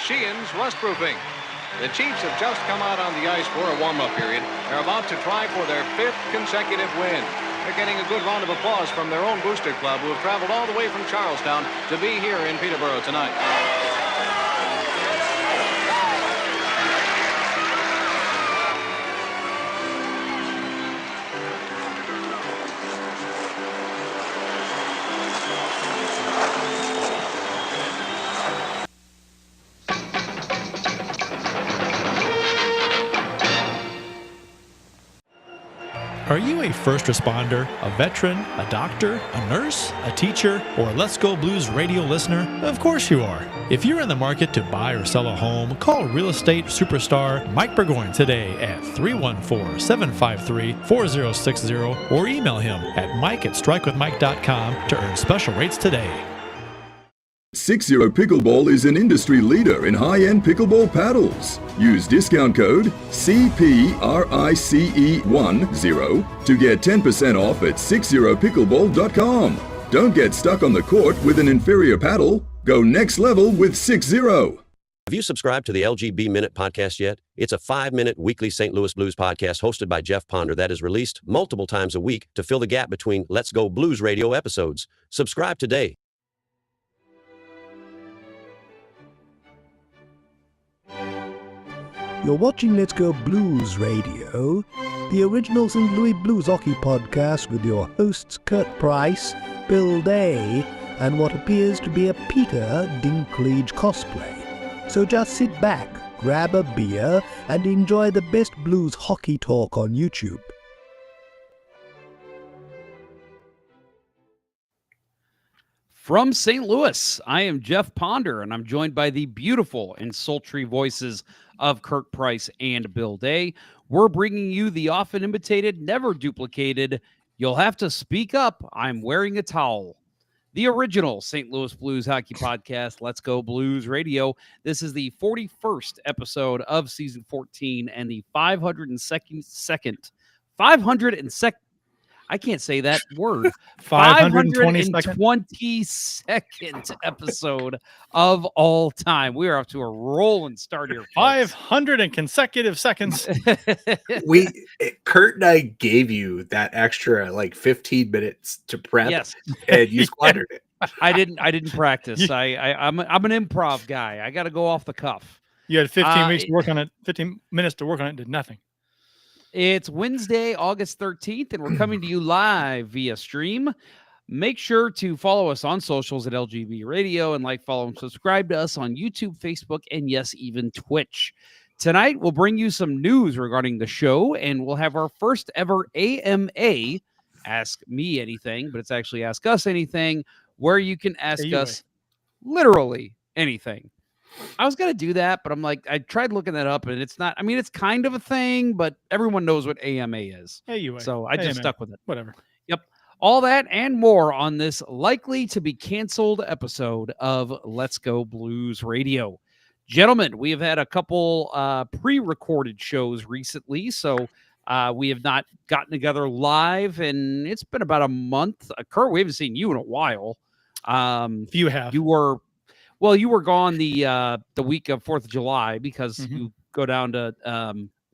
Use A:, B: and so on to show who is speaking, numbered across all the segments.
A: Sheehan's Rust Roofing. The Chiefs have just come out on the ice for a warm-up period. They're about to try for their 5th consecutive win. They're getting a good round of applause from their own booster club, who have traveled all the way from Charlestown to be here in Peterborough tonight.
B: Are you a first responder, a veteran, a doctor, a nurse, a teacher, or a Let's Go Blues radio listener? Of course you are. If you're in the market to buy or sell a home, call real estate superstar Mike Burgoyne today at 314-753-4060 or email him at mike@strikewithmike.com to earn special rates today.
C: 60 Pickleball is an industry leader in high-end pickleball paddles. Use discount code CPRICE10 to get 10% off at 60pickleball.com. Don't get stuck on the court with an inferior paddle. Go next level with 60.
D: Have you subscribed to the LGB Minute podcast yet? It's a 5-minute weekly St. Louis Blues podcast hosted by Jeff Ponder that is released multiple times a week to fill the gap between Let's Go Blues radio episodes. Subscribe today.
E: You're watching Let's Go Blues Radio, the original St. Louis Blues hockey podcast with your hosts Curt Price, Bill Day, and what appears to be a Peter Dinklage cosplay. So just sit back, grab a beer, and enjoy the best blues hockey talk on YouTube.
F: From St. Louis, I am Jeff Ponder, and I'm joined by the beautiful and sultry voices of Curt Price and Bill Day. We're bringing you the often imitated, never duplicated, you'll have to speak up, I'm wearing a towel, the original St. Louis Blues hockey podcast, Let's Go Blues Radio. This is the 41st episode of season 14 and the 502nd I can't say that word. 522nd episode of all time. We are off to a rolling start here.
B: 500 in consecutive seconds.
G: Curt and I gave you that extra like 15 minutes to prep.
F: Yes.
G: And you squandered it.
F: I didn't practice. I'm an improv guy. I got to go off the cuff.
B: You had 15 weeks to work on it, 15 minutes to work on it, did nothing.
F: It's Wednesday, August 13th, and we're coming to you live via stream. Make sure to follow us on socials at LGB Radio and follow, and subscribe to us on YouTube, Facebook, and yes, even Twitch. Tonight, we'll bring you some news regarding the show, and we'll have our first ever AMA, Ask Me Anything, but it's actually Ask Us Anything, where you can ask us literally anything. I was going to do that, but I'm like, I tried looking that up and it's not, I mean, it's kind of a thing, but everyone knows what AMA is. So I just stuck with it.
B: Whatever.
F: Yep. All that and more on this likely to be canceled episode of Let's Go Blues Radio. Gentlemen, we have had a couple pre-recorded shows recently, so we have not gotten together live, and it's been about a month. Curt, we haven't seen you in a while.
B: You have.
F: You were gone the week of 4th of July because you go down to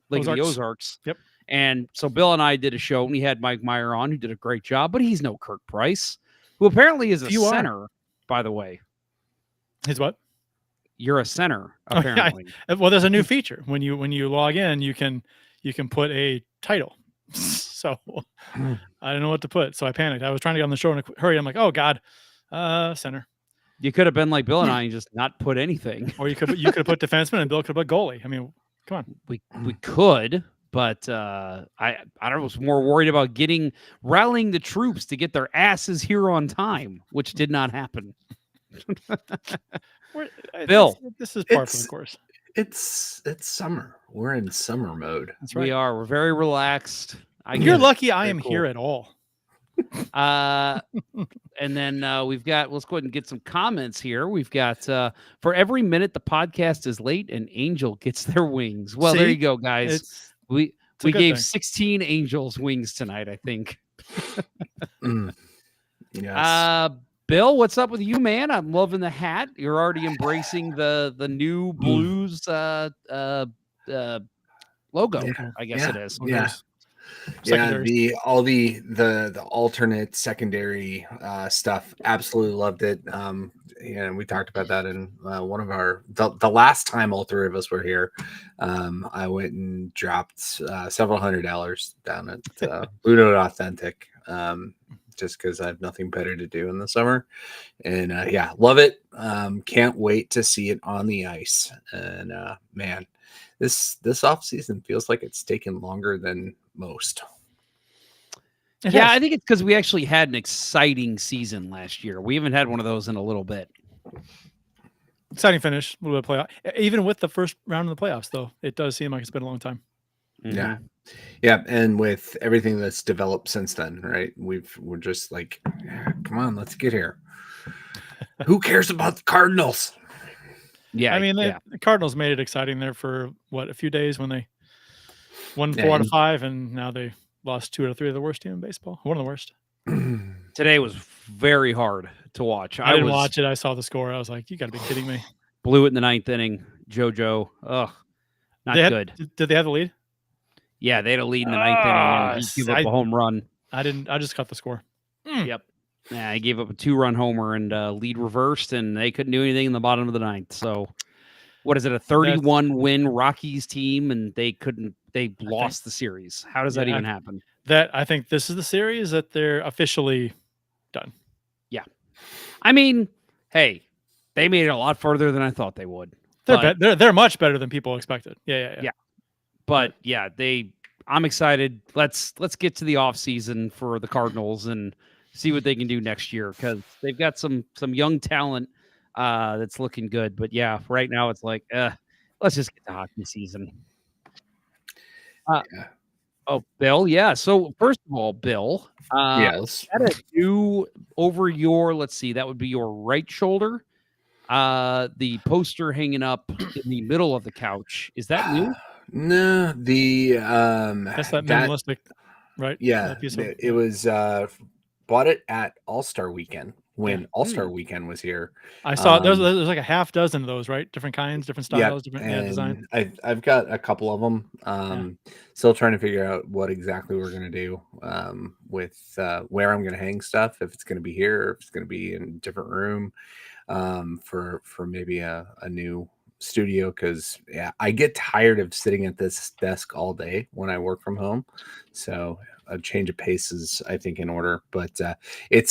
F: Lake of the Ozarks.
B: Yep.
F: And so Bill and I did a show, and we had Mike Meyer on, who did a great job, but he's no Curt Price, who apparently is a center, by the way.
B: His what?
F: You're a center, apparently.
B: Well, there's a new feature. When you log in, you can put a title. So I don't know what to put. So I panicked. I was trying to get on the show in a hurry. I'm like, oh God, center.
F: You could have been like Bill and I and just not put anything.
B: Or you could have put defenseman and Bill could have put goalie. I mean, come on.
F: We could, but I was more worried about rallying the troops to get their asses here on time, which did not happen. Bill,
B: this is par for the course.
G: It's summer. We're in summer mode.
B: That's right.
F: We are. We're very relaxed.
B: You're lucky I am here at all.
F: And then let's go ahead and get some comments here. We've got for every minute the podcast is late, an angel gets their wings. Well, there you go, guys. We gave 16 angels wings tonight, I think.
G: Yes.
F: Bill, what's up with you, man? I'm loving the hat. You're already embracing the new Blues logo.
G: Yeah.
F: I guess it is.
G: Yeah.
B: Secondaries.
G: Yeah, all the alternate secondary stuff, absolutely loved it. And we talked about that in one of our the last time all three of us were here. I went and dropped several $100 down at Blue Note Authentic, just because I have nothing better to do in the summer. And yeah, love it. Can't wait to see it on the ice. And man, this off season feels like it's taken longer than most.
F: I think it's because we actually had an exciting season last year. We haven't had one of those in a little bit.
B: Exciting finish, a little bit of playoff. Even with the first round of the playoffs, though, it does seem like it's been a long time.
F: Mm-hmm.
G: Yeah, and with everything that's developed since then, right? We're just like, come on, let's get here. Who cares about the Cardinals?
F: Yeah,
B: I mean, the Cardinals made it exciting there for a few days when they won 4 out of 5, and now they lost 2 out of 3 of the worst team in baseball. One of the worst.
F: Today was very hard to watch.
B: I didn't watch it. I saw the score. I was like, you got to be kidding me.
F: Blew it in the 9th inning. JoJo. Ugh. Not good.
B: Did they have the lead?
F: Yeah, they had a lead in the 9th inning. And he gave up a home run.
B: I just cut the score.
F: Yep. Yeah, he gave up a 2-run homer and lead reversed, and they couldn't do anything in the bottom of the 9th. So, what is it? A 31-win Rockies team, and they lost the series. How does that even happen?
B: I think this is the series that they're officially done.
F: Yeah. I mean, hey, they made it a lot further than I thought they would.
B: They're much better than people expected. Yeah.
F: But yeah, I'm excited. Let's get to the off season for the Cardinals and see what they can do next year, because they've got some young talent that's looking good. But yeah, right now it's like, let's just get to hockey season. Oh, Bill. Yeah. So first of all, Bill,
G: yes,
F: that is new over your, let's see, that would be your right shoulder. The poster hanging up in the middle of the couch. Is that new?
G: No,
B: that's that minimalistic, right?
G: Yeah, it was bought it at All-Star Weekend when All-Star Weekend was here.
B: I saw there's like a half dozen of those, right? Different kinds, different styles, different design.
G: I've got a couple of them. Still trying to figure out what exactly we're gonna do with where I'm gonna hang stuff. If it's gonna be here, or if it's gonna be in a different room, for maybe a new studio, because I get tired of sitting at this desk all day when I work from home. So a change of pace is, I think, in order. But it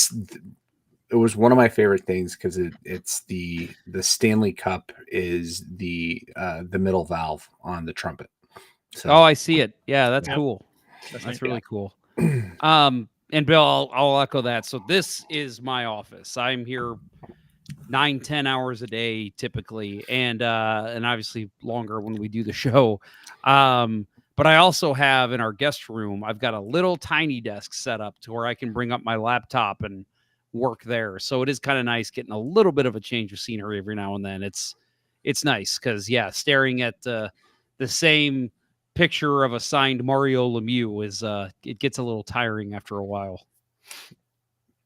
G: was one of my favorite things because it's the Stanley Cup is the middle valve on the trumpet. So,
F: I see it. Yeah, that's cool. That's really cool. And Bill, I'll echo that. So this is my office. I'm here 9-10 hours a day typically, and obviously longer when we do the show. But I also have in our guest room, I've got a little tiny desk set up to where I can bring up my laptop and work there. So it is kind of nice getting a little bit of a change of scenery every now and then. It's nice because staring at the same picture of a signed Mario Lemieux is it gets a little tiring after a while.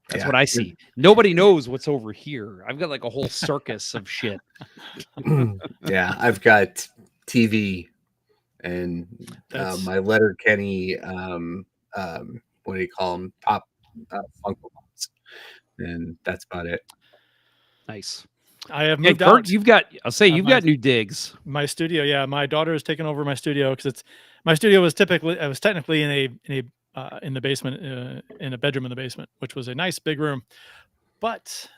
F: That's what I see. Nobody knows what's over here. I've got like a whole circus of shit.
G: Yeah, I've got TV and my Letterkenny, what do you call them? Pop Funko Pops, and that's about it.
F: Nice.
B: I have moved
F: Curt,
B: out.
F: you've got new digs.
B: My studio, my daughter has taken over my studio because my studio was technically in the basement, in a bedroom in the basement, which was a nice big room. But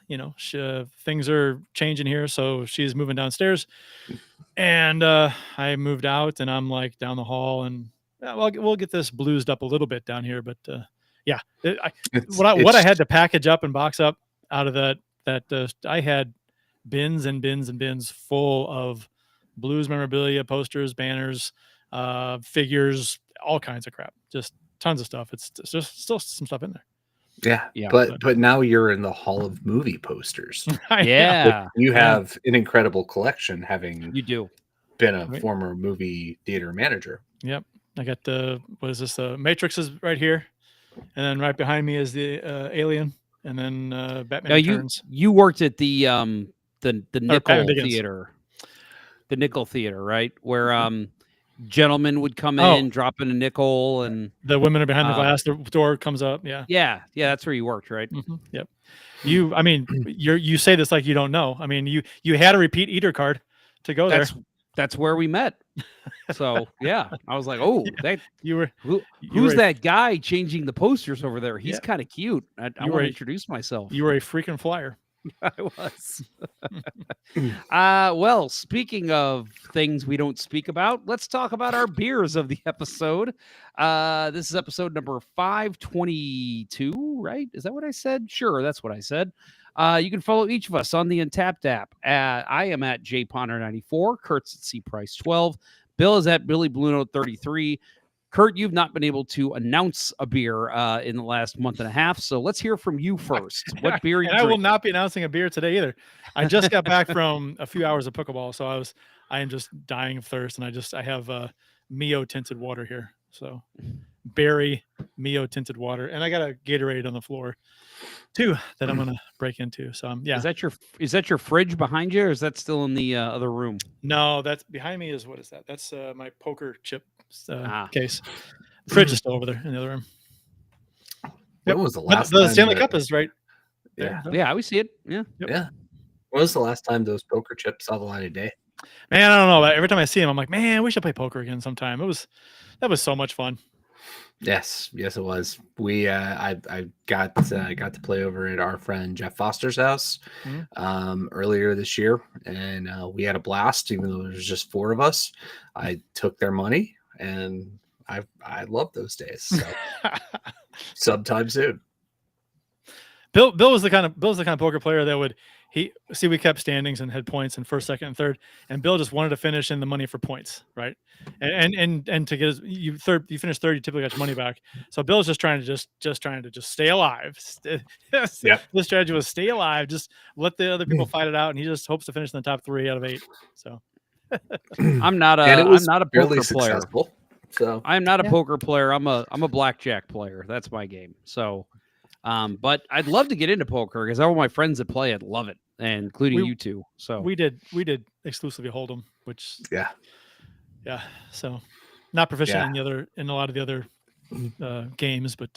B: things are changing here, so she's moving downstairs, and I moved out, and I'm like down the hall, and we'll get this bluesed up a little bit down here. But what I had to package up and box up out of that I had bins and bins and bins full of blues memorabilia, posters, banners, figures, all kinds of crap, just tons of stuff. It's just still some stuff in there.
G: Yeah. But now you're in the Hall of Movie posters.
F: Yeah.
G: You have an incredible collection, having been a
B: right.
G: former movie theater manager.
B: Yep. I got the Matrix is right here. And then right behind me is the Alien. and then Batman
F: Now
B: Returns.
F: you worked at the Nickel
B: Batman Begins.
F: Theater, the Nickel Theater, right? Where gentlemen would come
B: Oh.
F: in, drop in a nickel, and
B: The women are behind the glass. The door comes up. Yeah.
F: yeah, that's where you worked, right?
B: Yep. I mean, you say this like you don't know. I mean, you had a repeat eater card to go there.
F: That's where we met. So yeah, I was like, oh, who's that guy changing the posters over there? He's kind of cute. I want to introduce myself.
B: You were a freaking flyer.
F: I was. Well, speaking of things we don't speak about, let's talk about our beers of the episode. This is episode number 522, right? Is that what I said? Sure, that's what I said. You can follow each of us on the Untapped app. I am at jponder94, Curt's at cprice12, Bill is at billybluenote33. Curt, you've not been able to announce a beer in the last month and a half, so let's hear from you first. What beer are you drinking?
B: I will not be announcing a beer today either. I just got back from a few hours of pickleball, so I am just dying of thirst, and I have Mio tinted water here. So berry Mio tinted water, and I got a Gatorade on the floor too that I'm gonna break into. So yeah.
F: Is that your fridge behind you, or is that still in the other room?
B: No, that's behind me. What is that? That's my poker chip case. Fridge is still over there in the other room.
G: When was the last
B: the
G: time
B: Stanley Cup is right
G: there?
F: Yeah, we see it. Yeah.
B: Yep.
G: Yeah. When was the last time those poker chips saw the light of day?
B: Man, I don't know. Every time I see him, I'm like, man, we should play poker again sometime. That was so much fun.
G: Yes, it was. We I got to play over at our friend Jeff Foster's house earlier this year, and we had a blast. Even though there was just 4 of us, I took their money, and I love those days. So sometime soon.
B: Bill was the kind of poker player that we kept standings and had points in first, second, and third, and Bill just wanted to finish in the money for points, right? And to get you finish third, you typically got your money back. So Bill's just trying to stay alive.
G: Yep.
B: The strategy was stay alive, just let the other people fight it out, and he just hopes to finish in the top 3 out of 8. So
F: I'm not a poker player.
G: So
F: I'm not a poker player. I'm a blackjack player. That's my game. So but I'd love to get into poker because all my friends that play it love it, and including you two. So
B: we did exclusively Hold'em, which
G: yeah.
B: So not proficient in a lot of the other games, but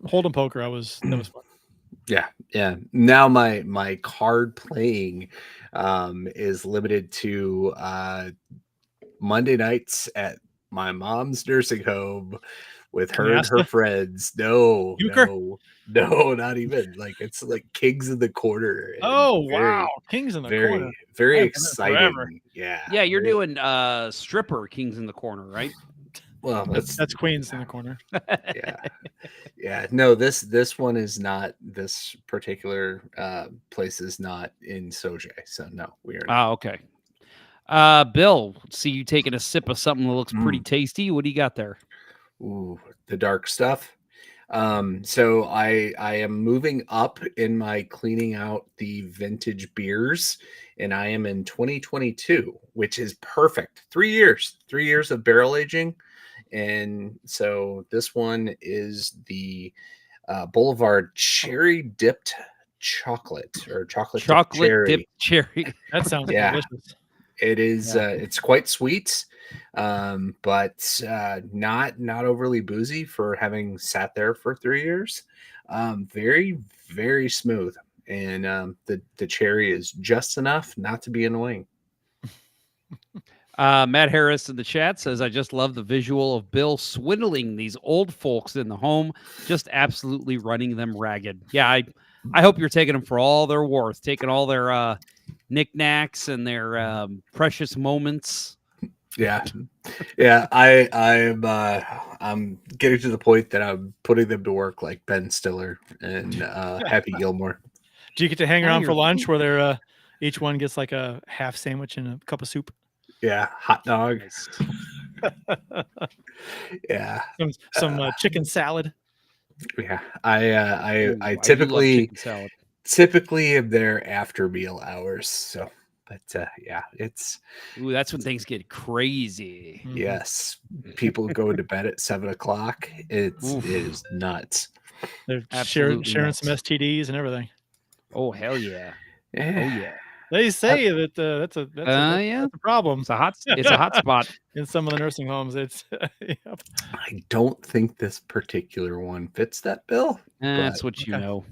B: Hold'em poker that was fun.
G: Yeah. Now my card playing is limited to Monday nights at my mom's nursing home with her and her friends. No, not even. Like, it's like Kings in the Corner.
B: Wow, Kings in the Corner.
G: Very exciting. Yeah,
F: you're doing stripper Kings in the Corner, right?
G: Well,
B: that's Queens in the Corner.
G: Yeah. No, this one is not. This particular place is not in Sojay, so no, we are not.
F: Oh, okay. Bill, see you taking a sip of something that looks pretty tasty. What do you got there?
G: Ooh, the dark stuff. So I am moving up in my cleaning out the vintage beers, and I am in 2022, which is perfect. 3 years of barrel aging. And so this one is the Boulevard Cherry Dipped Chocolate, or chocolate
F: dipped cherry.
B: That sounds delicious.
G: It is. It's quite sweet, but not overly boozy for having sat there for 3 years. Very, very smooth, and the cherry is just enough not to be annoying.
F: Matt Harris in the chat says, I just love the visual of Bill swindling these old folks in the home, just absolutely running them ragged. Yeah, I hope you're taking them for all they're worth, taking all their knickknacks and their precious moments.
G: Yeah. I'm getting to the point that I'm putting them to work like Ben Stiller and Happy Gilmore.
B: Do you get to hang around for lunch where they're each one gets like a half sandwich and a cup of soup?
G: Yeah, hot dog. Yeah,
B: some chicken salad.
G: Yeah, I typically am there after meal hours. So, but it's
F: that's when things get crazy.
G: Yes, people go to bed at 7 o'clock. It is nuts.
B: They're
F: Absolutely
B: sharing
F: nuts.
B: some STDs and everything.
F: Oh, hell yeah.
G: Yeah.
F: Oh, yeah.
B: They say that that's a problem.
F: It's a hot spot.
B: In some of the nursing homes. It's yep.
G: I don't think this particular one fits that bill.
F: That's
G: but
F: what you know.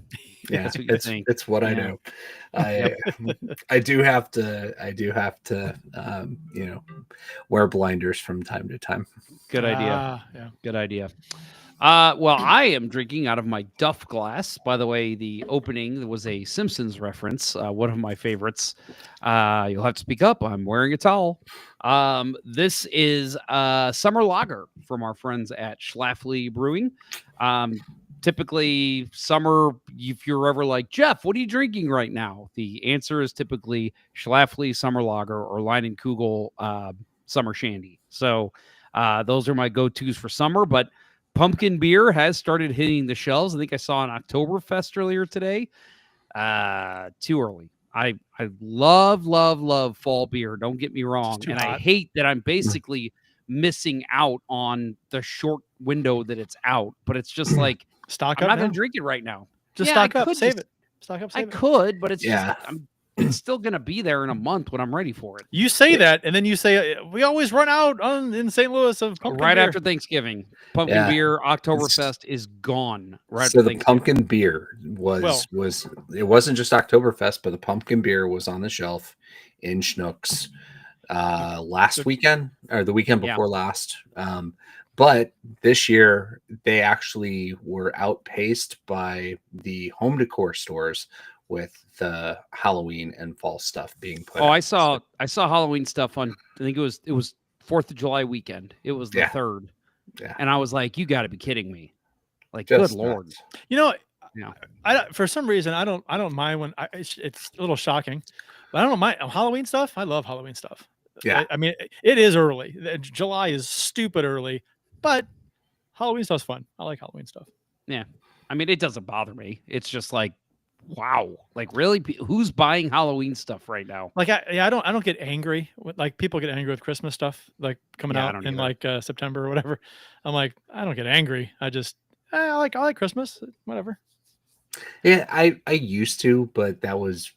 G: yeah,
F: That's what you think.
G: it's what I
F: Yeah.
G: do. I do have to wear blinders from time to time.
F: Good idea.
B: Yeah.
F: Good idea. Well, I am drinking out of my Duff glass. By the way, the opening was a Simpsons reference, one of my favorites. You'll have to speak up. I'm wearing a towel. This is summer lager from our friends at Schlafly Brewing. Typically, summer, if you're ever like, Jeff, what are you drinking right now? The answer is typically Schlafly Summer Lager or Line & Kugel Summer Shandy. So those are my go-tos for summer, but pumpkin beer has started hitting the shelves. I think I saw an Oktoberfest earlier today. Too early. I love fall beer. Don't get me wrong. And
B: hot.
F: I hate that I'm basically missing out on the short window that it's out. But it's just like,
B: Stock
F: I'm
B: up
F: not
B: now.
F: going to drink it right now.
B: Just
F: Yeah,
B: stock
F: I
B: up.
F: could
B: Save
F: just-
B: it. Stock up.
F: I
B: Save it.
F: could, but it's
G: Yeah.
F: just, it's still going to be there in a month when I'm ready for it.
B: You say that, and then you say we always run out in St. Louis of pumpkin
F: Right
B: beer.
F: after Thanksgiving, pumpkin
G: Yeah.
F: beer, Oktoberfest is gone. Right
G: So
F: after
G: the
F: Thanksgiving.
G: pumpkin beer was it wasn't just Oktoberfest, but the pumpkin beer was on the shelf in Schnucks last weekend or the weekend
F: Yeah.
G: before last. But this year they actually were outpaced by the home decor stores with the Halloween and fall stuff being put.
F: Oh,
G: out.
F: I saw Halloween stuff on. I think it was 4th of July weekend. It was the
G: Yeah.
F: 3rd,
G: Yeah.
F: and I was like, "You got to be kidding me!" Like,
G: Just
F: good lord.
G: nuts.
B: You know,
F: Yeah.
B: for some reason I don't mind when it's a little shocking, but I don't mind Halloween stuff. I love Halloween stuff.
G: Yeah.
B: I mean, it is early. July is stupid early, but Halloween stuff's fun. I like Halloween stuff.
F: Yeah. I mean, it doesn't bother me. It's just like, wow, like really, who's buying Halloween stuff right now?
B: Like I don't get angry. Like people get angry with Christmas stuff, like coming
F: Yeah, I
B: out
F: don't
B: in
F: either.
B: like September or whatever. I'm like, I don't get angry. I just I like Christmas, whatever.
G: Yeah, I used to, but that was,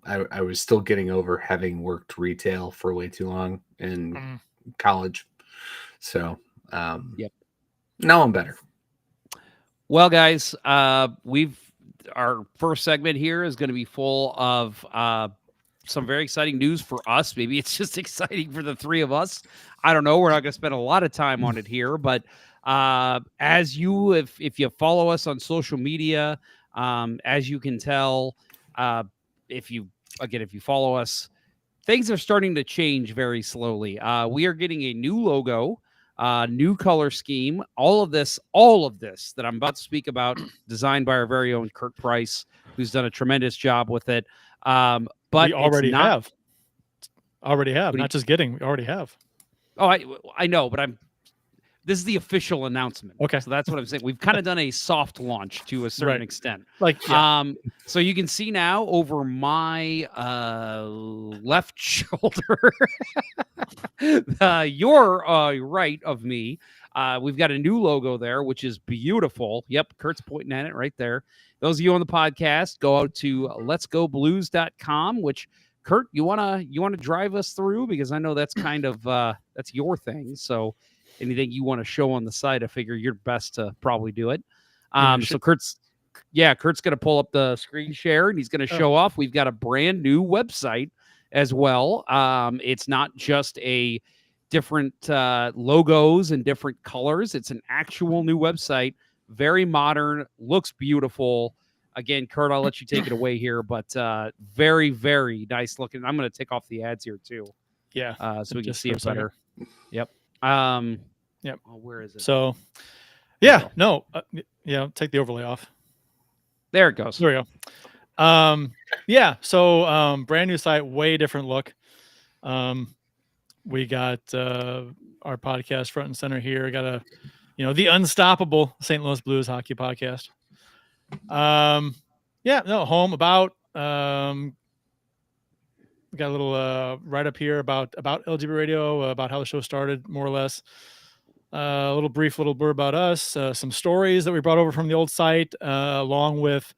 G: I was still getting over having worked retail for way too long in college. So,
F: Yep.
G: now I'm better.
F: Well, guys, our first segment here is going to be full of some very exciting news for us. Maybe it's just exciting for the three of us. I don't know. We're not going to spend a lot of time on it here, but if you follow us on social media, as you can tell, if you follow us, things are starting to change very slowly. We are getting a new logo, new color scheme. All of this that I'm about to speak about, designed by our very own Curt Price, who's done a tremendous job with it. But
B: we already
F: it's not,
B: have. Not just getting. We already have.
F: Oh, I know, but this is the official announcement.
B: Okay.
F: So that's what I'm saying. We've kind of done a soft launch to a certain
B: Right.
F: extent.
B: Like
F: So you can see now over my left shoulder, your right of me, we've got a new logo there, which is beautiful. Yep, Kurt's pointing at it right there. Those of you on the podcast, go out to letsgoblues.com, which Curt, you wanna drive us through, because I know that's kind of that's your thing. So anything you want to show on the site, I figure you're best to probably do it. So Kurt's going to pull up the screen share, and he's going to show off. We've got a brand new website as well. It's not just a different logos and different colors. It's an actual new website, very modern, looks beautiful. Again, Curt, I'll let you take it away here, but very, very nice looking. I'm going to take off the ads here too.
B: Yeah.
F: So we can
B: Just
F: see
B: for a
F: it
B: second.
F: better. Yep.
B: Yep.
F: Oh, where is it?
B: So, yeah, no, take the overlay off.
F: There it goes.
B: There we go. Yeah. So, brand new site, way different look. We got our podcast front and center here. Got the unstoppable St. Louis Blues hockey podcast. Home about. We got a little write up here about LGB Radio, about how the show started, more or less.
H: a little blurb about us, some stories that we brought over from the old site, along with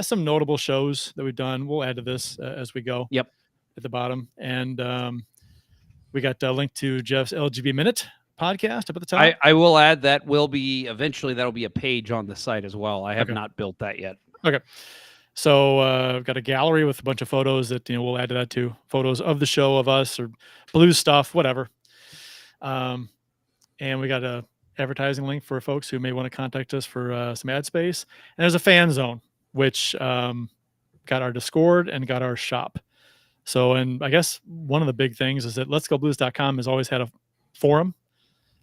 H: some notable shows that we've done. We'll add to this as we go.
F: Yep.
H: At the bottom. And we got a link to Jeff's LGB Minute podcast up at the top.
F: I will add that will be eventually that'll be a page on the site as well. I have not built that yet.
H: Okay. So I've got a gallery with a bunch of photos that we'll add to that too. Photos of the show, of us, or blues stuff, whatever. And we got a advertising link for folks who may want to contact us for some ad space. And there's a fan zone, which got our Discord and got our shop. So, and I guess one of the big things is that letsgoblues.com has always had a forum,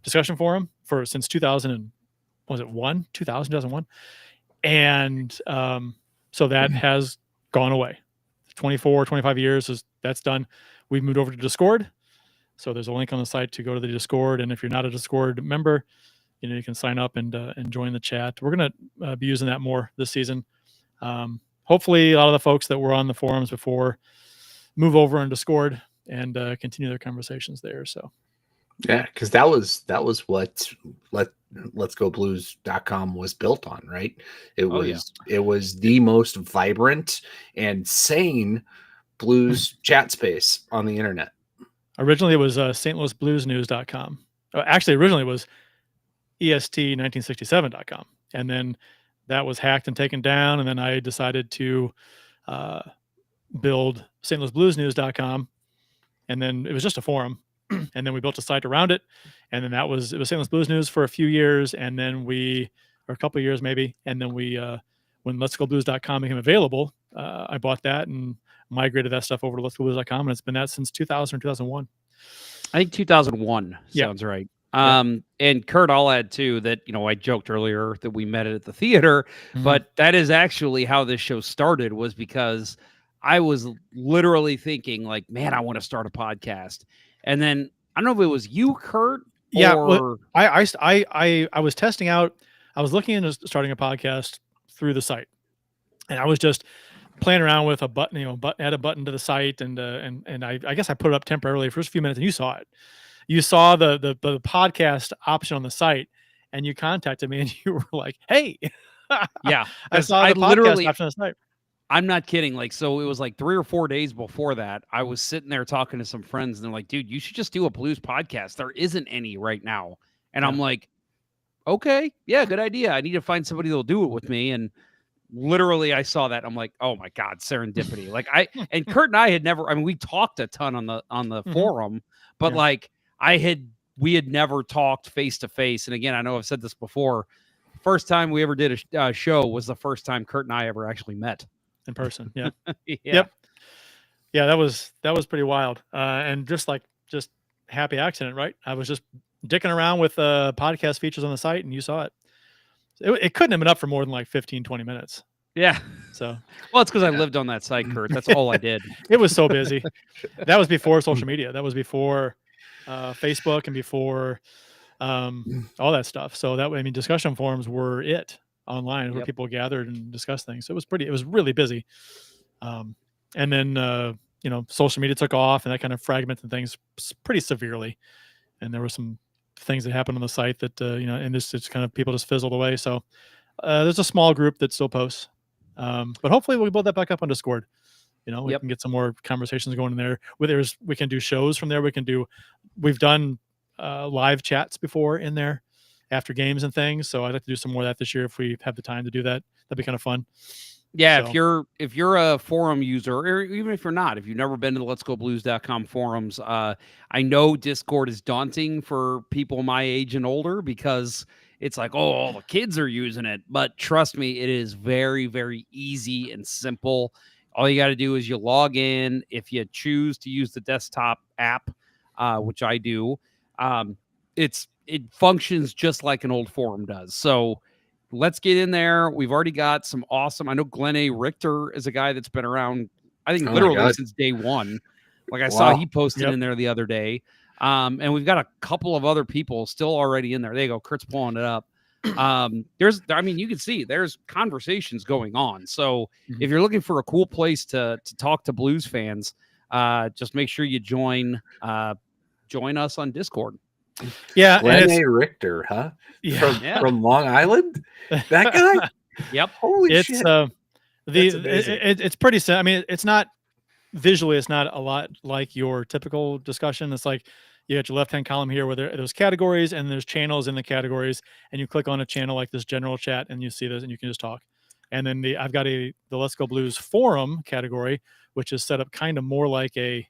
H: discussion forum since 2001. And so that has gone away. 25 years that's done. We've moved over to Discord. So there's a link on the site to go to the Discord. And if you're not a Discord member, you can sign up and join the chat. We're going to be using that more this season. Hopefully a lot of the folks that were on the forums before move over on Discord and continue their conversations there. So
G: yeah, because that was what letsgoblues.com was built on, right? It was the most vibrant and sane blues chat space on the internet.
H: Originally it was stlouisbluesnews.com. Actually, originally it was est1967.com. And then that was hacked and taken down. And then I decided to build stlouisbluesnews.com, and then it was just a forum, and then we built a site around it, and then it was St. Louis Blues News for a few years, and then or a couple of years maybe, and then when letsgoblues.com became available, I bought that and migrated that stuff over to letsgoblues.com, and it's been that since 2000 or 2001.
F: I think 2001 sounds right. And Curt, I'll add too that, I joked earlier that we met at the theater, but that is actually how this show started, was because I was literally thinking like, man, I want to start a podcast. And then I don't know if it was you, Curt.
H: Well, I was testing out. I was looking into starting a podcast through the site, and I was just playing around with a button, add a button to the site. And I guess I put it up temporarily for a few minutes, and you saw it. You saw the podcast option on the site, and you contacted me, and you were like, hey,
F: yeah,
H: I saw the podcast option on the site.
F: I'm not kidding. Like, so it was like 3 or 4 days before that, I was sitting there talking to some friends, and they're like, dude, you should just do a blues podcast. There isn't any right now. And I'm like, okay, yeah, good idea. I need to find somebody that'll do it with me. And literally I saw that. I'm like, oh my God, serendipity. And Curt and I had never, we talked a ton on the forum, but we had never talked face to face. And again, I know I've said this before. First time we ever did a show was the first time Curt and I ever actually met.
H: In person. Yeah.
F: Yep.
H: Yeah, that was pretty wild. And just happy accident, right? I was just dicking around with podcast features on the site, and you saw it. It couldn't have been up for more than like 15, 20 minutes.
F: Yeah.
H: So,
F: well, it's because I lived on that site, Curt. That's all I did.
H: It was so busy. That was before social media. That was before Facebook and before all that stuff. So discussion forums were it. Online where people gathered and discussed things. So it was really busy. And then, social media took off, and that kind of fragmented things pretty severely. And there were some things that happened on the site that, and this just kind of people just fizzled away. So there's a small group that still posts. But hopefully we'll build that back up on Discord. We can get some more conversations going in there. We can do shows from there. We've done live chats before in there after games and things. So I'd like to do some more of that this year if we have the time to do that. That'd be kind of fun.
F: Yeah, so. If you're a forum user, or even if you're not, if you've never been to the letsgoblues.com forums, I know Discord is daunting for people my age and older, because it's like, oh, all the kids are using it. But trust me, it is very, very easy and simple. All you got to do is you log in. If you choose to use the desktop app, which I do, it functions just like an old forum does. So let's get in there. We've already got some awesome. I know Glenn A. Richter is a guy that's been around, I think, literally since day one. Like I saw he posted in there the other day. And we've got a couple of other people still already in there. There you go. Kurt's pulling it up. You can see there's conversations going on. So if you're looking for a cool place to talk to blues fans, just make sure you join us on Discord.
H: Yeah, and
G: Rene
H: it's
G: Richter, huh?
H: yeah,
G: From Long Island. That guy.
F: Yep.
G: Holy
H: it's
G: shit! Amazing.
H: it's pretty simple. I mean, it's not visually, it's not a lot like your typical discussion. It's like you got your left hand column here where there's categories and there's channels in the categories, and you click on a channel like this general chat and you see this and you can just talk. And then I've got the Let's Go Blues forum category, which is set up kind of more like a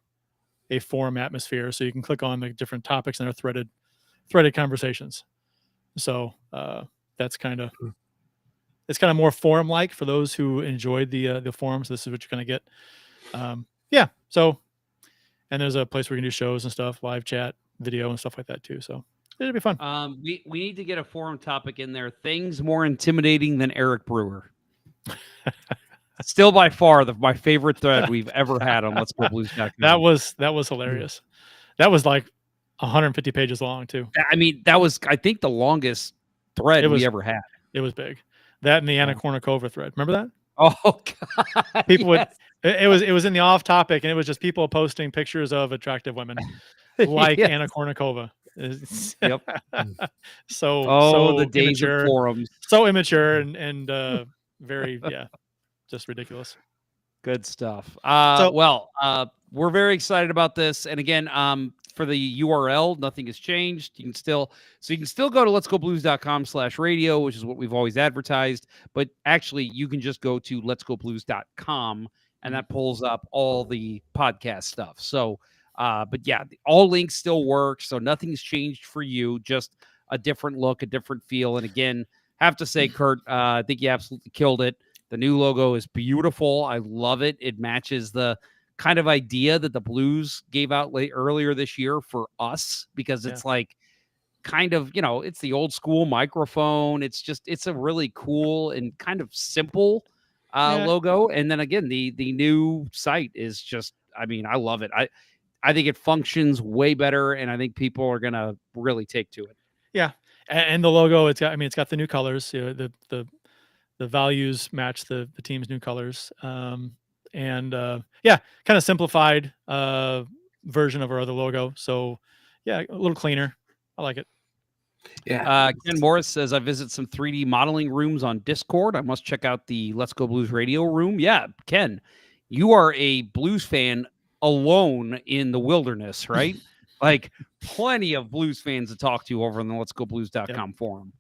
H: forum atmosphere. So you can click on the different topics and they're threaded conversations. So that's kind of, it's kind of more forum like for those who enjoyed the forums. This is what you're going to get. Yeah. So, and there's a place where you can do shows and stuff, live chat, video and stuff like that too. So it'll be fun.
F: We need to get a forum topic in there. Things more intimidating than Eric Brewer. Still by far my favorite thread we've ever had on Let's Go Blues.com.
H: That was hilarious. That was like 150 pages long too.
F: I mean, that was, I think, the longest thread we ever had.
H: It was big. That and the Anna Kournikova thread. Remember that?
F: Oh God.
H: People would, it was in the off topic and it was just people posting pictures of attractive women like
F: Yes.
H: Anna Kournikova.
F: Yep.
H: So
F: the days
H: immature,
F: of forums.
H: so immature and very just ridiculous.
F: Good stuff. We're very excited about this. And again, for the URL, nothing has changed. You can still go to letsgoblues.com/radio, which is what we've always advertised. But actually, you can just go to letsgoblues.com and that pulls up all the podcast stuff. So, but yeah, all links still work. So nothing's changed for you. Just a different look, a different feel. And again, have to say, Curt, I think you absolutely killed it. The new logo is beautiful. I love it. It matches the kind of idea that the Blues gave out earlier this year for us, because it's like kind of, it's the old school microphone. It's a really cool and kind of simple logo. And then again, the new site is just, I mean, I love it. I think it functions way better, and I think people are going to really take to it. Yeah.
H: And the logo, it's got the new colors. The values match the team's new colors. Kind of simplified version of our other logo. So yeah, a little cleaner. I like it.
F: Yeah. Ken Morris says, I visit some 3D modeling rooms on Discord. I must check out the Let's Go Blues radio room. Yeah, Ken, you are a Blues fan alone in the wilderness, right? Like plenty of Blues fans to talk to over on the letsgoblues.com forum.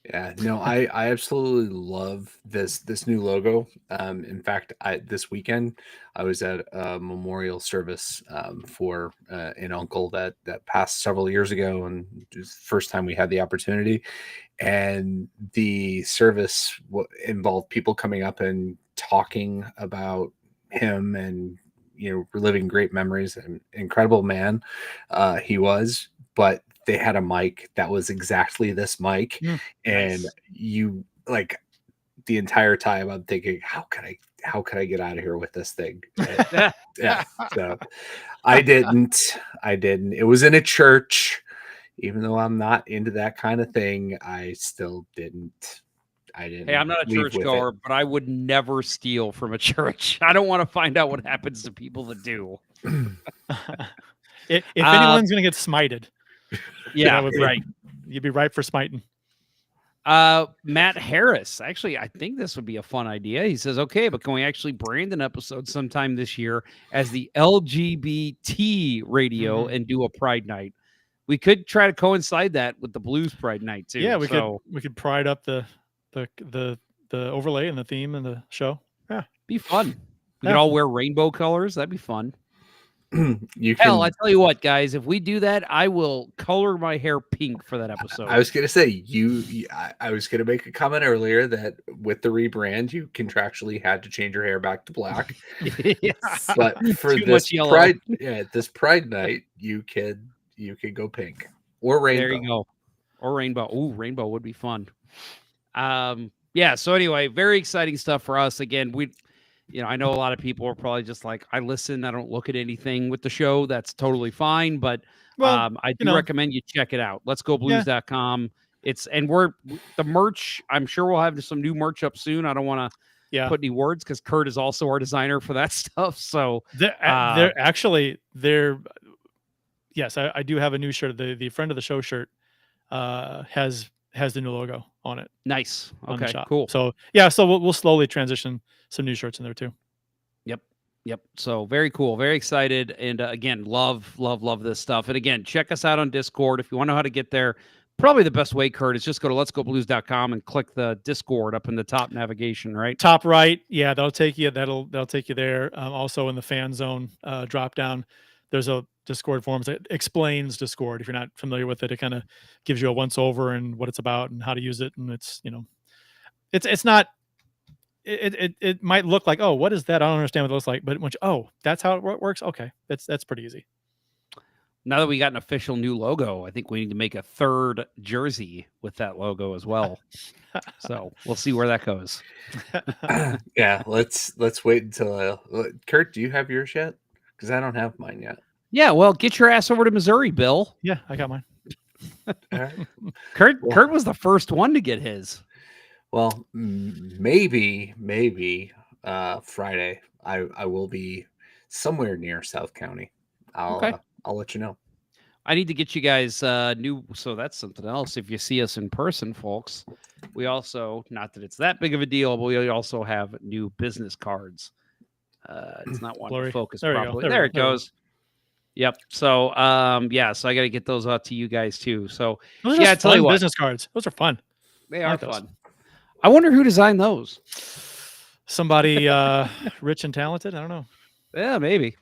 G: Yeah, no, I absolutely love this new logo. In fact, this weekend I was at a memorial service for an uncle that passed several years ago, and it was the first time we had the opportunity. And the service involved people coming up and talking about him and reliving great memories. An incredible man he was, but they had a mic that was exactly this mic. And you, like, the entire time I'm thinking, how could I get out of here with this thing? Yeah. So I didn't. It was in a church. Even though I'm not into that kind of thing, I still didn't. Hey,
F: I'm not a churchgoer, but I would never steal from a church. I don't want to find out what happens to people that do.
H: If anyone's going to get smited.
F: Yeah, right.
H: You'd be right for smiting.
F: Matt Harris. Actually, I think this would be a fun idea. He says, okay, but can we actually brand an episode sometime this year as the LGBT radio and do a Pride Night? We could try to coincide that with the Blues Pride Night too.
H: Yeah, we could pride up the overlay and the theme and the show. Yeah,
F: be fun. We could all wear rainbow colors. That'd be fun.
G: Hell,
F: I tell you what, guys, if we do that, I will color my hair pink for that episode.
G: I was going to say, I was going to make a comment earlier that with the rebrand, you contractually had to change your hair back to black. But for this Pride Night, you could go pink or rainbow.
F: There you go. Or rainbow. Ooh, rainbow would be fun. So anyway, very exciting stuff for us. Again, I know a lot of people are probably just like, I listen, I don't look at anything with the show. That's totally fine. But I do recommend you check it out. Let's go blues.com. We're the merch. I'm sure we'll have some new merch up soon. I don't want to put any words because Curt is also our designer for that stuff. So they're
H: yes, I do have a new shirt. The friend of the show shirt has the new logo on it.
F: Nice.
H: On the
F: Okay,
H: shop.
F: cool.
H: So yeah, so we'll slowly transition some new shirts in there too.
F: Yep. So very cool. Very excited. And again, love this stuff. And again, check us out on Discord. If you want to know how to get there, probably the best way, Curt, is just go to letsgoblues.com and click the Discord up in the top navigation, right?
H: Top right. Yeah, that'll take you there. Also in the fan zone drop down, there's a Discord forums that explains Discord. If you're not familiar with it, it kind of gives you a once over and what it's about and how to use it. And it's, it's not, it might look like, oh, what is that? I don't understand what it looks like, but that's how it works. Okay. That's pretty easy.
F: Now that we got an official new logo, I think we need to make a third jersey with that logo as well. So we'll see where that goes.
G: Yeah, let's wait until Curt, do you have yours yet? Because I don't have mine yet.
F: Yeah, well, get your ass over to Missouri, Bill.
H: Yeah, I got mine.
G: All right.
F: Curt was the first one to get his.
G: Well, maybe Friday I will be somewhere near South County. I'll let you know.
F: I need to get you guys new. So that's something else. If you see us in person, folks, we also, not that it's that big of a deal, but we also have new business cards. It's not one to focus properly. There it goes. Yep. So, so I got to get those out to you guys too. So,
H: those are tell you what, business cards. Those are fun.
F: They are fun. I wonder who designed those.
H: Somebody rich and talented. I don't know.
F: Yeah, maybe.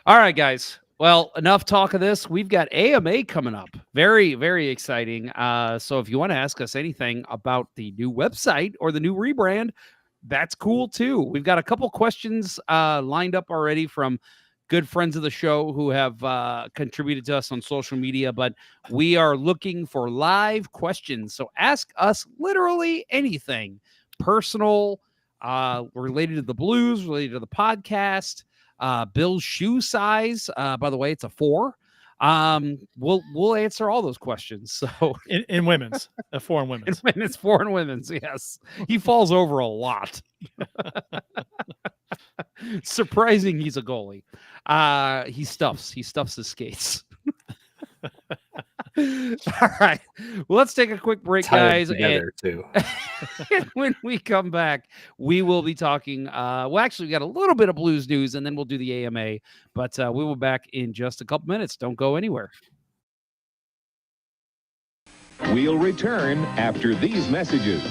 F: All right, guys. Well, enough talk of this. We've got AMA coming up. Very, very exciting. So if you want to ask us anything about the new website or the new rebrand, that's cool too. We've got a couple questions lined up already from good friends of the show who have contributed to us on social media, but we are looking for live questions. So ask us literally anything personal, related to the Blues, related to the podcast, Bill's shoe size. By the way, it's a 4. We'll answer all those questions. So
H: in women's, a 4 in women's.
F: It's 4 in women's. Yes, he falls over a lot. Surprising, he's a goalie. He stuffs his skates. All right, well, let's take a quick break, guys.
G: Together too.
F: And when we come back, we will be talking. Well, actually, we got a little bit of Blues news, and then we'll do the AMA. But we will be back in just a couple minutes. Don't go anywhere.
I: We'll return after these messages.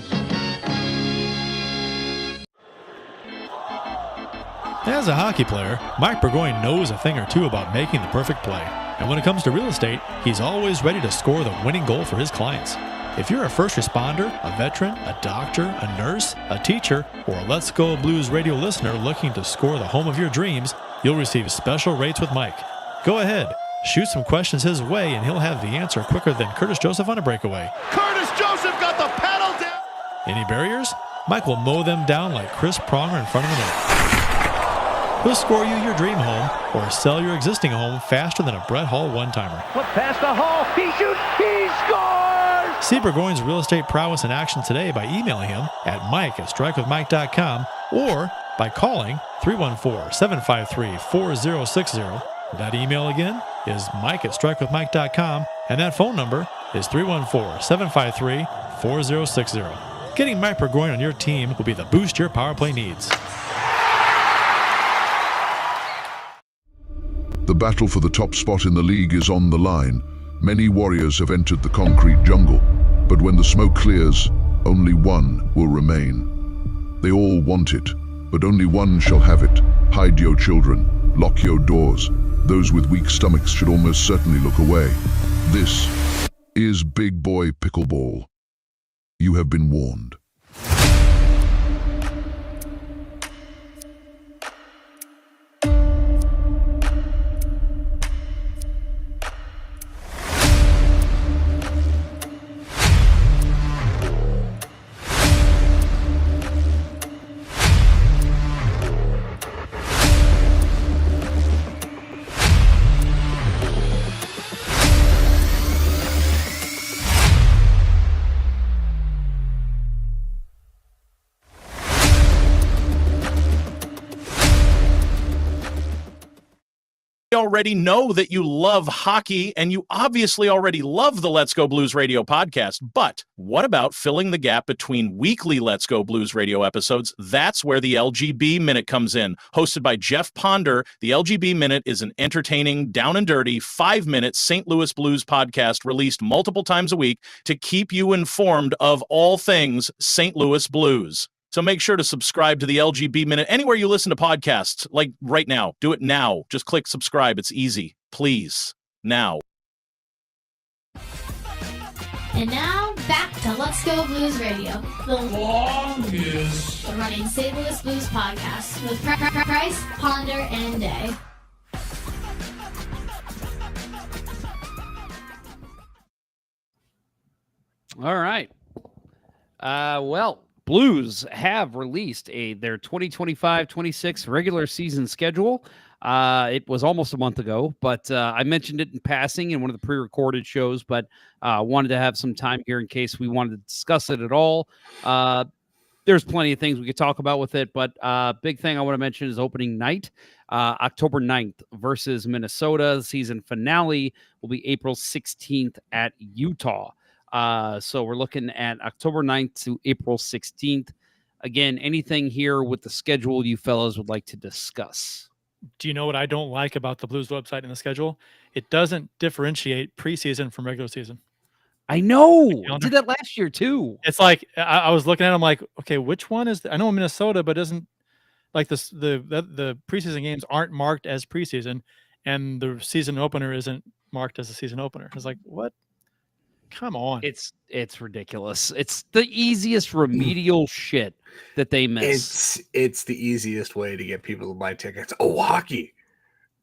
B: As a hockey player, Mike Burgoyne knows a thing or two about making the perfect play. And when it comes to real estate, he's always ready to score the winning goal for his clients. If you're a first responder, a veteran, a doctor, a nurse, a teacher, or a Let's Go Blues radio listener looking to score the home of your dreams, you'll receive special rates with Mike. Go ahead, shoot some questions his way, and he'll have the answer quicker than Curtis Joseph on a breakaway.
J: Curtis Joseph got the pedal down!
B: Any barriers? Mike will mow them down like Chris Pronger in front of the net. He'll score you your dream home or sell your existing home faster than a Brett Hall one-timer.
J: Flip past the Hall. He shoots. He scores!
B: See Burgoyne's real estate prowess in action today by emailing him at mike@strikewithmike.com or by calling 314-753-4060. That email again is mike@strikewithmike.com, and that phone number is 314-753-4060. Getting Mike Burgoyne on your team will be the boost your power play needs.
K: The battle for the top spot in the league is on the line. Many warriors have entered the concrete jungle, but when the smoke clears, only one will remain. They all want it, but only one shall have it. Hide your children, lock your doors. Those with weak stomachs should almost certainly look away. This is Big Boy Pickleball. You have been warned.
L: already know that you love hockey, and you obviously already love the Let's Go Blues Radio podcast. But what about filling the gap between weekly Let's Go Blues Radio episodes? That's where the LGB Minute comes in. Hosted by Jeff Ponder, the LGB Minute is an entertaining, down and dirty, 5-minute St. Louis Blues podcast released multiple times a week to keep you informed of all things St. Louis Blues. So make sure to subscribe to the LGB Minute anywhere you listen to podcasts, like right now. Do it now. Just click subscribe. It's easy. Please. Now.
M: And now, back to Let's Go Blues Radio, the longest running St. Louis Blues podcast with Price, Ponder, and Day.
F: All right. Well, Blues have released their 2025-26 regular season schedule. It was almost a month ago, but I mentioned it in passing in one of the pre-recorded shows, but wanted to have some time here in case we wanted to discuss it at all. There's plenty of things we could talk about with it, but big thing I want to mention is opening night, October 9th versus Minnesota. The season finale will be April 16th at Utah. So we're looking at October 9th to April 16th. Again, anything here with the schedule you fellas would like to discuss?
H: Do you know what I don't like about the Blues website and the schedule? It doesn't differentiate preseason from regular season.
F: I know. I did that last year too.
H: It's like I was looking at them like, okay, which one is? I know Minnesota, but doesn't like this. The preseason games aren't marked as preseason, and the season opener isn't marked as a season opener. It's like, what? Come on.
F: It's ridiculous. It's the easiest remedial shit that they miss.
G: It's the easiest way to get people to buy tickets. Oh, hockey.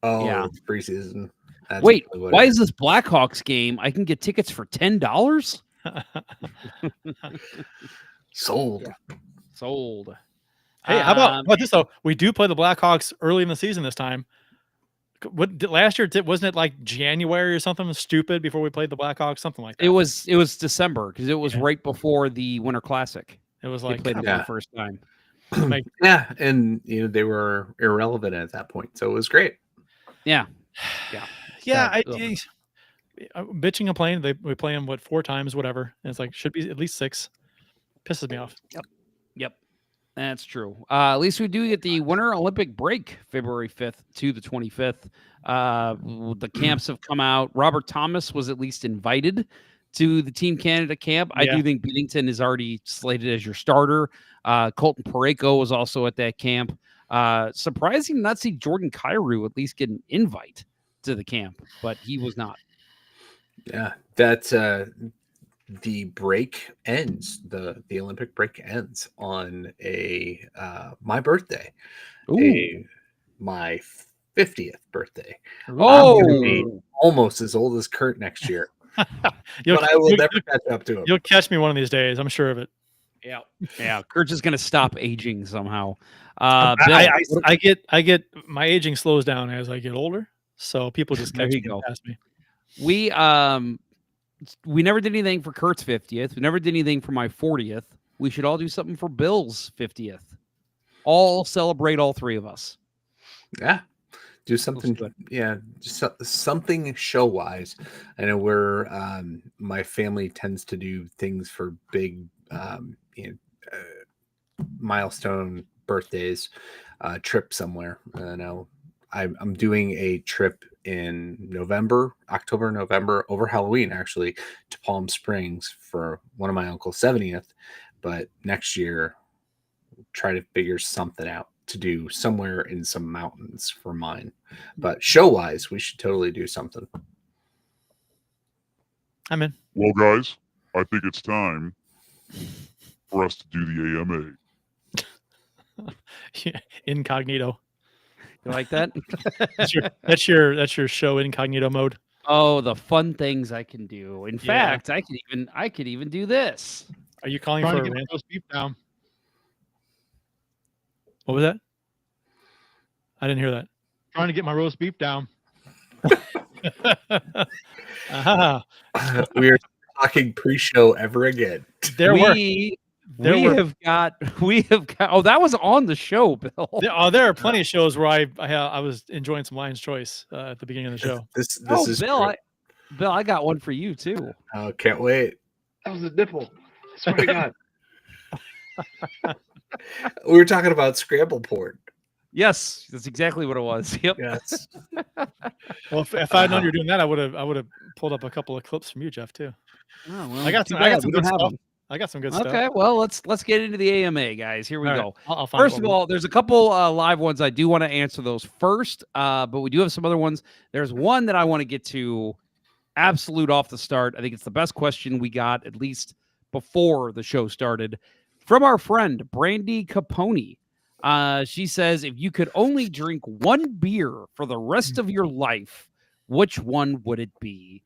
G: Oh, yeah. It's preseason. That's
F: Wait, why is this Blackhawks game? I can get tickets for $10?
G: Sold.
F: Yeah. Sold.
H: Hey, how about this though? We do play the Blackhawks early in the season this time. What last year wasn't it like January or something stupid before we played the Blackhawks, something like that?
F: It was December because it was right before the Winter Classic.
H: It was like
F: they played it for the first time.
G: Yeah, and they were irrelevant at that point, so it was great.
F: Yeah,
H: bitching and playing. We play them 4 times, whatever. And it's like should be at least 6. Pisses me off.
F: Yep. That's true. At least we do get the Winter Olympic break, February 5th to the 25th. The camps have come out. Robert Thomas was at least invited to the Team Canada camp. I do think Binnington is already slated as your starter. Colton Parayko was also at that camp. Surprising not see Jordan Kyrou at least get an invite to the camp, but he was not.
G: Yeah, that's the break ends. The Olympic break ends on my birthday. My 50th birthday.
F: Oh,
G: I'm gonna be almost as old as Curt next year. But I will never catch up to him.
H: You'll catch me one of these days. I'm sure of it.
F: Yeah. Kurt's just gonna stop aging somehow.
H: I get my aging slows down as I get older, so people just catch me past me.
F: We never did anything for Kurt's 50th. We never did anything for my 40th. We should all do something for Bill's 50th. All celebrate, all 3 of us.
G: Yeah. Do something. Yeah. Just something show wise. I know my family tends to do things for big, milestone birthdays, trip somewhere. I know I'm doing a trip in October, November, over Halloween, actually, to Palm Springs for one of my uncle's 70th. But next year, try to figure something out to do somewhere in some mountains for mine. But show-wise, we should totally do something.
H: I'm in.
K: Well, guys, I think it's time for us to do the AMA.
H: Incognito.
F: You like that?
H: that's your show incognito mode.
F: Oh, the fun things I can do. In fact, I could even do this.
H: Are you calling for a roast beef down? What was that? I didn't hear that.
N: Trying to get my roast beef down.
G: We are talking pre-show ever again.
H: There
F: We have got. Oh, that was on the show, Bill.
H: There are plenty of shows where I was enjoying some Lion's Choice at the beginning of the show.
G: This is
F: Bill. Bill, I got one for you too.
G: Oh, can't wait.
J: That was a nipple. I swear to God.
G: We were talking about scramble porn.
F: Yes, that's exactly what it was. Yep.
G: Yes.
H: Well, if I'd known you were doing that, I would have pulled up a couple of clips from you, Jeff, too.
F: Oh, well,
H: I got some good stuff. I got some good stuff.
F: Okay, well, let's get into the AMA, guys. Here we
H: All
F: go.
H: right. I'll find
F: First of all, there's a couple live ones. I do want to answer those first, but we do have some other ones. There's one that I want to get to absolute off the start. I think it's the best question we got, at least before the show started, from our friend Brandy Capone. She says, if you could only drink one beer for the rest of your life, which one would it be?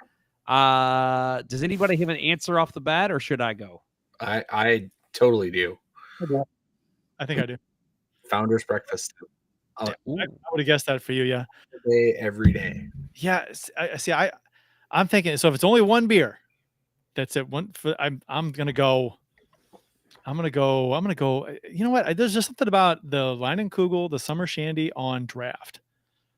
F: Does anybody have an answer off the bat, or should I go?
G: I totally do.
H: I think I do.
G: Founder's breakfast.
H: I would have guessed that for you, yeah.
G: Every day.
H: Yeah, I'm thinking. So if it's only one beer, that's it. I'm gonna go. You know what? There's just something about the Leinenkugel, the Summer Shandy on draft.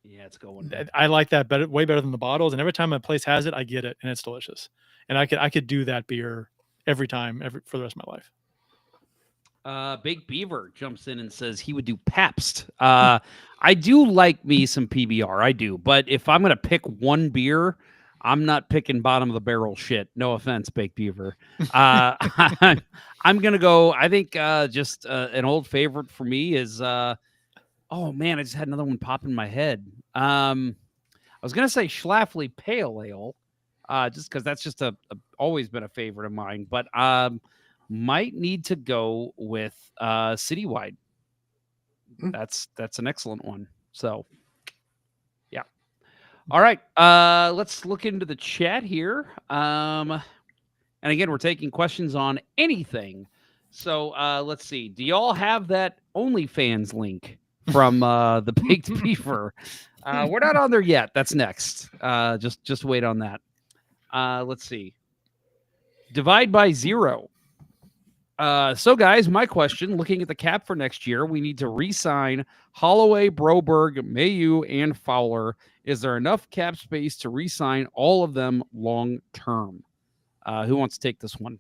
F: Yeah, it's going.
H: I like that way better than the bottles. And every time a place has it, I get it, and it's delicious. And I could do that beer every time, for the rest of my life.
F: Big Beaver jumps in and says he would do Pabst. I do like me some PBR, I do, but if I'm gonna pick one beer, I'm not picking bottom of the barrel shit. No offense, Big Beaver. I'm gonna go. I think just an old favorite for me is. Oh man, I just had another one pop in my head. I was gonna say Schlafly Pale Ale, just because that's just always been a favorite of mine. But might need to go with Citywide. That's an excellent one. So. All right, let's look into the chat here. And again, we're taking questions on anything. So let's see. Do y'all have that OnlyFans link from the Baked Beaver? We're not on there yet. That's next. Just wait on that. Let's see. Divide by 0. So, guys, my question, looking at the cap for next year, we need to re-sign Holloway, Broberg, Mayu, and Fowler. Is there enough cap space to re-sign all of them long-term? Who wants to take this one?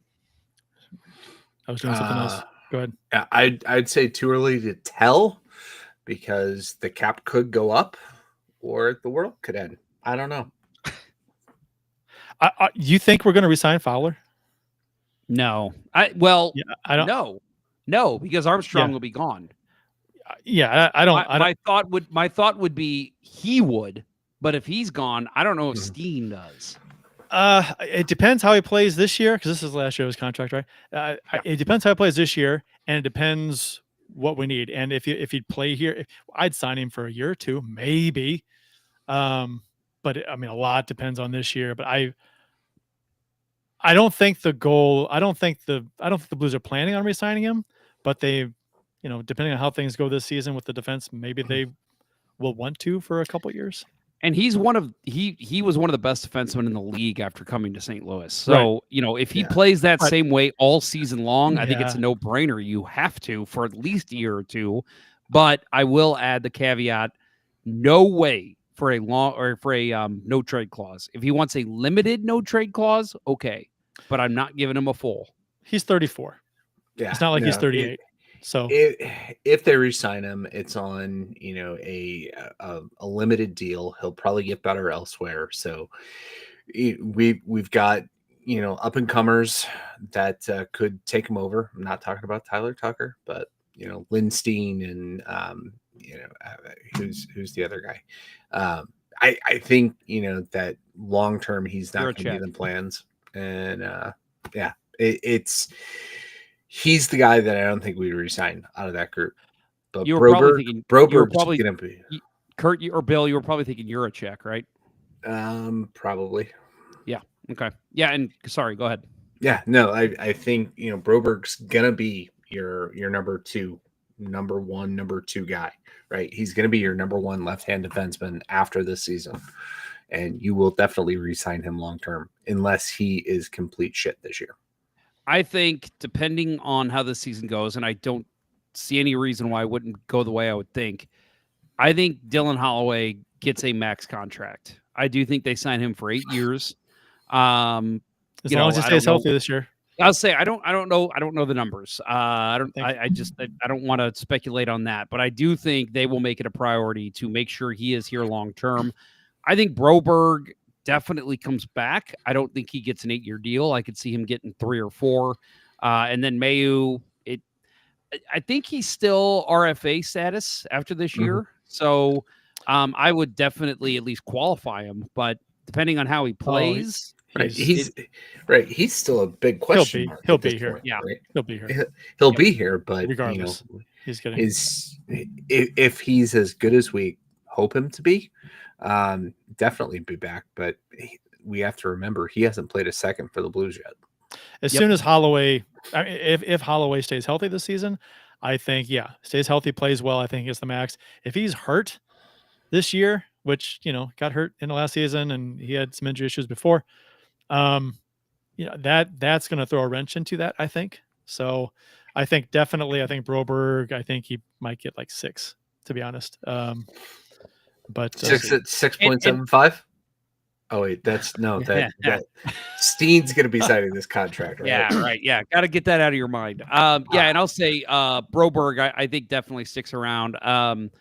H: I was doing something else. Go ahead.
G: Yeah, I'd say too early to tell because the cap could go up or the world could end. I don't know.
H: You think we're going to re-sign Fowler?
F: No. I don't. No, because Armstrong will be gone.
H: Yeah, I don't.
F: My thought would be he would, but if he's gone, I don't know if Steen does.
H: It depends how he plays this year because this is last year of his contract, right? It depends how he plays this year, and it depends what we need. And if he'd play here, I'd sign him for a year or two, maybe. But I mean, a lot depends on this year. But I don't think the goal. I don't think the Blues are planning on re-signing him, but they, depending on how things go this season with the defense, maybe they will want to for a couple years.
F: And he was one of the best defensemen in the league after coming to St. Louis. So, if he plays that same way all season long, I think it's a no-brainer. You have to for at least a year or two. But I will add the caveat: no way for a no trade clause. If he wants a limited no trade clause, okay. But I'm not giving him a full.
H: He's 34.
G: Yeah,
H: it's not like he's 38. So
G: if they re-sign him, it's on a limited deal. He'll probably get better elsewhere. So we've got up and comers that could take him over. I'm not talking about Tyler Tucker, but Lindstein and who's the other guy. I think that long term he's not going to be in the plans, and he's the guy that I don't think we'd resign out of that group. But
F: you were probably thinking
G: Broberg's going to be
F: Curt or Bill. You were probably thinking Juracek, right?
G: Probably.
F: Yeah. Okay. Yeah. And sorry, go ahead.
G: Yeah. No, I think Broberg's gonna be your number one, number two guy, right? He's gonna be your number one left-hand defenseman after this season, and you will definitely re-sign him long term unless he is complete shit this year.
F: I think depending on how this season goes, and I don't see any reason why it wouldn't go the way I would think. I think Dylan Holloway gets a max contract. I do think they sign him for 8 years.
H: As long as he stays healthy this year.
F: I'll say I don't know. I don't know the numbers. I don't want to speculate on that, but I do think they will make it a priority to make sure he is here long term. I think Broberg definitely comes back. I don't think he gets an 8-year deal. I could see him getting 3 or 4. And then Mayu, I think he's still RFA status after this year. So I would definitely at least qualify him, but depending on how he plays,
G: he's still a big question mark.
H: He'll be here.
G: Point,
F: yeah,
G: right?
H: He'll be here.
G: He'll be here, but
H: regardless, he's getting
G: if he's as good as we hope him to be, definitely be back. But we have to remember he hasn't played a second for the Blues yet.
H: As soon as Holloway, if Holloway stays healthy this season, I think, stays healthy, plays well, I think he gets the max. If he's hurt this year, which, got hurt in the last season and he had some injury issues before, that's going to throw a wrench into that, I think. So I think Broberg, I think he might get like 6, to be honest. But
G: 6.75. Oh wait, that Steen's going to be signing this contract, right?
F: Yeah, right. Yeah, got to get that out of your mind. And I'll say Broberg, I think definitely sticks around. And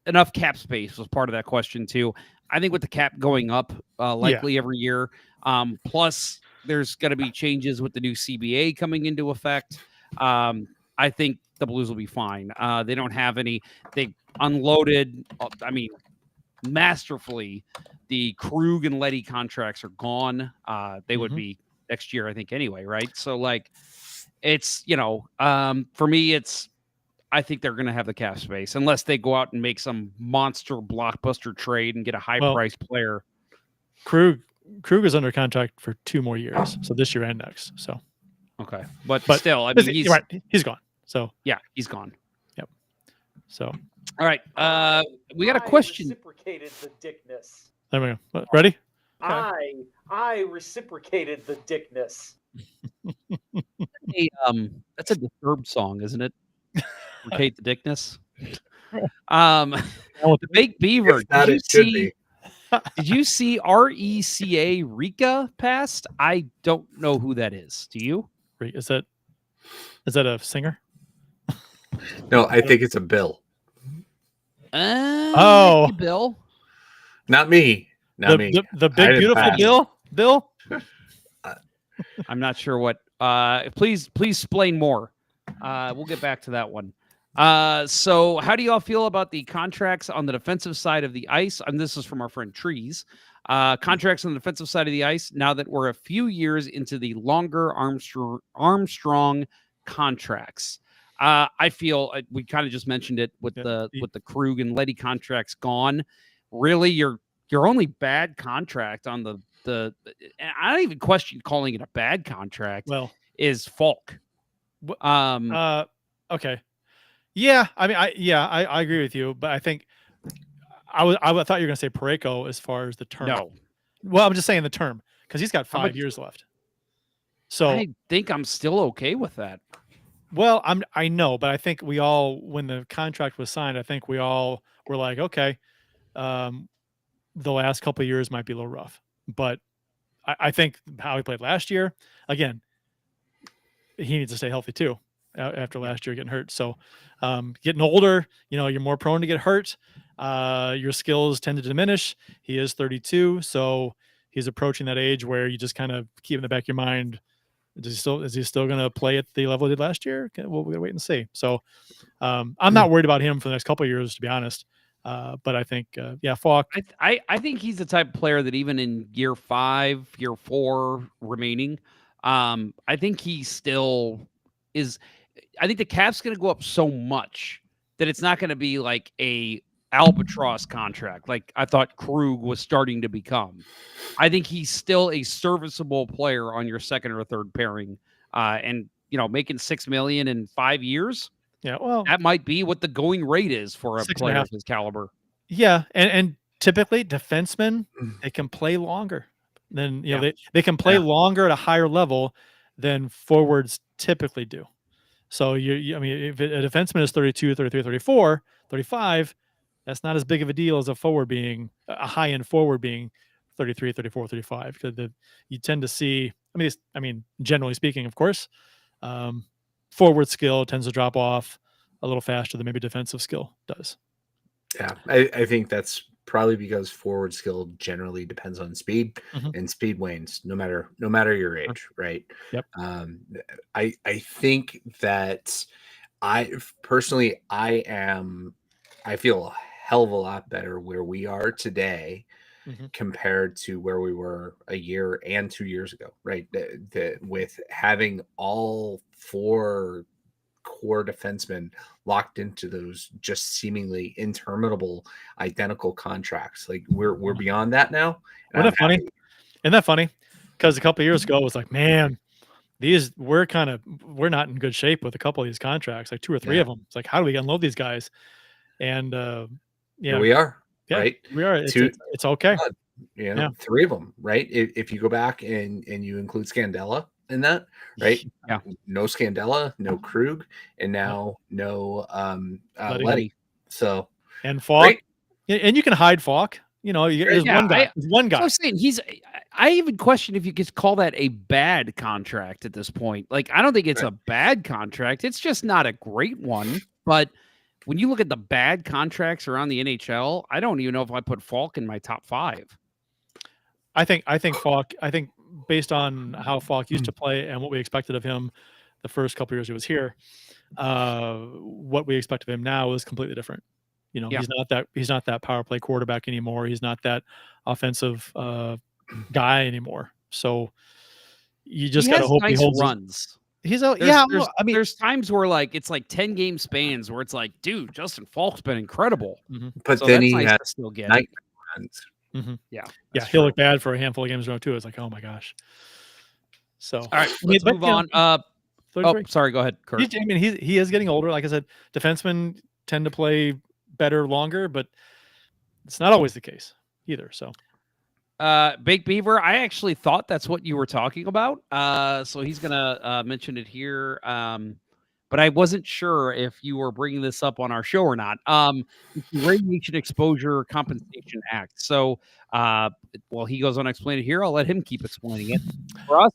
F: enough cap space was part of that question too. I think with the cap going up likely every year, plus there's going to be changes with the new CBA coming into effect. I think the Blues will be fine. They don't have any. They unloaded. Masterfully. The Krug and Leddy contracts are gone. They would be next year, I think, anyway, right? So, it's, for me, I think they're going to have the cap space unless they go out and make some monster blockbuster trade and get a high-priced player.
H: Krug is under contract for 2 more years, so this year and next. So,
F: okay, but still,
H: he's gone. So,
F: yeah, he's gone.
H: Yep. So,
F: all right, we got a question.
O: Reciprocated the dickness.
H: There we go. Ready?
O: I reciprocated the dickness.
F: That's a Disturbed song, isn't it? Reciprocate the dickness. The Baked Beaver. Did you see RECA Rika passed? I don't know who that is. Do you?
H: Is that a singer?
G: No, I think it's a bill.
F: Bill.
G: Not me.
H: The big beautiful Bill.
F: I'm not sure what. Please explain more. We'll get back to that one. So how do y'all feel about the contracts on the defensive side of the ice? And this is from our friend Trees. Contracts on the defensive side of the ice now that we're a few years into the longer Armstrong contracts. I feel we kind of just mentioned it with the Krug and Leddy contracts gone. Really, your only bad contract on the I don't even question calling it a bad contract.
H: Well,
F: is Falk.
H: Okay. Yeah, I agree with you, but I think I thought you were going to say Parayko as far as the term.
F: No.
H: Well, I'm just saying the term because he's got 5 years left. So
F: I think I'm still okay with that.
H: Well, I know, but I think we all, when the contract was signed, I think we all were like, okay, the last couple of years might be a little rough, but I think how he played last year, again, he needs to stay healthy too after last year getting hurt. So getting older, you're more prone to get hurt. Your skills tend to diminish. He is 32, so he's approaching that age where you just kind of keep in the back of your mind, is he still going to play at the level he did last year? Well, we're going to wait and see. So I'm not worried about him for the next couple of years, to be honest. But I think, Falk.
F: I think he's the type of player that even in year 5, year 4 remaining, I think he still is. I think the cap's going to go up so much that it's not going to be like a albatross contract like I thought Krug was starting to become. I think he's still a serviceable player on your second or third pairing, and making $6 million in 5 years.
H: Yeah, well,
F: that might be what the going rate is for a player of his caliber.
H: Yeah, and typically defensemen, they can play longer than they can play longer at a higher level than forwards typically do. So I mean, if a defenseman is 32, 33, 34, 35, that's not as big of a deal as a forward being a high end forward being 33, 34, 35. Because you tend to see, I mean, generally speaking, of course, forward skill tends to drop off a little faster than maybe defensive skill does.
G: Yeah, I think that's probably because forward skill generally depends on speed, and speed wanes no matter your age, right?
H: Yep.
G: I think that I personally I feel a hell of a lot better where we are today compared to where we were a year and 2 years ago, right? With having all 4 core defensemen locked into those just seemingly interminable identical contracts. Like we're beyond that now.
H: Isn't that funny? Isn't that funny? Because a couple of years ago it was like, man, we're not in good shape with a couple of these contracts, like 2 or 3 of them. It's like, how do we unload these guys? And
G: here we are, right?
H: We are. It's okay.
G: You know, 3 of them, right? If you go back and you include Scandella in that, right?
F: Yeah.
G: No Scandella, no Krug, and now no Letty. So
H: and Falk, and you can hide Falk. You know, there's one guy. One guy.
F: I'm saying I even question if you could call that a bad contract at this point. Like, I don't think it's a bad contract. It's just not a great one. But when you look at the bad contracts around the NHL, I don't even know if I put Falk in my top 5.
H: I think Falk. I think based on how Falk used to play and what we expected of him the first couple of years he was here, what we expect of him now is completely different. You know, he's not that power play quarterback anymore. He's not that offensive guy anymore. So you just got to hope he holds
F: runs.
H: He's out.
F: I mean, there's times where it's like 10 game spans where it's like, dude, Justin Falk's been incredible.
G: But
F: so
G: then
F: that's
G: he
F: nice
G: had
F: to still get
G: night runs.
F: Yeah,
H: he'll look bad for a handful of games in a row too. It's like, oh my gosh. So
F: all right, let's move on. Sorry, go ahead, Curt.
H: He is getting older. Like I said, defensemen tend to play better longer, but it's not always the case either. So
F: Big Beaver, I actually thought that's what you were talking about. So he's gonna mention it here. But I wasn't sure if you were bringing this up on our show or not. It's the Radiation Exposure Compensation Act. So, well, he goes on to explain it here. I'll let him keep explaining it. For us,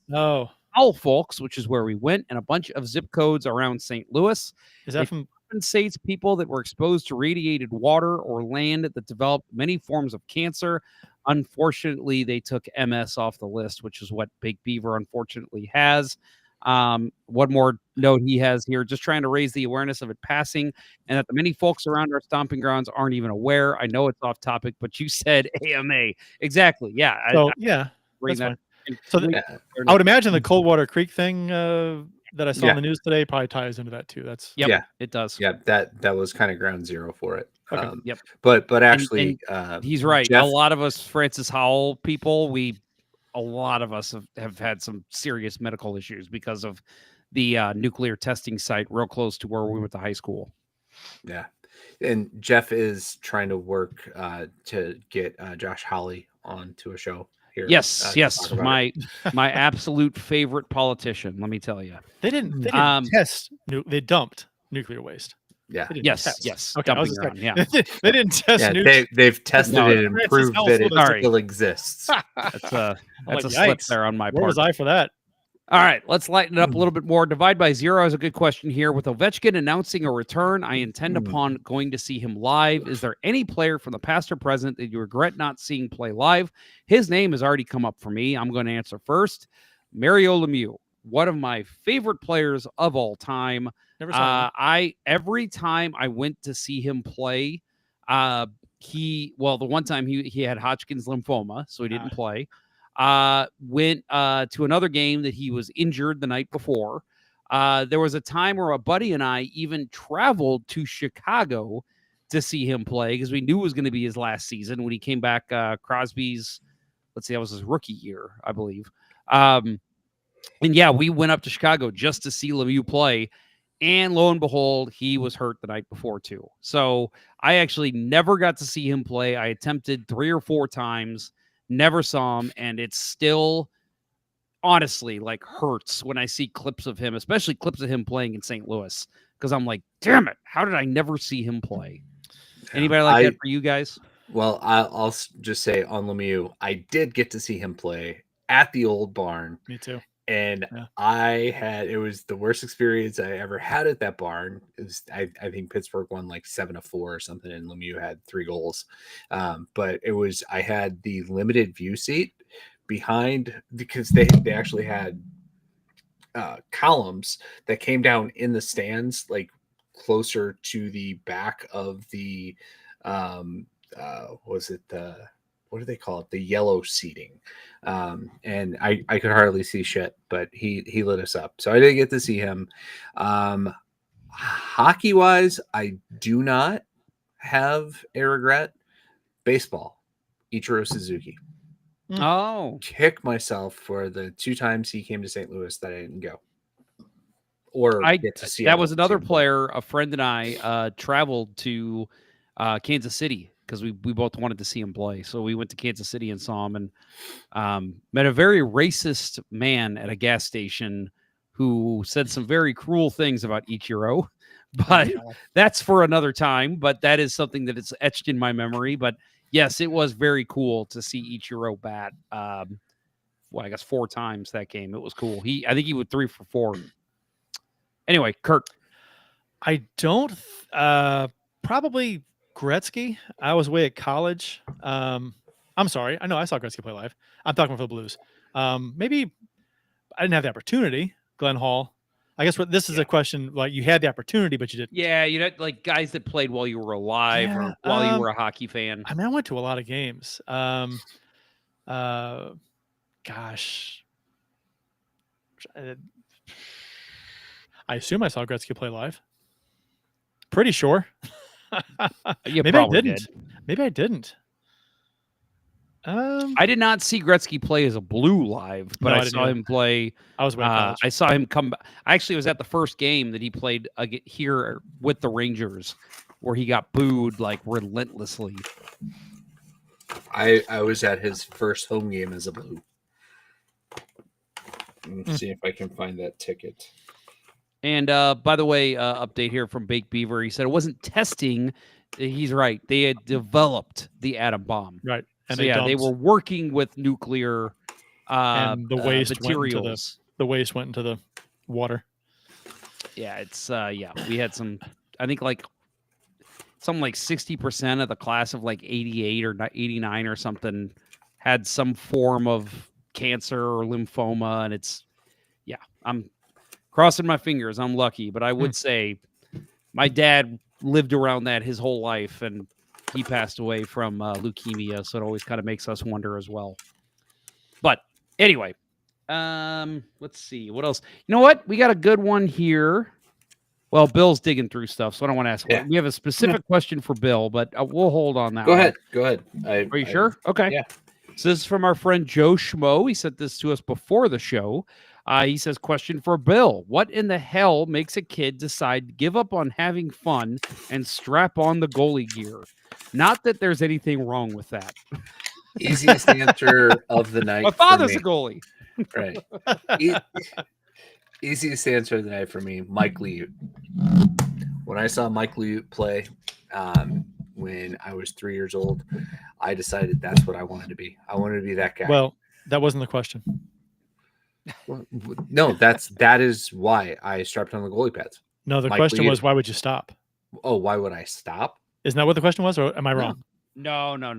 F: Owl Folks, which is where we went, and a bunch of zip codes around St. Louis.
H: Is that from?
F: Compensates people that were exposed to radiated water or land that developed many forms of cancer. Unfortunately, they took MS off the list, which is what Big Beaver unfortunately has. One more note he has here, just trying to raise the awareness of it passing and that the many folks around our stomping grounds aren't even aware. I know it's off topic, but you said AMA. Exactly. Yeah.
H: So, that's fine. So I would imagine the Coldwater Creek thing that I saw in the news today probably ties into that too. That's
F: it does.
G: Yeah, that was kind of ground zero for it.
F: Okay.
G: But actually,
F: and he's right. Jeff, a lot of us Francis Howell people, a lot of us have had some serious medical issues because of the nuclear testing site real close to where we went to high school.
G: Yeah. And Jeff is trying to work to get Josh Hawley onto a show here.
F: Yes. My absolute favorite politician, let me tell you.
H: They didn't test. They dumped nuclear waste.
G: Yeah.
F: Yes.
H: Okay. They didn't test.
G: They've tested it and proved that it still exists.
F: That's a slip there on my part.
H: Where was I for that?
F: All right, let's lighten it up a little bit more. Divide by zero is a good question here. With Ovechkin announcing a return, I intend upon going to see him live. Is there any player from the past or present that you regret not seeing play live? His name has already come up for me. I'm going to answer first. Mario Lemieux, one of my favorite players of all time.
H: Never saw him.
F: Every time I went to see him play, the one time he had Hodgkin's lymphoma, so he didn't play. Went to another game that he was injured the night before. There was a time where a buddy and I even traveled to Chicago to see him play because we knew it was going to be his last season when he came back. Crosby's, that was his rookie year, I believe. And we went up to Chicago just to see Lemieux play. And lo and behold, he was hurt the night before too. So I actually never got to see him play. I attempted 3 or 4 times. Never saw him, and it's still honestly like hurts when I see clips of him, especially clips of him playing in St. Louis, because I'm like, damn it, how did I never see him play? Anybody like that for you guys?
G: Well, I'll just say on Lemieux, I did get to see him play at the old barn.
H: Me too.
G: And it was the worst experience I ever had at that barn. It was, I think Pittsburgh won like 7-4 or something, and Lemieux had 3 goals. But I had the limited view seat behind, because they actually had columns that came down in the stands, like closer to the back of the what do they call it? The yellow seating. And I could hardly see shit, but he lit us up. So I didn't get to see him. Hockey wise, I do not have a regret. Baseball, Ichiro Suzuki.
F: Oh,
G: Kick myself for the 2 times he came to St. Louis that I didn't go. Or get to see.
F: That was another player. A friend and I traveled to Kansas City because we both wanted to see him play. So we went to Kansas City and saw him, and met a very racist man at a gas station who said some very cruel things about Ichiro. But that's for another time. But that is something that is etched in my memory. But yes, it was very cool to see Ichiro bat. I guess 4 times that game. It was cool. I think he went 3 for 4. Anyway, Curt.
H: I don't. Probably Gretzky. I was away at college. I'm sorry. I know I saw Gretzky play live. I'm talking for the Blues. Maybe I didn't have the opportunity. Glenn Hall. I guess this is a question, like you had the opportunity, but you didn't.
F: Yeah, you had like guys that played while you were alive or while you were a hockey fan.
H: I mean, I went to a lot of games. Gosh. I assume I saw Gretzky play live. Pretty sure. Maybe I didn't. Maybe I didn't.
F: I did not see Gretzky play as a Blue live, but I saw him play.
H: I was
F: I saw him come back. I actually was at the first game that he played here with the Rangers, where he got booed like relentlessly.
G: I was at his first home game as a Blue. Let's see if I can find that ticket.
F: And by the way, update here from Baked Beaver. He said it wasn't testing. He's right. They had developed the atom bomb.
H: Right. And
F: so they were working with nuclear
H: and the waste
F: materials.
H: The waste went into the water.
F: Yeah, it's we had some. I think like something like 60% of the class of like 88 or 89 or something had some form of cancer or lymphoma, and I'm crossing my fingers. I'm lucky, but I would say my dad lived around that his whole life, and he passed away from leukemia, so it always kind of makes us wonder as well. But anyway, let's see. What else? You know what? We got a good one here. Well, Bill's digging through stuff, so I don't want to ask. We have a specific question for Bill, but we'll hold on that.
G: Go ahead.
F: Are you sure? Okay.
G: Yeah.
F: So this is from our friend Joe Schmo. He sent this to us before the show. He says, question for Bill. What in the hell makes a kid decide to give up on having fun and strap on the goalie gear? Not that there's anything wrong with that.
G: Easiest answer of the night.
F: My father's a goalie.
G: Right. Easiest answer of the night for me, Mike Liut. When I saw Mike Liut play when I was 3 years old, I decided that's what I wanted to be. I wanted to be that guy.
H: Well, that wasn't the question.
G: No, that is why I strapped on the goalie pads.
H: No, the question was, why would you stop?
G: Oh, why would I stop?
H: Isn't that what the question was, or am I wrong?
F: No. No,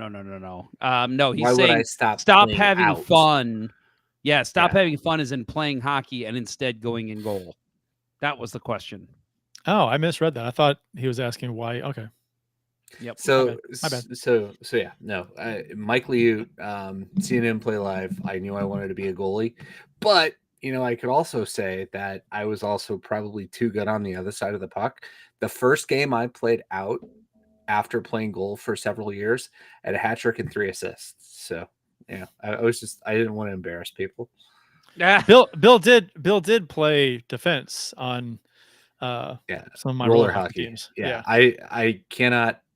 F: he's
G: why
F: saying
G: would I
F: stop having fun. Yeah, stop having fun as in playing hockey and instead going in goal. That was the question.
H: Oh, I misread that. I thought he was asking why. Okay.
F: Yep.
G: So,
H: my bad.
G: So yeah, no. Mike Liut, seeing him play live, I knew I wanted to be a goalie, but I could also say that I was also probably too good on the other side of the puck. The first game I played out after playing goal for several years, I had a hat trick and 3 assists. So I didn't want to embarrass people.
H: Bill did play defense on some of my
G: roller hockey
H: games.
G: Yeah. I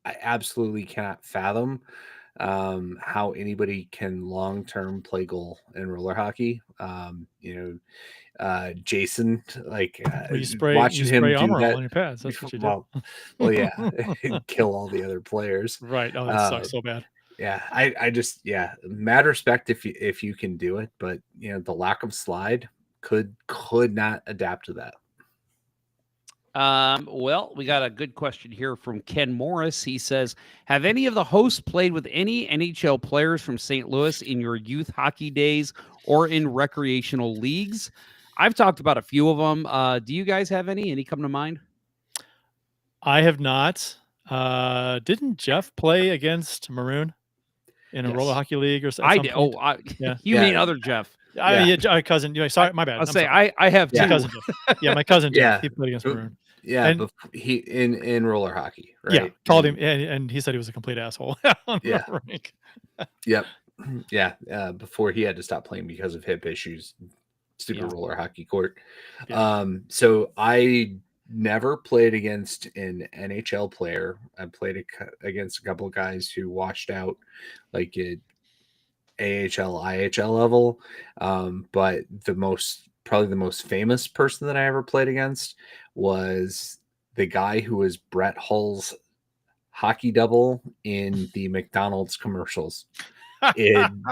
G: absolutely cannot fathom how anybody can long-term play goal in roller hockey. Jason, like
H: you spray
G: watching him do
H: armor
G: that
H: on your pads. That's what you do.
G: Well, yeah, kill all the other players.
H: Right. Oh, that sucks so bad.
G: Yeah, I just mad respect if you can do it, but the lack of slide could not adapt to that.
F: Well, we got a good question here from Ken Morris. He says, have any of the hosts played with any NHL players from St. Louis in your youth hockey days or in recreational leagues? I've talked about a few of them. Do you guys have any? Any come to mind?
H: I have not. Didn't Jeff play against Maroon in a roller hockey league or something?
F: I did. Oh, you mean other Jeff?
H: My cousin. Sorry, my bad.
F: I'll say I have two.
H: My cousin Jeff. Yeah, my cousin Jeff. He played against Maroon.
G: Yeah, and he in roller hockey, right?
H: Yeah, called him, and he said he was a complete asshole.
G: Yep. Yeah. Before he had to stop playing because of hip issues, stupid roller hockey court.
H: Yeah.
G: So I never played against an NHL player. I played against a couple of guys who washed out like at AHL, IHL level. But probably the most famous person that I ever played against was the guy who was Brett Hull's hockey double in the McDonald's commercials in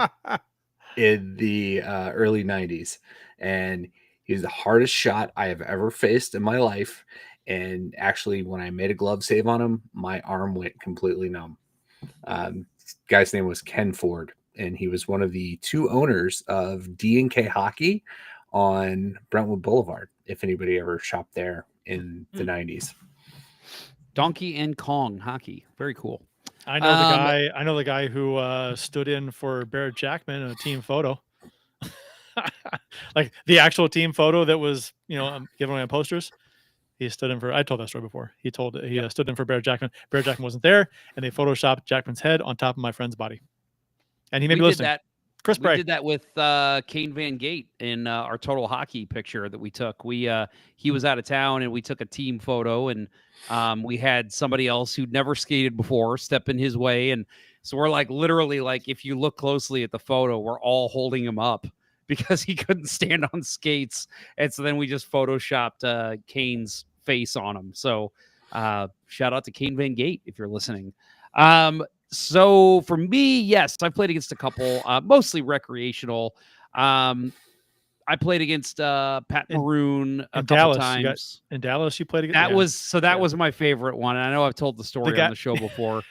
G: the early 90s. And he was the hardest shot I have ever faced in my life. And actually, when I made a glove save on him, my arm went completely numb. Guy's name was Ken Ford, and he was one of the two owners of D&K Hockey on Brentwood Boulevard, if anybody ever shopped there in the 90s.
F: Donkey and Kong hockey. Very cool.
H: I know the guy who stood in for Barrett Jackman in a team photo. Like the actual team photo that was, given away on posters. He stood in for, I told that story before. He stood in for Barrett Jackman. Barrett Jackman wasn't there, and they photoshopped Jackman's head on top of my friend's body. And he may be listening. Chris Bray.
F: We did that with Kane Van Gate in our Total Hockey picture that we took. He was out of town, and we took a team photo, and we had somebody else who'd never skated before step in his way. And so we're like, literally, like, if you look closely at the photo, we're all holding him up because he couldn't stand on skates. And so then we just photoshopped Kane's face on him. So shout out to Kane Van Gate if you're listening. So for me, yes, I played against a couple, mostly recreational. I played against Pat Maroon a couple times.
H: In Dallas, you played against?
F: That was my favorite one. And I know I've told the story on the show before.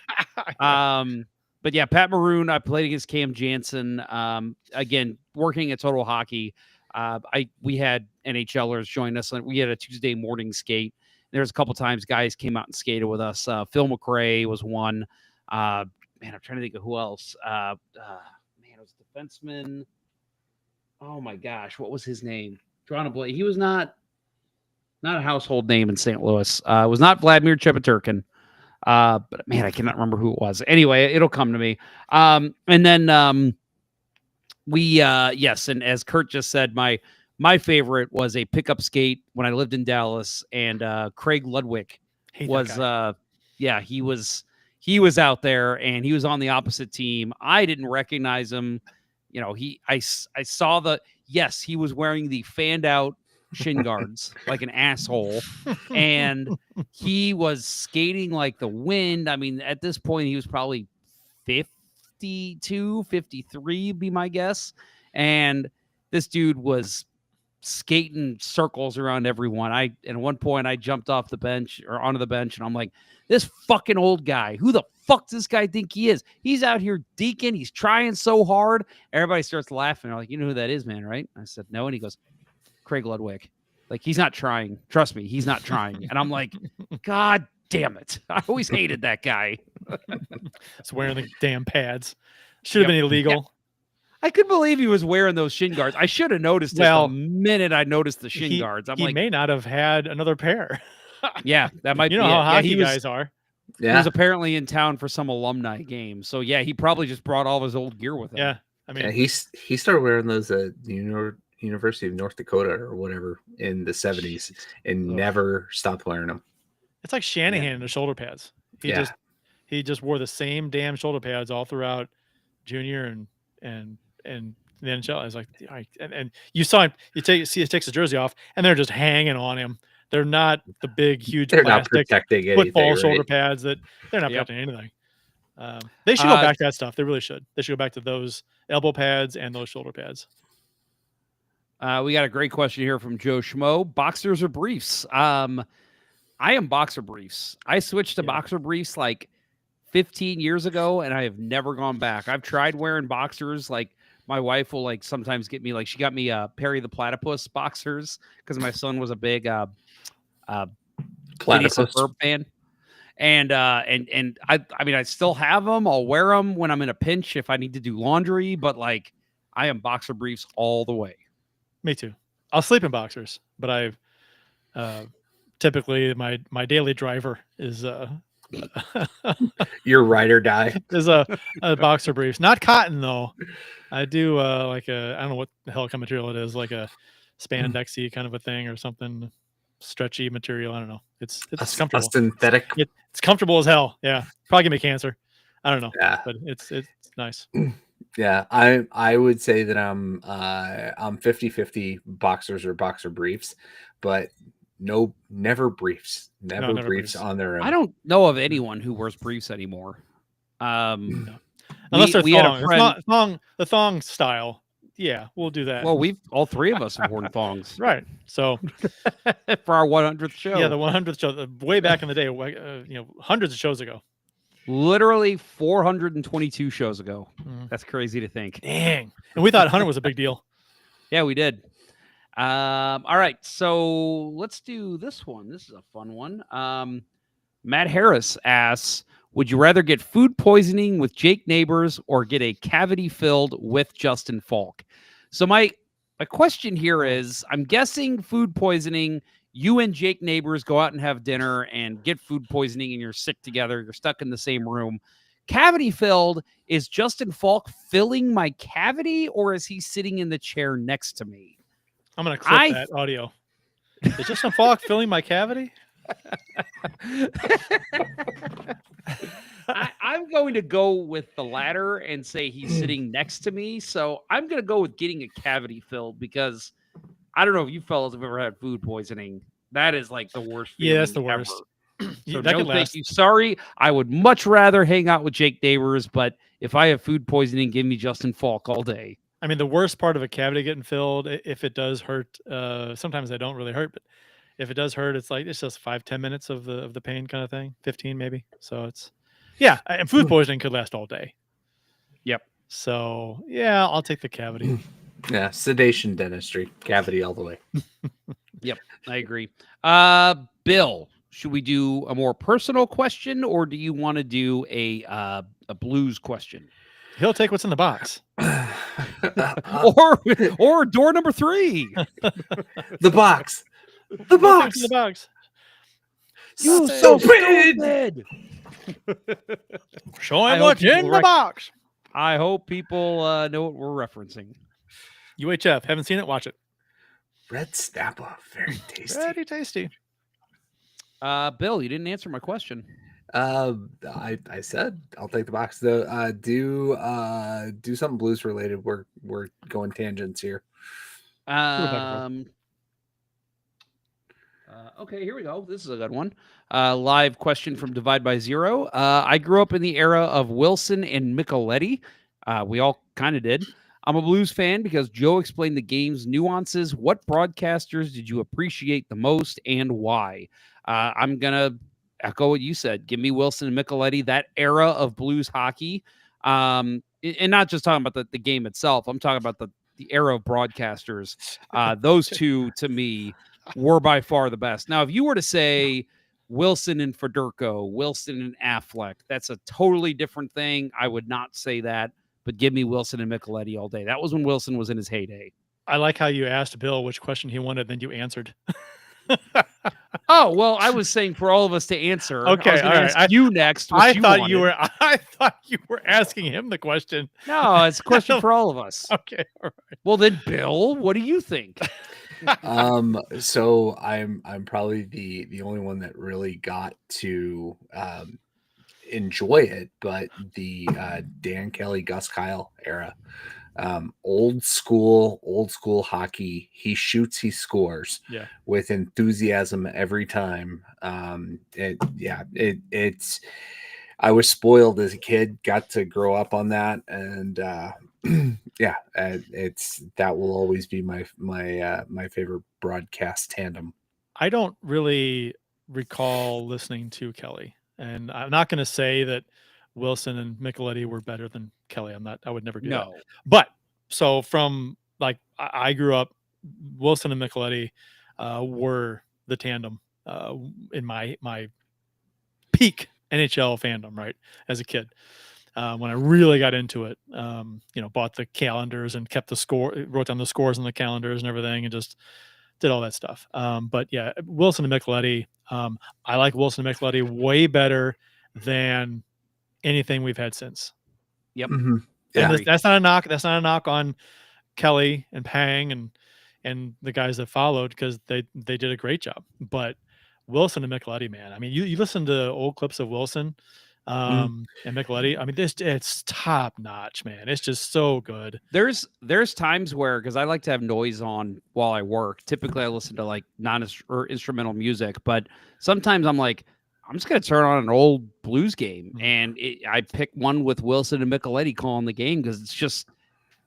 F: But yeah, Pat Maroon, I played against Cam Jansen. Again, working at Total Hockey. We had NHLers join us. We had a Tuesday morning skate. There's a couple times guys came out and skated with us. Phil McRae was one. I'm trying to think of who else. It was a defenseman. Oh my gosh, what was his name? Drawing a blank. He was not a household name in St. Louis. It was not Vladimir Chepeturkin. But man, I cannot remember who it was. Anyway, it'll come to me. And then yes, and as Curt just said, my favorite was a pickup skate when I lived in Dallas, and Craig Ludwig was he was out there, and he was on the opposite team. I didn't recognize him. I saw he was wearing the fanned out shin guards like an asshole, and he was skating like the wind. I mean, at this point, he was probably 52, 53, be my guess. And this dude was skating circles around everyone. At one point I jumped off the bench or onto the bench, and I'm like, this fucking old guy, who the fuck does this guy think he is? He's out here deaking. He's trying so hard. Everybody starts laughing. They're like, you know who that is, man, right? I said, no. And he goes, Craig Ludwig. Like, he's not trying. Trust me, he's not trying. And I'm like, God damn it. I always hated that guy.
H: It's wearing the damn pads. Should have been illegal.
F: Yeah. I couldn't believe he was wearing those shin guards. I should have noticed it the minute I noticed the shin guards.
H: He may not have had another pair.
F: Yeah, that might be.
H: How hockey guys are.
F: Yeah. He was apparently in town for some alumni game. So, yeah, he probably just brought all of his old gear with him.
H: Yeah. I mean,
G: he started wearing those at University of North Dakota or whatever in the 70s and never stopped wearing them.
H: It's like Shanahan in the shoulder pads. He he just wore the same damn shoulder pads all throughout junior and the NHL. I was like, and you saw him. He takes his jersey off, and they're just hanging on him. They're not the big, huge
G: They're not
H: plastic
G: protecting
H: football
G: anything,
H: shoulder
G: right?
H: pads that they're not protecting anything. They should go back to that stuff. They really should. They should go back to those elbow pads and those shoulder pads.
F: We got a great question here from Joe Schmo. Boxers or briefs? I am boxer briefs. I switched to boxer briefs like 15 years ago, and I have never gone back. I've tried wearing boxers. Like my wife will like sometimes get me, like she got me Perry the Platypus boxers because my son was a big
G: Platypus
F: fan. And I mean, I still have them. I'll wear them when I'm in a pinch if I need to do laundry, but like I am boxer briefs all the way.
H: Me too. I'll sleep in boxers, but I've typically my daily driver is
G: your ride or die
H: is a boxer briefs. Not cotton though. I do like I don't know what the hell kind of material it is, like a spandexy kind of a thing or something, stretchy material. I don't know. It's comfortable.
G: A synthetic.
H: It's comfortable as hell. Yeah, probably give me cancer. I don't know.
G: Yeah,
H: but it's nice.
G: Yeah, I would say that I'm 50-50 boxers or boxer briefs, but never briefs. Never briefs on their own.
F: I don't know of anyone who wears briefs anymore.
H: Unless they're thong. The thong style. Yeah, we'll do that.
F: Well, all three of us have worn thongs.
H: Right. So
F: for our 100th show.
H: Yeah, the 100th show, way back in the day, hundreds of shows ago.
F: Literally 422 shows ago. That's crazy to think.
H: Dang. And we thought 100 was a big deal.
F: Yeah, we did. All right, so let's do this one. This is a fun one. Matt Harris asks, would you rather get food poisoning with Jake Neighbors or get a cavity filled with Justin Falk? So my question here is, I'm guessing food poisoning, you and Jake Neighbors go out and have dinner and get food poisoning and you're sick together. You're stuck in the same room. Cavity filled, is Justin Falk filling my cavity or is he sitting in the chair next to me?
H: I'm going to clip that audio. Is Justin Falk filling my cavity?
F: I'm going to go with the latter and say he's sitting next to me. So I'm going to go with getting a cavity filled because I don't know if you fellas have ever had food poisoning. That is like the worst.
H: Yeah, that's the worst.
F: So no, thank you. Sorry. I would much rather hang out with Jake Neighbors, but if I have food poisoning, give me Justin Falk all day.
H: I mean, the worst part of a cavity getting filled, if it does hurt, sometimes they don't really hurt, but if it does hurt, it's just 5-10 minutes of the pain kind of thing, 15 maybe. So and food poisoning could last all day.
F: Yep.
H: So yeah, I'll take the cavity.
G: Yeah, sedation dentistry, cavity all the way.
F: Yep, I agree. Bill, should we do a more personal question or do you want to do a blues question?
H: He'll take what's in the box.
F: or door number 3.
G: The box. The box.
H: The box.
F: You so stupid.
H: Show him what's in the box.
F: I hope people know what we're referencing.
H: UHF. Haven't seen it? Watch it.
G: Red Snapper. Very tasty.
H: Very tasty.
F: Bill, you didn't answer my question.
G: I said I'll take the box though. Do something blues related. We're going tangents here.
F: Okay, here we go. This is a good one. Live question from Divide by Zero. I grew up in the era of Wilson and Micheletti. We all kind of did. I'm a blues fan because Joe explained the game's nuances. What broadcasters did you appreciate the most and why? I'm going to echo what you said. Give me Wilson and Micheletti, that era of blues hockey. And not just talking about the game itself. I'm talking about the era of broadcasters. Those two, to me, were by far the best. Now, if you were to say Wilson and Federico, Wilson and Affleck, that's a totally different thing. I would not say that, but give me Wilson and Micheletti all day. That was when Wilson was in his heyday.
H: I like how you asked Bill which question he wanted, then you answered.
F: Oh, well, I was saying for all of us to answer.
H: Okay,
F: all right. Ask you next.
H: I thought you were asking him the question.
F: No, it's a question for all of us.
H: Okay, all right.
F: Well, then, Bill, what do you think?
G: So I'm probably the only one that really got to enjoy it, but the Dan Kelly, Gus Kyle era, old school hockey. He shoots, he scores, with enthusiasm every time. It's. I was spoiled as a kid, got to grow up on that, and it's that will always be my favorite broadcast tandem.
H: I don't really recall listening to Kelly, and I'm not going to say that Wilson and Micheletti were better than Kelly. I would never do that. But so from like I grew up, Wilson and Micheletti were the tandem in my peak NHL fandom, right? As a kid, when I really got into it, bought the calendars and kept the score, wrote down the scores on the calendars and everything, and just did all that stuff. But yeah, Wilson and Micheletti, I like Wilson and Micheletti way better than anything we've had since.
F: Yep.
G: Mm-hmm.
H: And that's not a knock. That's not a knock on Kelly and Pang and the guys that followed, because they did a great job. But Wilson and Micheletti, man, I mean, you listen to old clips of Wilson and Micheletti. I mean, it's top notch, man. It's just so good.
F: There's times where, because I like to have noise on while I work. Typically, I listen to like instrumental music, but sometimes I'm like, I'm just gonna turn on an old blues game, and I pick one with Wilson and Micheletti calling the game, because it's just,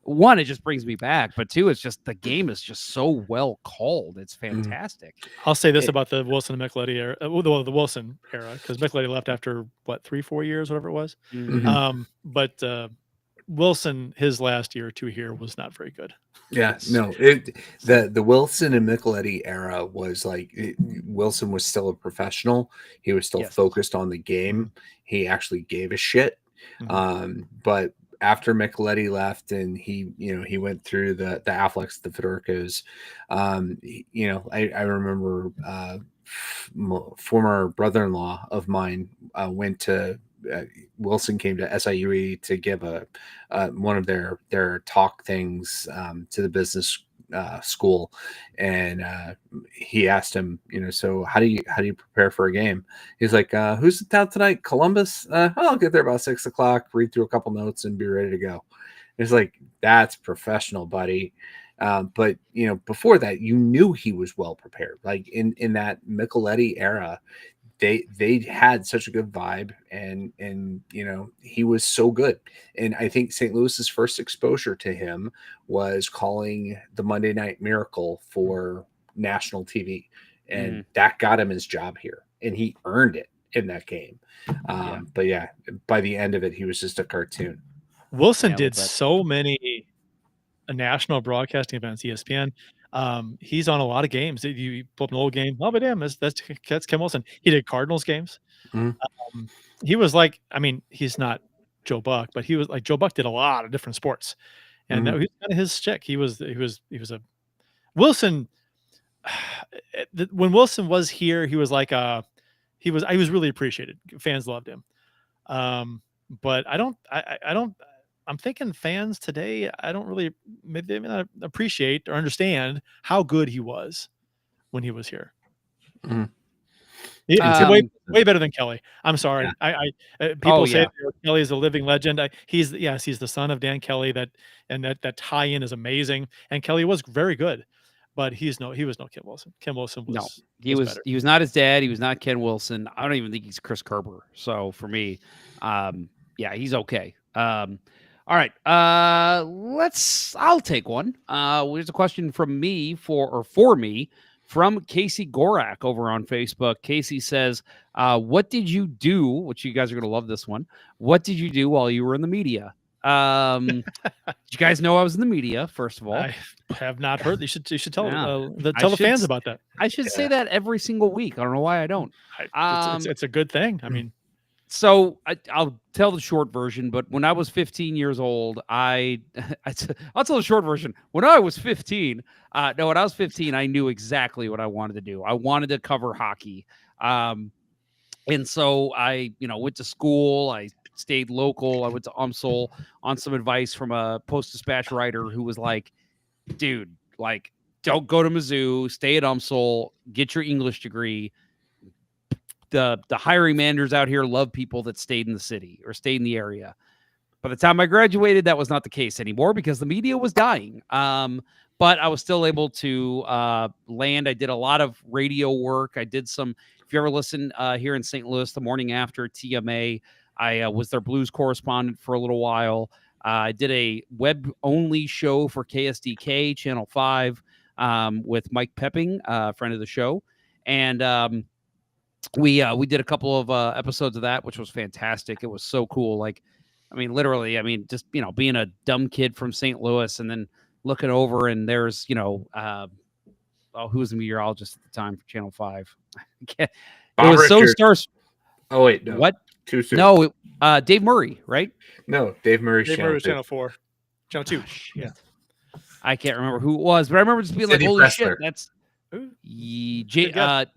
F: one, it just brings me back, but two, it's just the game is just so well called. It's fantastic.
H: I'll say this about the Wilson and Micheletti era, the Wilson era, because Micheletti left after what, 3-4 years, whatever it was. But Wilson, his last year or two here was not very good.
G: The Wilson and Micheletti era was like, Wilson was still a professional. He was still focused on the game. He actually gave a shit. But after Micheletti left and he went through the Afflecks, the Fedorkos, I remember former brother-in-law of mine went to Wilson came to SIUE to give one of their talk things to the business school, and he asked him, so how do you prepare for a game? He's like, who's in town tonight? Columbus? I'll get there about 6 o'clock, read through a couple notes, and be ready to go. It's like, that's professional, buddy. But before that, you knew he was well prepared. Like in that Micheletti era, they had such a good vibe, and he was so good. And I think St. Louis's first exposure to him was calling the Monday Night Miracle for national TV, and that got him his job here, and he earned it in that game. But yeah, by the end of it, he was just a cartoon.
H: Wilson did so many national broadcasting events, ESPN. He's on a lot of games. You pull up an old game. Oh, but damn, that's Ken Wilson. He did Cardinals games. He was like, I mean, he's not Joe Buck, but he was like, Joe Buck did a lot of different sports, and that was kind of his shtick. He was a Wilson. When Wilson was here, he was like he was really appreciated. Fans loved him. But I'm thinking fans today, I don't really, maybe they may not appreciate or understand how good he was when he was here. It's way better than Kelly. I'm sorry. People say Kelly is a living legend. He's the son of Dan Kelly. That tie-in is amazing. And Kelly was very good, but he was no Ken Wilson. Ken Wilson was
F: he was not his dad. He was not Ken Wilson. I don't even think he's Chris Kerber. So for me, he's okay. All right. I'll take one. Here's a question from me for me from Casey Gorak over on Facebook. Casey says, what did you do? Which you guys are going to love this one. What did you do while you were in the media? Did you guys know I was in the media, first of all?
H: I have not heard. You should tell the fans about that.
F: I should say that every single week. I don't know why I don't.
H: It's a good thing. I mean,
F: so I'll tell the short version, but when I was 15 years old, I'll tell the short version. When I was 15, when I was 15, I knew exactly what I wanted to do. I wanted to cover hockey. And so I, went to school. I stayed local. I went to UMSL on some advice from a Post-Dispatch writer who was like, dude, like, don't go to Mizzou, stay at UMSL, get your English degree, the hiring managers out here love people that stayed in the city or stayed in the area. By the time I graduated, that was not the case anymore because the media was dying. But I was still able to land. I did a lot of radio work. I did some, if you ever listen here in St. Louis, the morning after TMA, I was their blues correspondent for a little while. I did a web-only show for KSDK, Channel 5, with Mike Pepping, friend of the show. And we did a couple of episodes of that, which was fantastic. It was so cool. Like, I mean, literally, I mean, just, being a dumb kid from St. Louis and then looking over and there's, who was the meteorologist at the time for Channel 5? It was so stars.
G: Oh, wait, no.
F: What?
G: Too soon.
F: No, Dave Murray, right?
G: No, Dave Murray's
H: Dave
G: Channel
H: Murray's
G: 2.
H: Channel 4. Channel 2. Yeah.
F: I can't remember who it was, but I remember just being
G: Cindy
F: like, holy
G: Pressler.
F: shit, that's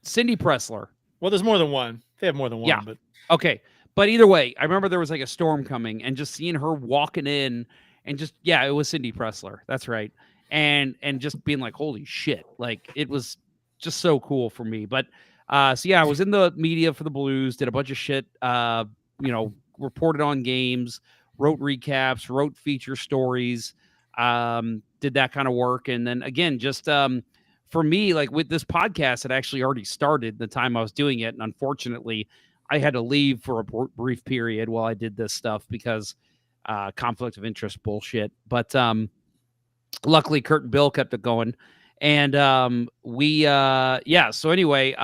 F: Cindy Pressler.
H: Well, there's more than one. They have more than one.
F: Yeah.
H: But
F: Okay. But either way, I remember there was like a storm coming and just seeing her walking in and just, it was Cindy Pressler. That's right. And just being like, holy shit. Like, it was just so cool for me. But I was in the media for the Blues, did a bunch of shit, reported on games, wrote recaps, wrote feature stories, did that kind of work. And then again, just for me, like with this podcast, it actually already started the time I was doing it. And unfortunately, I had to leave for a brief period while I did this stuff because conflict of interest bullshit. But luckily, Curt and Bill kept it going. And so anyway,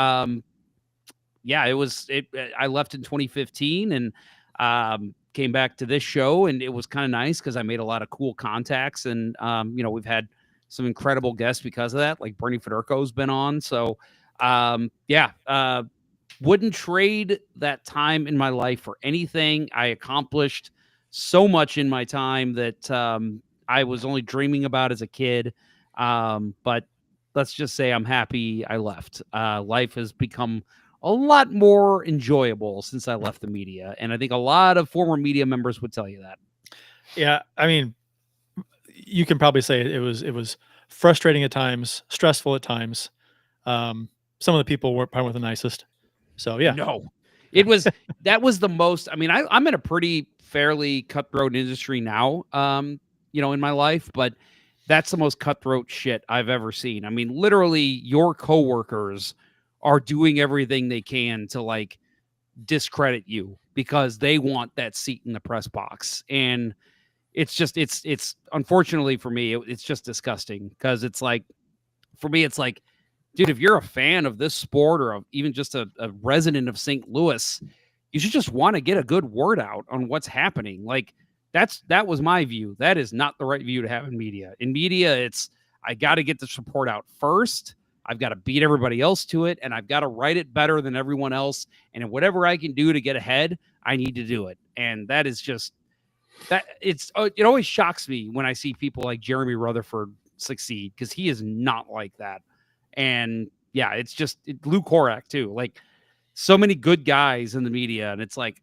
F: it was I left in 2015 and came back to this show, and it was kind of nice because I made a lot of cool contacts, and we've had some incredible guests because of that, like Bernie Federko's been on. So wouldn't trade that time in my life for anything. I accomplished so much in my time that I was only dreaming about as a kid. But let's just say I'm happy I left. Life has become a lot more enjoyable since I left the media. And I think a lot of former media members would tell you that.
H: Yeah. I mean, you can probably say it was frustrating at times, stressful at times. Some of the people weren't probably the nicest. So yeah.
F: No, that was the most, I mean, I'm in a pretty fairly cutthroat industry now, in my life, but that's the most cutthroat shit I've ever seen. I mean, literally your coworkers are doing everything they can to like discredit you because they want that seat in the press box. And it's just, it's unfortunately for me, it's just disgusting because it's like, for me, it's like, dude, if you're a fan of this sport or even just a resident of St. Louis, you should just want to get a good word out on what's happening. Like that was my view. That is not the right view to have in media. In media, it's, I got to get this report out first. I've got to beat everybody else to it, and I've got to write it better than everyone else. And whatever I can do to get ahead, I need to do it. And that is just that. It always shocks me when I see people like Jeremy Rutherford succeed because he is not like that. And yeah, it's just Lou Korak too. Like so many good guys in the media, and it's like,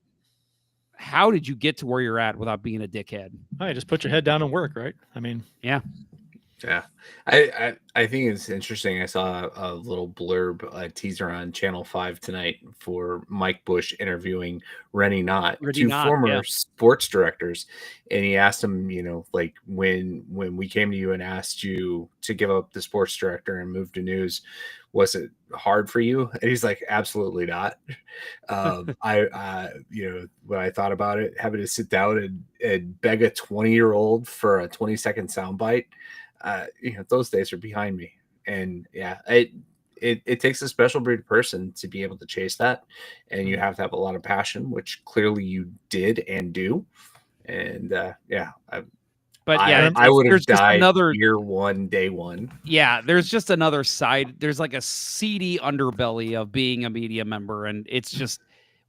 F: how did you get to where you're at without being a dickhead?
H: Hey, just put your head down and work, right? I mean,
F: yeah.
G: Yeah, I think it's interesting. I saw a little blurb, a teaser on Channel 5 tonight for Mike Bush interviewing Rennie Knott, two former sports directors, and he asked him, like when we came to you and asked you to give up the sports director and move to news, was it hard for you? And he's like, absolutely not. When I thought about it, having to sit down and beg a 20-year-old for a 20-second soundbite. Those days are behind me, and yeah, it takes a special breed of person to be able to chase that, and you have to have a lot of passion, which clearly you did and do. And I would have died year one, day one.
F: Yeah, there's just another side. There's like a seedy underbelly of being a media member, and it's just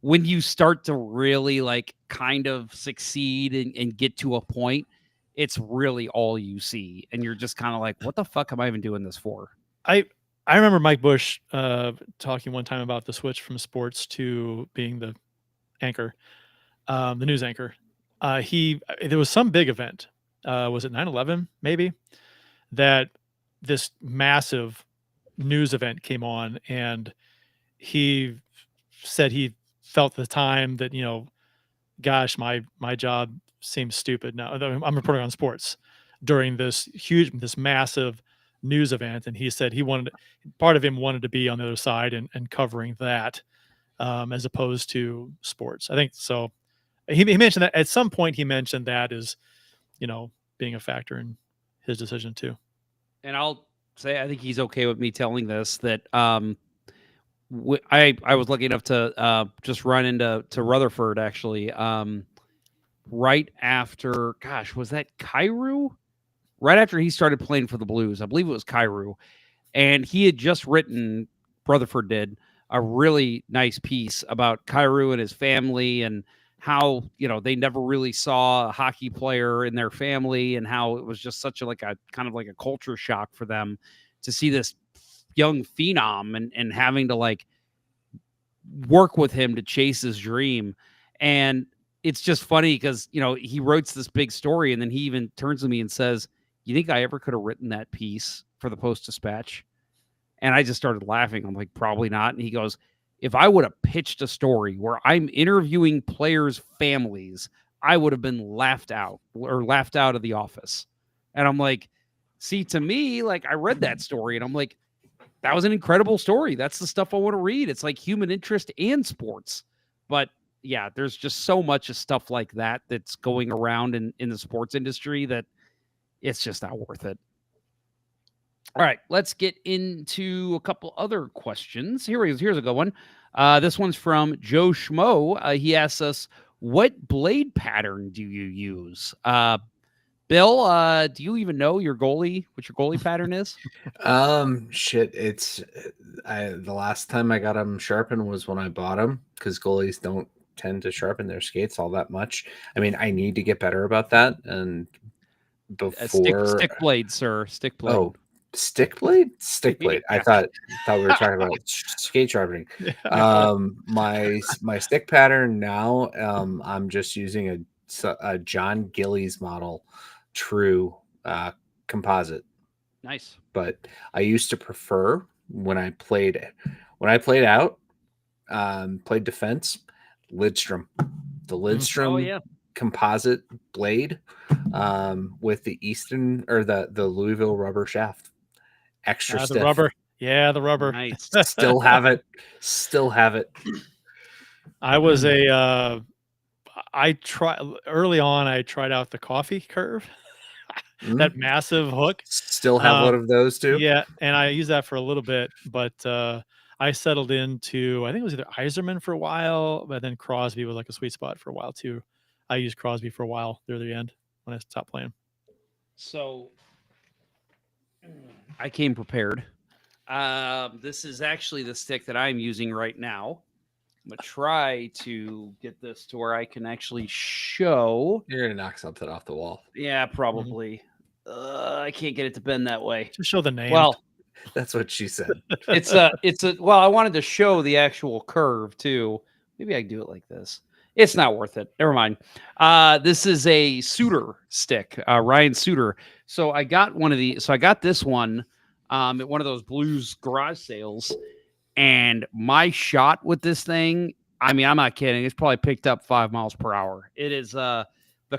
F: when you start to really like kind of succeed and get to a point, it's really all you see. And you're just kind of like, what the fuck am I even doing this for?
H: I remember Mike Bush talking one time about the switch from sports to being the anchor, the news anchor. There was some big event. Was it 9/11 maybe? That this massive news event came on, and he said he felt the time that, gosh, my job seems stupid now. I'm reporting on sports during this massive news event, and he said part of him wanted to be on the other side and covering that, as opposed to sports. I think so. He mentioned that at some point. He mentioned that as being a factor in his decision too.
F: And I'll say I think he's okay with me telling this that I was lucky enough to just run into Rutherford actually right after, gosh, was that Cairo? Right after he started playing for the Blues, I believe it was Cairo, and he had just written, Rutherford did, a really nice piece about Cairo and his family and how they never really saw a hockey player in their family, and how it was just such a kind of like a culture shock for them to see this young phenom and having to work with him to chase his dream. And it's just funny because he writes this big story, and then he even turns to me and says, "You think I ever could have written that piece for the Post-Dispatch?" And I just started laughing. I'm like, "Probably not." And he goes, "If I would have pitched a story where I'm interviewing players' families, I would have been laughed out of the office." And I'm like, see, to me, I read that story and I'm like, that was an incredible story. That's the stuff I want to read. It's like human interest and sports. But yeah, there's just so much of stuff like that that's going around in the sports industry that it's just not worth it. All right, let's get into a couple other questions. Here's a good one. This one's from Joe Schmo. He asks us, what blade pattern do you use? Bill, do you even know what your goalie pattern is?
G: Shit. It's the last time I got them sharpened was when I bought them, because goalies don't tend to sharpen their skates all that much. I mean, I need to get better about that. And before
F: stick blade, sir, stick blade.
G: Oh, stick blade.
F: Yeah.
G: I thought we were talking about skate sharpening. My stick pattern now, I'm just using a John Gillies model true composite.
F: Nice.
G: But I used to prefer when I played out, played defense, Lidstrom. The Lidstrom composite blade with the Easton or the Louisville rubber shaft. Extra stiff.
H: The rubber. Yeah, the rubber.
F: Nice.
G: Still have it.
H: I was I tried out the coffee curve. That massive hook.
G: Still have one of those too.
H: Yeah, and I used that for a little bit, but I settled into, I think it was either Iserman for a while, but then Crosby was like a sweet spot for a while too. I used Crosby for a while near the end when I stopped playing.
F: So I came prepared. This is actually the stick that I'm using right now. I'm going to try to get this to where I can actually show.
G: You're going to knock something off the wall.
F: Yeah, probably. I can't get it to bend that way.
H: Just show the name.
F: Well,
G: that's what she said.
F: Well, I wanted to show the actual curve too. Maybe I can do it like this. It's not worth it. Never mind. This is a Suter stick, Ryan Suter. So I got one of these. So I got this one at one of those Blues garage sales. And my shot with this thing, I mean, I'm not kidding. It's probably picked up 5 miles per hour. It is the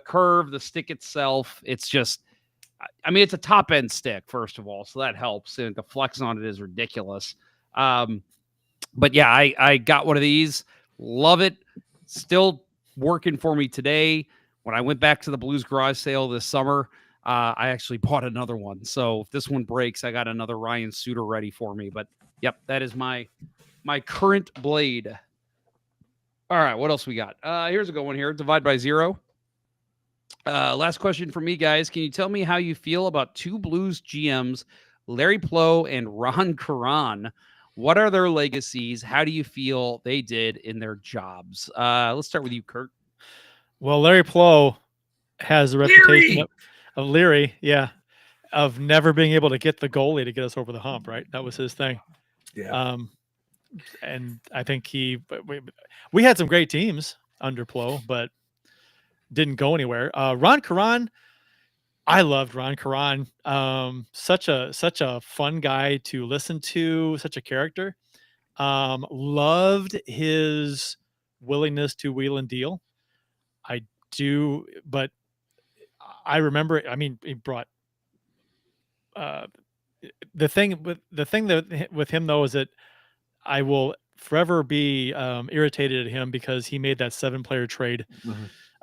F: curve, the stick itself. It's just, I mean, it's a top end stick, first of all. So that helps. And the flex on it is ridiculous. But yeah, I got one of these. Love it. Still working for me today. When I went back to the Blues garage sale this summer, I actually bought another one. So if this one breaks, I got another Ryan Suter ready for me. But yep, that is my current blade. All right, what else we got? Here's a good one here. Divide by zero. Last question for me, guys. Can you tell me how you feel about two Blues GMs, Larry Plow and Ron Caron? What are their legacies? How do you feel they did in their jobs? Let's start with you, Curt.
H: Well, Larry Plow has a reputation of Leary, of never being able to get the goalie to get us over the hump, right? That was his thing.
G: Yeah.
H: And I think we had some great teams under Plow, but didn't go anywhere. Ron Caron, I loved Ron Caron. Such a fun guy to listen to, such a character. Loved his willingness to wheel and deal. I do, but I remember, I mean, he brought the thing that with him though is that I will forever be irritated at him because he made that 7-player trade,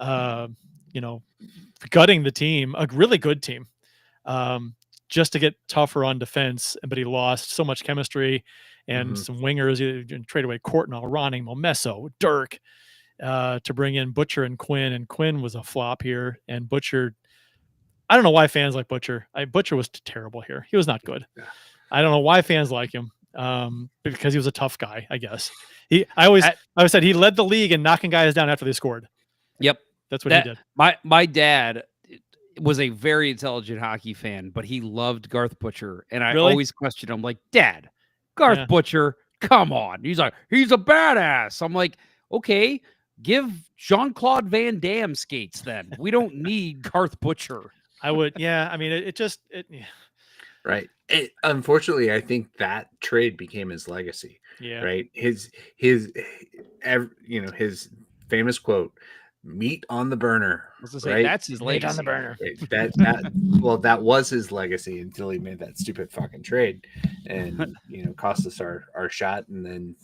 H: you know, gutting the team, a really good team, just to get tougher on defense. But he lost so much chemistry and some wingers. You trade away Curt and Ronning, Momesso, Dirk, to bring in Butcher and Quinn was a flop here. And Butcher, I don't know why fans like Butcher. Butcher was terrible here. He was not good. Yeah. I don't know why fans like him. Because he was a tough guy, I guess. I always said he led the league in knocking guys down after they scored.
F: Yep.
H: That's what he did.
F: My dad was a very intelligent hockey fan, but he loved Garth Butcher. And I always questioned him, like, Dad, Garth Butcher, come on. He's like, he's a badass. I'm like, okay, give Jean-Claude Van Damme skates then. We don't need Garth Butcher.
H: I would, yeah. I mean, it
G: Right. Unfortunately, I think that trade became his legacy.
H: Yeah.
G: Right. His famous quote, "Meat on the burner."
F: Right? That's his legacy.
H: Meat on the burner.
G: That was his legacy until he made that stupid fucking trade, and cost us our shot, and then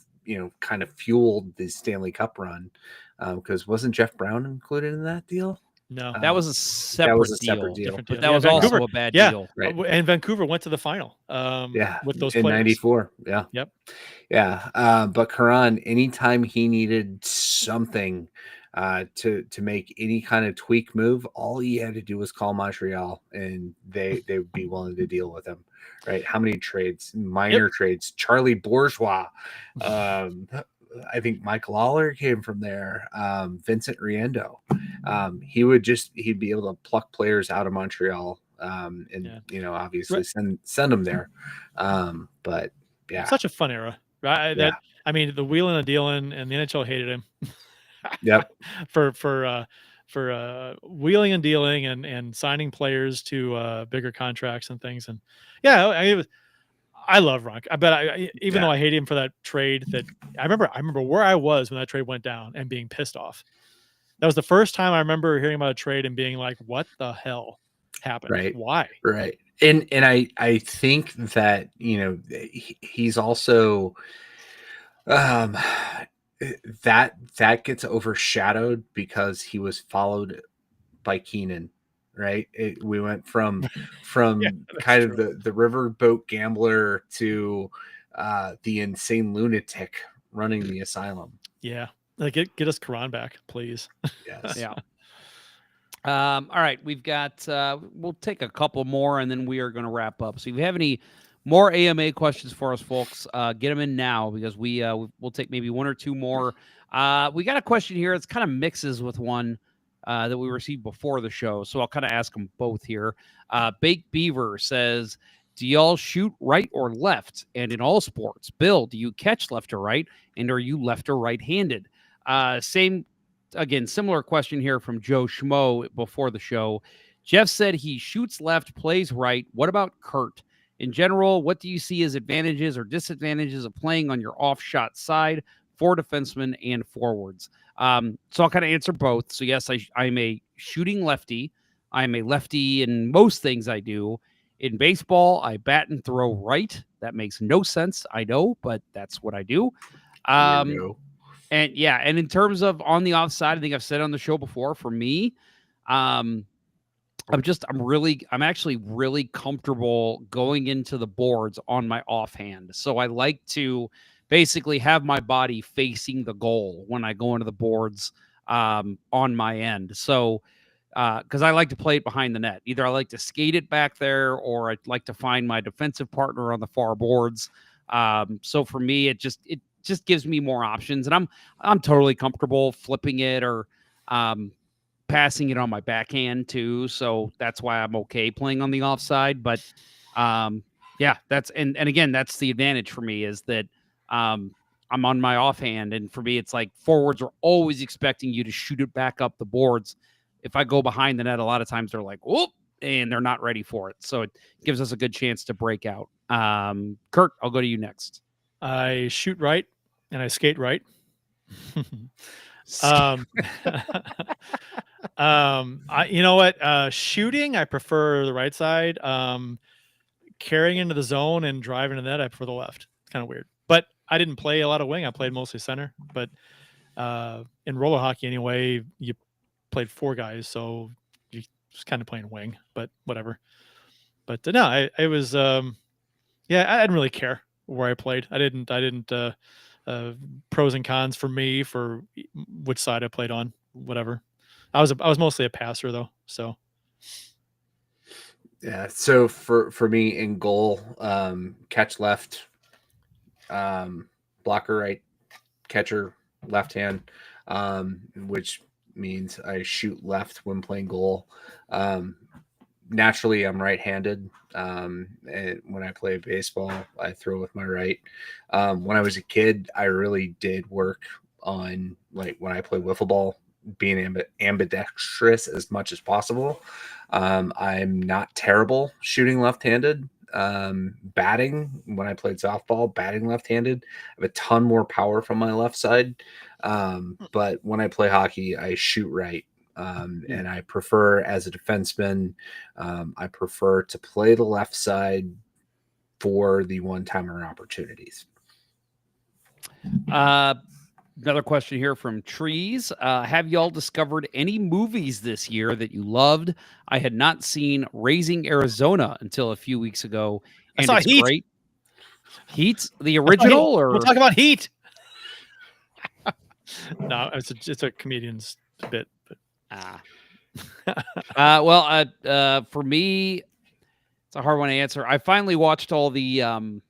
G: kind of fueled the Stanley Cup run. Because wasn't Jeff Brown included in that deal?
H: No,
F: that was a separate deal.
H: But
F: that was
H: Vancouver,
F: also a bad deal.
G: Right.
H: And Vancouver went to the final. With those players.
G: In '94. Yeah.
H: Yep.
G: Yeah. But Karan, anytime he needed something to make any kind of tweak move, all he had to do was call Montreal, and they would be willing to deal with him. Right? How many trades? Minor trades. Charlie Bourgeois. I think Mike Lawler came from there. Vincent Riendo. He'd be able to pluck players out of Montreal, obviously send them there. But yeah,
H: such a fun era, right? I mean, the wheeling and dealing, and the NHL hated him.
G: Yep.
H: for wheeling and dealing and signing players to bigger contracts and things. And I love Ronk. Even though I hate him for that trade, that I remember where I was when that trade went down and being pissed off. That was the first time I remember hearing about a trade and being like, "What the hell happened?
G: Right?
H: Why?"
G: Right. And I think that he's also that gets overshadowed because he was followed by Keenan. Right. We went from kind of the riverboat gambler to the insane lunatic running the asylum.
H: Yeah. Like get us Karan back, please.
G: Yes.
F: Yeah. All right. We've got, we'll take a couple more and then we are going to wrap up. So if you have any more AMA questions for us, folks, get them in now because we'll take maybe one or two more. We got a question here. It's kind of mixes with one that we received before the show. So I'll kind of ask them both here. Baked Beaver says, do y'all shoot right or left? And in all sports, Bill, do you catch left or right? And are you left or right-handed? Similar question here from Joe Schmo before the show. Jeff said he shoots left, plays right. What about Curt? In general, what do you see as advantages or disadvantages of playing on your off-shot side for defensemen and forwards? So I'll kind of answer both. So yes, I'm a shooting lefty. I'm a lefty in most things I do. In baseball, I bat and throw right. That makes no sense, I know, but that's what I do. And in terms of on the offside, I think I've said on the show before, for me, I'm actually really comfortable going into the boards on my offhand. So I like to basically have my body facing the goal when I go into the boards on my end. So because I like to play it behind the net. Either I like to skate it back there or I'd like to find my defensive partner on the far boards. So for me, it just gives me more options, and I'm totally comfortable flipping it or passing it on my backhand too. So that's why I'm okay playing on the offside. But that's and again, that's the advantage for me is that I'm on my offhand, and for me, it's like forwards are always expecting you to shoot it back up the boards. If I go behind the net, a lot of times they're like, whoop, and they're not ready for it. So it gives us a good chance to break out. Curt, I'll go to you next.
H: I shoot right, and I skate right. You know what? Shooting, I prefer the right side. Carrying into the zone and driving to the net, I prefer the left. It's kind of weird, but I didn't play a lot of wing. I played mostly center. But in roller hockey, anyway, you played 4 guys, so you just kind of playing wing. But whatever. But no, I was I didn't really care where I played. I didn't pros and cons for me for which side I played on. Whatever. I was mostly a passer though. So
G: yeah. So for me in goal, catch left, blocker right, catcher left hand, which means I shoot left when playing goal. Naturally, I'm right-handed. And when I play baseball, I throw with my right. When I was a kid, I really did work on, like, when I play wiffle ball, being ambidextrous as much as possible. I'm not terrible shooting left-handed. Batting, when I played softball, batting left-handed, I have a ton more power from my left side. But when I play hockey, I shoot right. And I prefer, as a defenseman, I prefer to play the left side for the one-timer opportunities.
F: Another question here from Trees. Have y'all discovered any movies this year that you loved? I had not seen Raising Arizona until a few weeks ago. And
H: I saw Heat.
F: Great. Heat, the original, or
H: we'll talk about Heat. No, it's a comedian's bit. But.
F: For me, it's a hard one to answer. I finally watched all the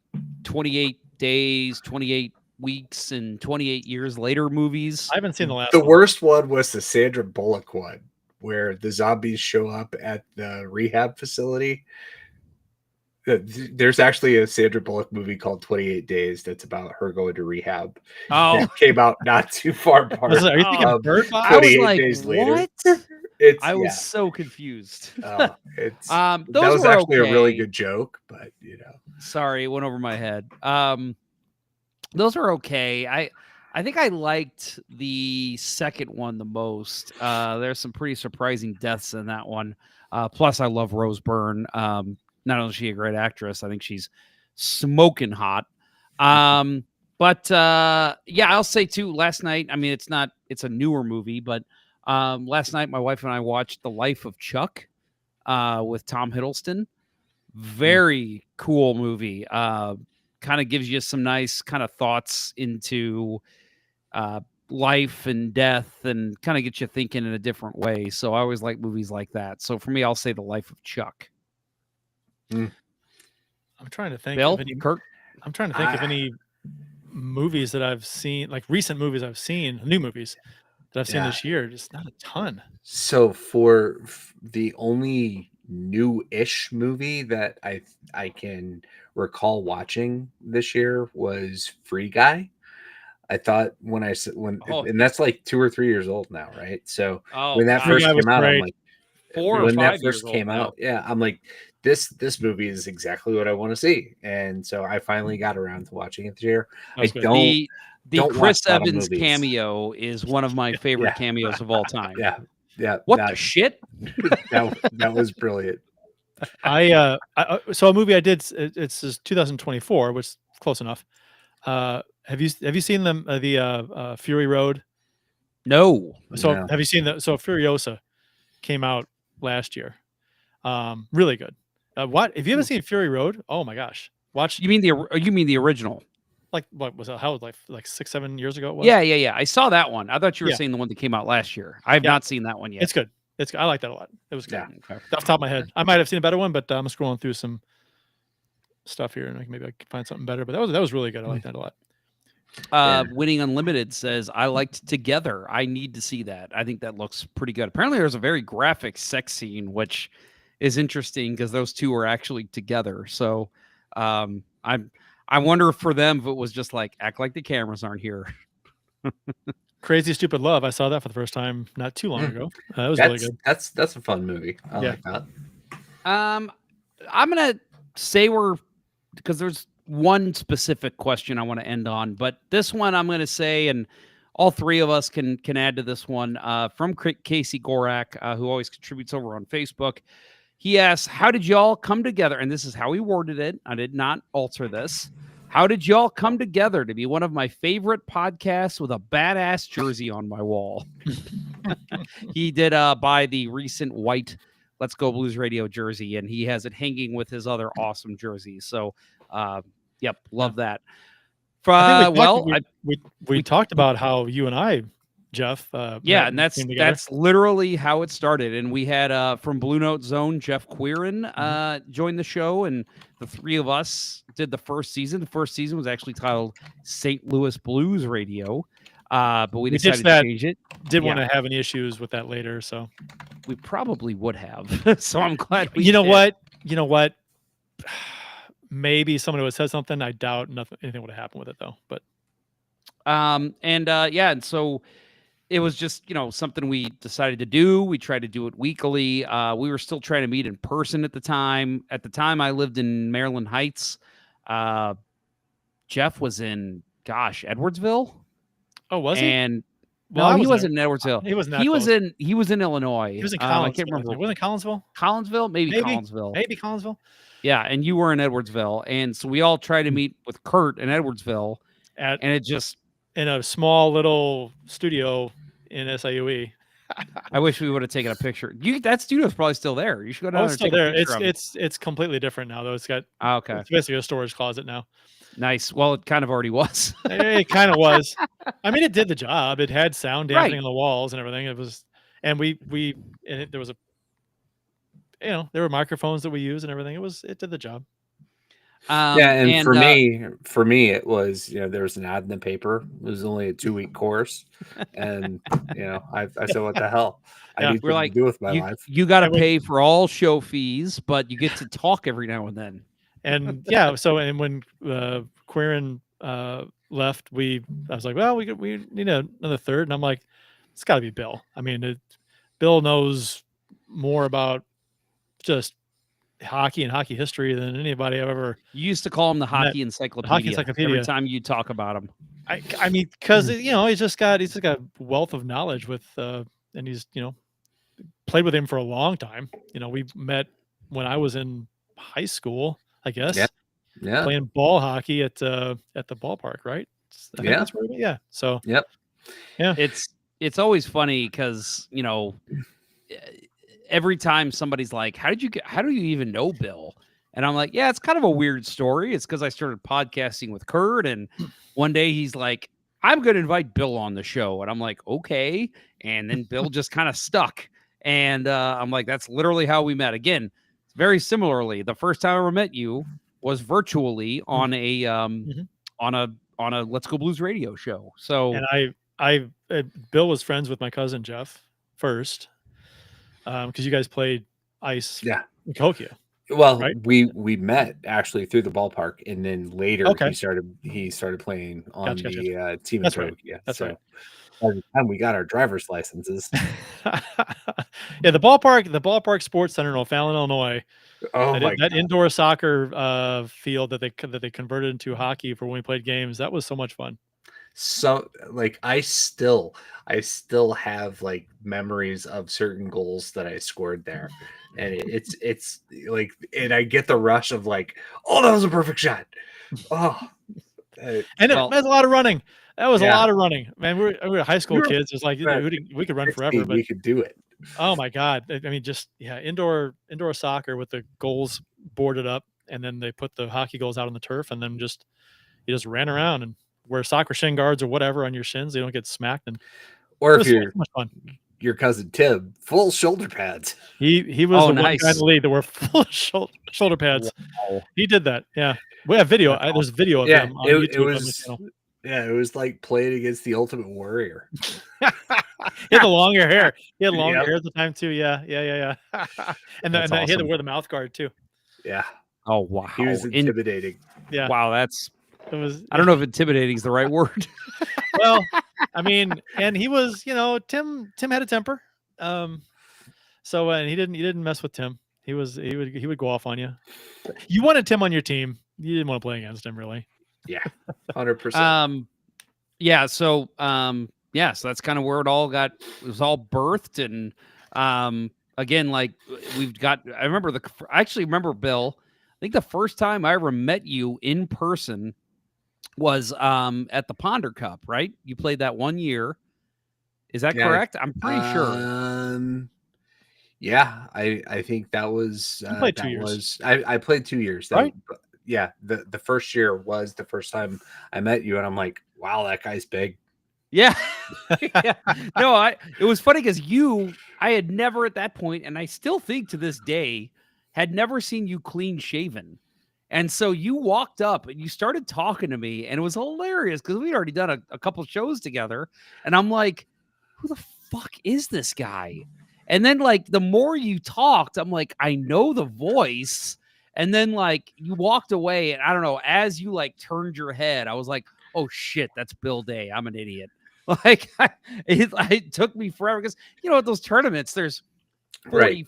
F: 28 days, 28 weeks, and 28 years later movies.
H: I haven't seen the last
G: The
H: one.
G: worst one was the Sandra Bullock one, where the zombies show up at the rehab facility. There's actually a Sandra Bullock movie called 28 Days that's about her going to rehab.
F: Oh,
G: it came out not too far apart.
H: Are you thinking Bird Box?
G: 28
F: like,
G: days later.
F: What? I was so confused.
G: That
F: those
G: was
F: were
G: actually
F: okay.
G: a really good joke, but
F: Sorry, it went over my head. Those are okay. I think I liked the second one the most. There's some pretty surprising deaths in that one. Plus, I love Rose Byrne. Not only is she a great actress, I think she's smoking hot. But I'll say too, last night, I mean, it's a newer movie, but last night my wife and I watched The Life of Chuck with Tom Hiddleston. Very cool movie. Kind of gives you some nice kind of thoughts into life and death, and kind of gets you thinking in a different way. So I always like movies like that. So for me, I'll say The Life of Chuck.
H: I'm trying to think.
F: Bill,
H: of any,
F: Curt?
H: I'm trying to think of any movies that I've seen, like recent movies I've seen, new movies that I've seen this year. Just not a ton.
G: So for the only new-ish movie that I can recall watching this year was Free Guy. I thought and that's like 2 or 3 years old now, right? So when that first came out, I'm like,
F: 4 or 5
G: when that
F: years
G: first
F: old
G: came
F: now.
G: out, I'm like, this movie is exactly what I want to see, and so I finally got around to watching it this year.
H: That's
G: I
H: good.
F: The
G: don't
F: Chris
G: watch a lot of
F: Evans
G: movies.
F: cameo is one of my favorite cameos of all time.
G: Yeah.
F: What the shit?
G: that was brilliant.
H: So a movie I did, it's 2024, which is close enough. Have you seen the Fury Road?
F: No.
H: So
G: No.
H: have you seen so Furiosa came out last year? Really good. What if you haven't seen Fury Road? Oh my gosh, watch.
F: You mean the original?
H: Like what was it? How like 6-7 years ago? It was?
F: Yeah. I saw that one. I thought you were
H: Yeah.
F: saying the one that came out last year. I have not seen that one yet.
H: It's good. I like that a lot. It was good.
F: Yeah. Okay.
H: Off the top of my head, I might have seen a better one, but I'm scrolling through some stuff here, and maybe I can find something better. But that was really good. I like that a lot.
F: Winning Unlimited says, I liked Together. I need to see that. I think that looks pretty good. Apparently there's a very graphic sex scene, which is interesting because those two are actually together. So I wonder if for them, if it was just like, act like the cameras aren't here.
H: Crazy Stupid Love. I saw that for the first time not too long ago. That was really good.
G: That's a fun movie. I like that.
F: I'm going to say because one specific question I want to end on, but this one I'm going to say, and all three of us can add to this one, from Casey Gorak, who always contributes over on Facebook. He asks, how did y'all come together? And this is how he worded it. I did not alter this. How did y'all come together to be one of my favorite podcasts with a badass jersey on my wall? He did buy the recent white Let's Go Blues Radio jersey, and he has it hanging with his other awesome jerseys. So, yep, love that.
H: We talked about how you and I, Jeff.
F: And that's literally how it started. And we had from Blue Note Zone, Jeff Quirin joined the show, and the three of us did the first season. The first season was actually titled St. Louis Blues Radio, but we decided to change it.
H: Didn't want to have any issues with that later, so
F: we probably would have. So I'm glad we.
H: You know what? Maybe someone would have said something. I doubt anything would have happened with it though. But
F: and so it was just something we decided to do. We tried to do it weekly. We were still trying to meet in person at the time. At the time, I lived in Maryland Heights. Jeff was in Edwardsville.
H: Oh, was he?
F: And no, he wasn't in Edwardsville.
H: He was not.
F: He was in Illinois.
H: He was in
F: I can't remember.
H: Wasn't it Collinsville?
F: Collinsville, maybe Collinsville.
H: Maybe Collinsville.
F: Yeah, and you were in Edwardsville, and so we all tried to meet with Curt in Edwardsville, and it just
H: in a small little studio in SIUE.
F: I wish we would have taken a picture. That studio's probably still there. You should go down there.
H: It's still there. It's completely different now, though. It's got It's basically a storage closet now.
F: Nice. Well, it kind of already was.
H: It kind of was. I mean, it did the job. It had sound dampening on the walls and everything. It was, and there was there were microphones that we used and everything. It did the job.
G: And for me, it was, there was an ad in the paper. It was only a 2-week course. And, I said, what the hell? I need to do with my life.
F: You got to pay for all show fees, but you get to talk every now and then.
H: And when Quirin left, I was like, well, we need another third. And I'm like, it's got to be Bill. I mean, Bill knows more about just hockey and hockey history than anybody I've ever.
F: You used to call him the hockey encyclopedia. Every time you talk about him.
H: I mean, because he's got a wealth of knowledge with, and he's played with him for a long time. We met when I was in high school, I guess.
G: Yeah.
H: Playing ball hockey at the ballpark, right? I think that's where yeah. So.
G: Yep.
H: Yeah.
F: It's always funny because every time somebody's like, how do you even know Bill? And I'm like, yeah, it's kind of a weird story. It's because I started podcasting with Curt, and one day he's like, I'm going to invite Bill on the show. And I'm like, okay. And then Bill just kind of stuck. And I'm like, that's literally how we met. Again, very similarly, the first time I ever met you was virtually on a on a Let's Go Blues radio show. So,
H: and Bill was friends with my cousin Jeff first. Because you guys played ice in Cahokia.
G: Well,
H: right?
G: we met actually through the ballpark, and then later he started playing on the team in Cahokia.
H: That's right.
G: By the time we got our driver's licenses.
H: Yeah, the ballpark sports center in O'Fallon, Illinois.
G: Oh
H: that indoor soccer field that they converted into hockey for when we played games. That was so much fun.
G: So I still have memories of certain goals that I scored there, and it's like, and I get the rush of oh, that was a perfect shot. Oh,
H: and it was a lot of running. That was a lot of running, man. We were high school kids. It's like we could run forever, but
G: we could do it.
H: Oh my God! I mean, just indoor soccer with the goals boarded up, and then they put the hockey goals out on the turf, and then you just ran around and wear soccer shin guards or whatever on your shins. They don't get smacked.
G: Or if you're your cousin Tim, full shoulder pads.
H: He was the one guy in the league that wore full shoulder pads. Wow. He did that. Yeah, we have video. There's video of him on YouTube.
G: It was like playing against the Ultimate Warrior.
H: He had the longer hair. He had longer hair at the time too. Yeah. And then he had to wear the mouth guard too.
G: Yeah.
F: Oh wow.
G: He was intimidating.
H: Yeah.
F: Wow, I don't know if intimidating is the right word.
H: Well, I mean, and he was, Tim had a temper. So and he didn't mess with Tim. He would go off on you. You wanted Tim on your team. you didn't want to play against him, really.
G: Yeah, 100%.
F: Yeah. So, yeah, so that's kind of where it was all birthed. And, again, like I actually remember, Bill, I think the first time I ever met you in person was, at the Ponder Cup, right? You played that 1 year. Is that correct? I'm pretty sure.
G: Yeah, I think that was,
H: You played 2 years.
G: I played 2 years.
H: Right?
G: Yeah, the first year was the first time I met you, and I'm like, wow, that guy's big.
F: Yeah. Yeah. No, it was funny because I had never at that point, and I still think to this day, had never seen you clean shaven. And so you walked up and you started talking to me, and it was hilarious because we'd already done a couple shows together. And I'm like, who the fuck is this guy? And then, like, the more you talked, I'm like, I know the voice. And then, like, you walked away, and I don't know, as you like turned your head, I was like, oh shit, that's Bill Day. I'm an idiot. Like, it took me forever because, at those tournaments, there's 40,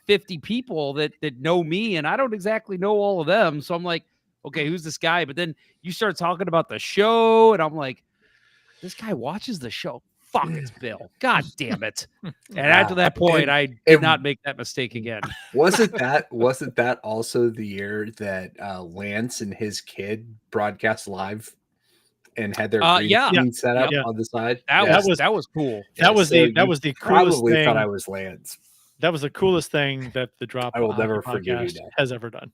F: 50 people that know me, and I don't exactly know all of them. So I'm like, okay, who's this guy? But then you start talking about the show, and I'm like, this guy watches the show. Fuck, it's Bill. God damn it. And after that point, I did not make that mistake again.
G: Wasn't that also the year that Lance and his kid broadcast live and had their green screen set up on the side?
F: That was cool.
H: That was the coolest
G: probably
H: thing.
G: Thought I was Lance.
H: That was the coolest thing that the Drop
G: I will never
H: Hockey
G: forgive you
H: podcast
G: that.
H: has ever done.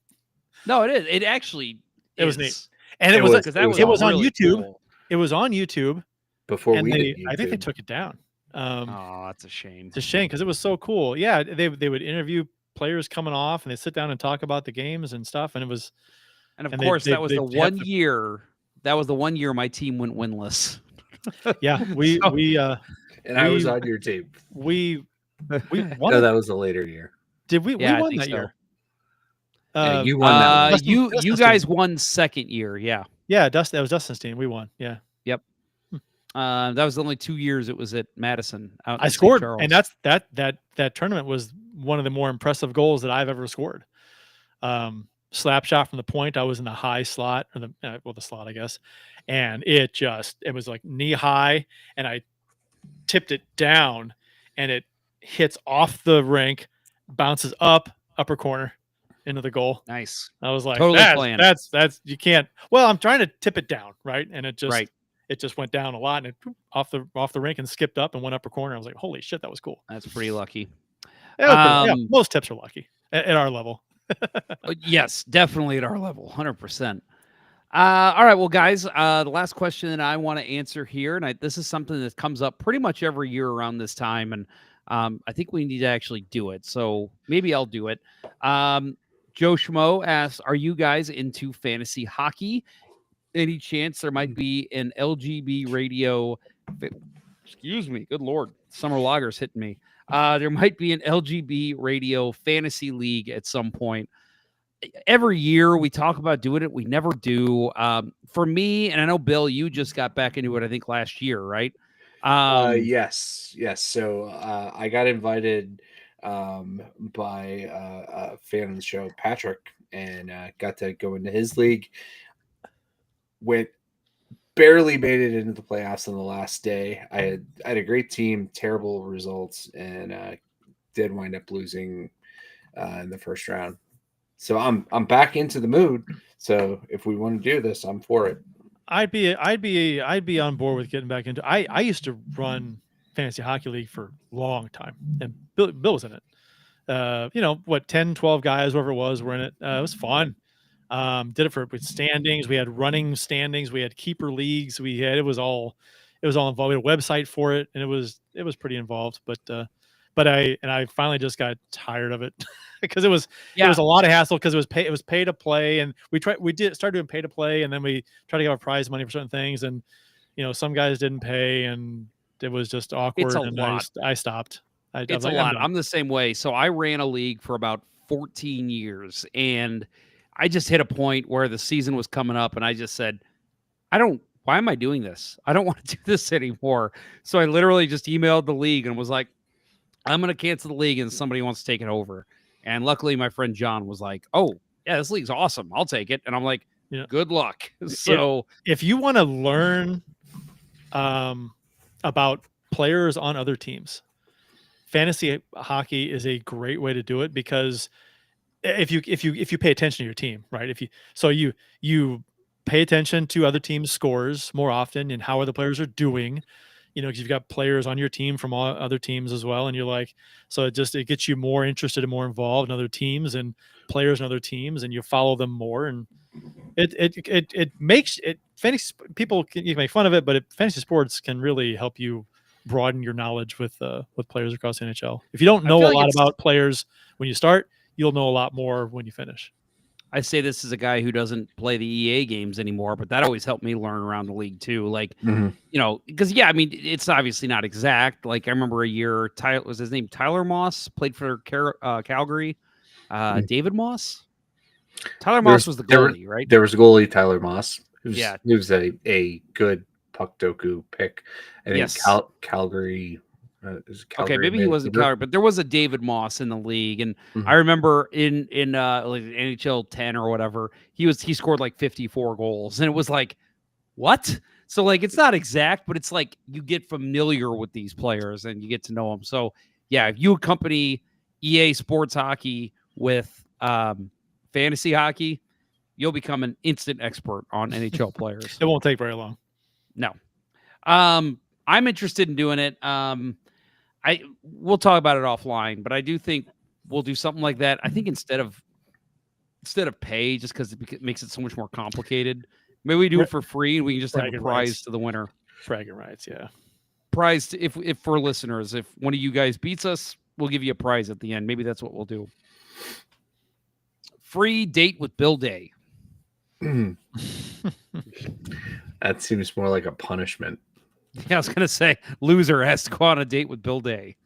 F: No, it is. It actually
H: It was neat. And it was on
F: really
H: YouTube.
F: cool.
H: It was on YouTube.
G: Before
H: and
G: we did
H: I think they
G: YouTube.
H: took it down.
F: Oh, that's a shame.
H: It's a shame because it was so cool. Yeah, they would interview players coming off, and they sit down and talk about the games and stuff. And it was,
F: and of course, that was the 1 year. That was the 1 year my team went winless.
H: Yeah, we
G: I was on your team.
H: We won.
G: No, that was a later year.
H: Did we?
F: Yeah,
H: we won that year.
G: Yeah, you won that one.
F: You guys won second year. Yeah.
H: Yeah, that was Dustin's team. We won. Yeah.
F: Yep. That was the only 2 years it was at Madison.
H: I scored, and that tournament was one of the more impressive goals that I've ever scored. Slap shot from the point. I was in the high slot, or the slot, I guess, and it was like knee high, and I tipped it down, and it hits off the rink, bounces up upper corner into the goal.
F: Nice.
H: I was like,
F: totally planned.
H: That's you can't. Well, I'm trying to tip it down, right, and it just.
F: Right.
H: It just went down a lot, and it off the rink and skipped up and went upper corner. I was like, "Holy shit, that was cool!"
F: That's pretty lucky.
H: Most tips are lucky at our level.
F: Yes, definitely at our level, 100%. All right, well, guys, the last question that I want to answer here, and this is something that comes up pretty much every year around this time, and I think we need to actually do it. So maybe I'll do it. Joe Schmo asks, "Are you guys into fantasy hockey? Any chance there might be an LGB radio?" Excuse me. Good Lord. Summer Lager's hitting me. There might be an LGB radio fantasy league at some point. Every year we talk about doing it. We never do. For me, and I know, Bill, you just got back into it, I think, last year, right?
G: Yes. So I got invited by a fan of the show, Patrick, and got to go into his league. Barely made it into the playoffs on the last day. I had a great team, terrible results, and did wind up losing in the first round. So I'm back into the mood. So if we want to do this, I'm for it.
H: I'd be on board with getting back into. I used to run fantasy hockey league for a long time, and Bill was in it. 10, 12 guys, whoever it was, were in it. It was fun. Did it with standings. We had running standings. We had keeper leagues. It was all involved. We had a website for it, and it was pretty involved. But I finally just got tired of it because it was a lot of hassle because it was pay to play, and we started doing pay to play, and then we tried to give out prize money for certain things, and some guys didn't pay, and it was just awkward.
F: It's a
H: and
F: lot.
H: I stopped.
F: It's a lot. I'm the same way. So I ran a league for about 14 years, and I just hit a point where the season was coming up, and I just said, why am I doing this? I don't want to do this anymore. So I literally just emailed the league and was like, I'm going to cancel the league and somebody wants to take it over. And luckily my friend John was like, oh yeah, this league's awesome. I'll take it. And I'm like, Good luck. So
H: if you want to learn about players on other teams, fantasy hockey is a great way to do it, because if you pay attention to your team, right? You pay attention to other teams' scores more often and how other players are doing, because you've got players on your team from all other teams as well, and you're like, so it gets you more interested and more involved in other teams and players in other teams, and you follow them more, and it makes it fantasy. People you can make fun of it, but fantasy sports can really help you broaden your knowledge with players across the NHL. If you don't know a lot about players when you start, you'll know a lot more when you finish.
F: I say this as a guy who doesn't play the EA games anymore, but that always helped me learn around the league too. Like, because it's obviously not exact. Like I remember a year, was his name Tyler Moss, played for Calgary. David Moss. Tyler Moss was the goalie, right?
G: There was a goalie, Tyler Moss. He was a good puck doku pick. I think Calgary.
F: Okay, maybe he wasn't Calgary, but there was a David Moss in the league, and I remember in like NHL 10 or whatever, he scored like 54 goals, and it was like, what? So like it's not exact, but it's like you get familiar with these players and you get to know them. So yeah, if you accompany EA Sports Hockey with fantasy hockey, you'll become an instant expert on NHL players.
H: It won't take very long.
F: No. I'm interested in doing it. We'll talk about it offline, but I do think we'll do something like that. I think instead of pay, just because it makes it so much more complicated, maybe we do it for free and we can just have a prize to the winner.
H: Bragging rights, yeah.
F: Prize to, if for listeners, if one of you guys beats us, we'll give you a prize at the end. Maybe that's what we'll do. Free date with Bill Day.
G: That seems more like a punishment.
F: Yeah, I was gonna say loser has to go on a date with Bill Day.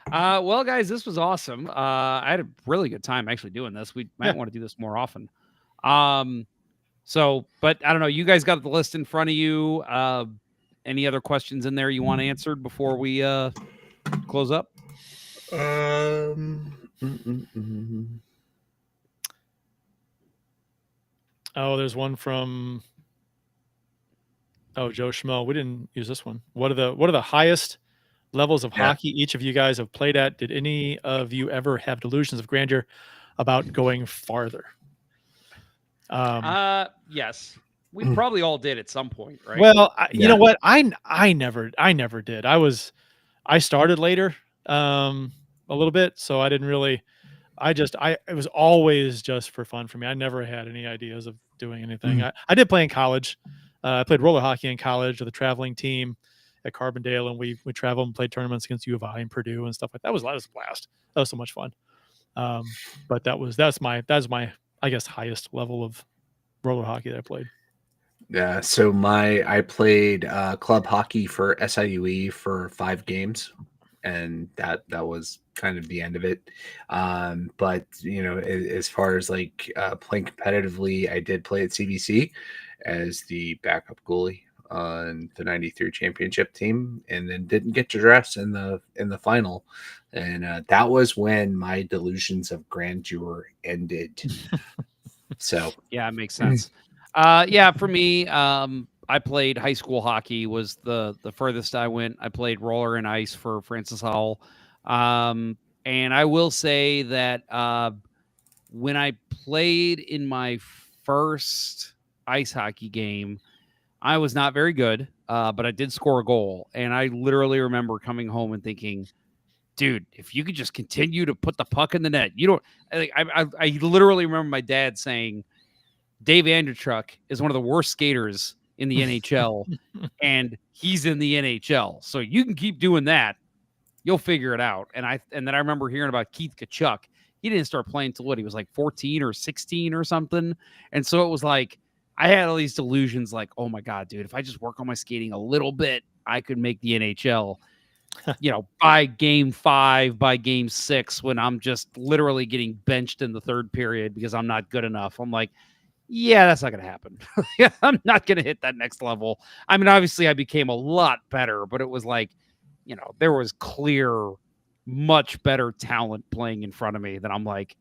F: Well, guys, this was awesome. I had a really good time actually doing this. We might want to do this more often. But I don't know. You guys got the list in front of you. Any other questions in there you want answered before we close up?
H: Oh, there's one from Joe Schmo. We didn't use this one. What are the highest levels of hockey each of you guys have played at? Did any of you ever have delusions of grandeur about going farther?
F: Yes. We probably all did at some point, right?
H: Well, you know what? I never did. I started later a little bit, so I didn't really. It was always just for fun for me. I never had any ideas of doing anything. I did play in college. I played roller hockey in college with a traveling team at Carbondale, and we traveled and played tournaments against U of I and Purdue and stuff like that. That was a blast. That was so much fun. But that's my I guess highest level of roller hockey that I played.
G: Yeah, so I played club hockey for SIUE for 5 games, and that was kind of the end of it. But as far as like playing competitively, I did play at CBC as the backup goalie on the '93 championship team, and then didn't get to dress in the final. And that was when my delusions of grandeur ended. So
F: yeah, it makes sense. For me, I played high school hockey was the furthest I went. I played roller and ice for Francis Howell. And I will say that when I played in my first ice hockey game, I was not very good, but I did score a goal. And I literally remember coming home and thinking, dude, if you could just continue to put the puck in the net, you don't. I literally remember my dad saying, Dave Andrechuk is one of the worst skaters in the NHL, and he's in the NHL. So you can keep doing that. You'll figure it out. And then I remember hearing about Keith Kachuk. He didn't start playing until he was like 14 or 16 or something. And so it was like, I had all these delusions like, oh my God, dude, if I just work on my skating a little bit, I could make the NHL, by game 5, by game 6, when I'm just literally getting benched in the third period because I'm not good enough. I'm like, yeah, that's not going to happen. I'm not going to hit that next level. I mean, obviously I became a lot better, but it was like, there was clear, much better talent playing in front of me that I'm like,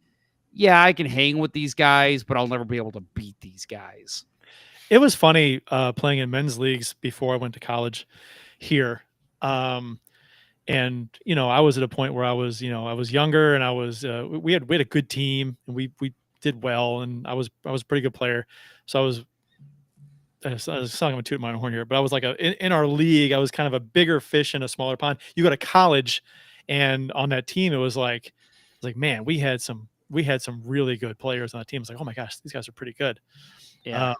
F: yeah, I can hang with these guys, but I'll never be able to beat these guys.
H: It was funny playing in men's leagues before I went to college here. And I was at a point where I was younger, and I was we had a good team, and we did well, and I was a pretty good player. So I was selling a toot my own horn here, but I was like in our league, I was kind of a bigger fish in a smaller pond. You go to college, and on that team, it was like, man, we had some really good players on that team. It's like, oh my gosh, these guys are pretty good.
F: Yeah.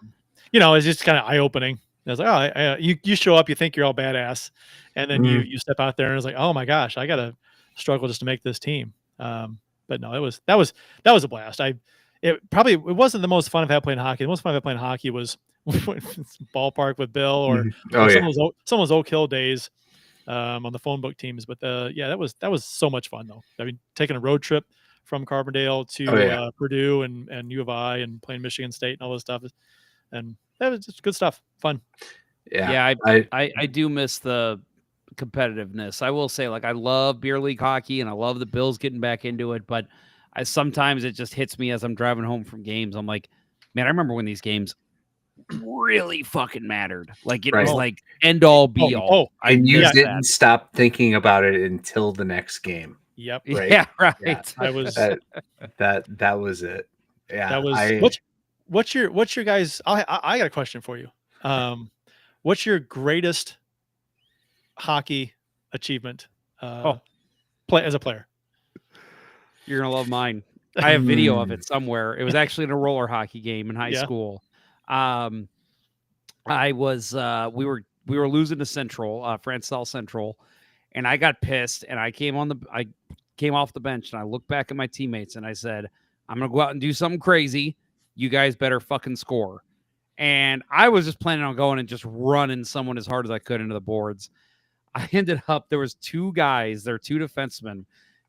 H: It's just kind of eye opening. I was like, oh, you show up, you think you're all badass, and then you step out there and it's like, oh my gosh, I gotta struggle just to make this team. But no, that was a blast. It wasn't the most fun I've had playing hockey. The most fun I've had playing hockey was ballpark with Bill or some of those Oak Hill days on the phone book teams. But that was so much fun though. I mean, taking a road trip from Carbondale to Purdue and U of I and playing Michigan State and all this stuff, and that was just good stuff, fun.
F: Yeah, I do miss the competitiveness. I will say, I love beer league hockey and I love the Bills getting back into it, but sometimes it just hits me as I'm driving home from games. I'm like, man, I remember when these games really fucking mattered. It was like end all be all.
G: And you didn't stop thinking about it until the next game.
H: Yep.
G: Right?
F: Yeah, right.
G: Yeah.
H: I was
G: that was it. Yeah.
H: That was what's your guys? I got a question for you. What's your greatest hockey achievement play as a player?
F: You're gonna love mine. I have video of it somewhere. It was actually in a roller hockey game in high school. I was we were losing to Central, Francel Central, and I got pissed and I came off the bench and I looked back at my teammates and I said, I'm gonna go out and do something crazy. You guys better fucking score. And I was just planning on going and just running someone as hard as I could into the boards. I ended up, there was two guys, they're two defensemen,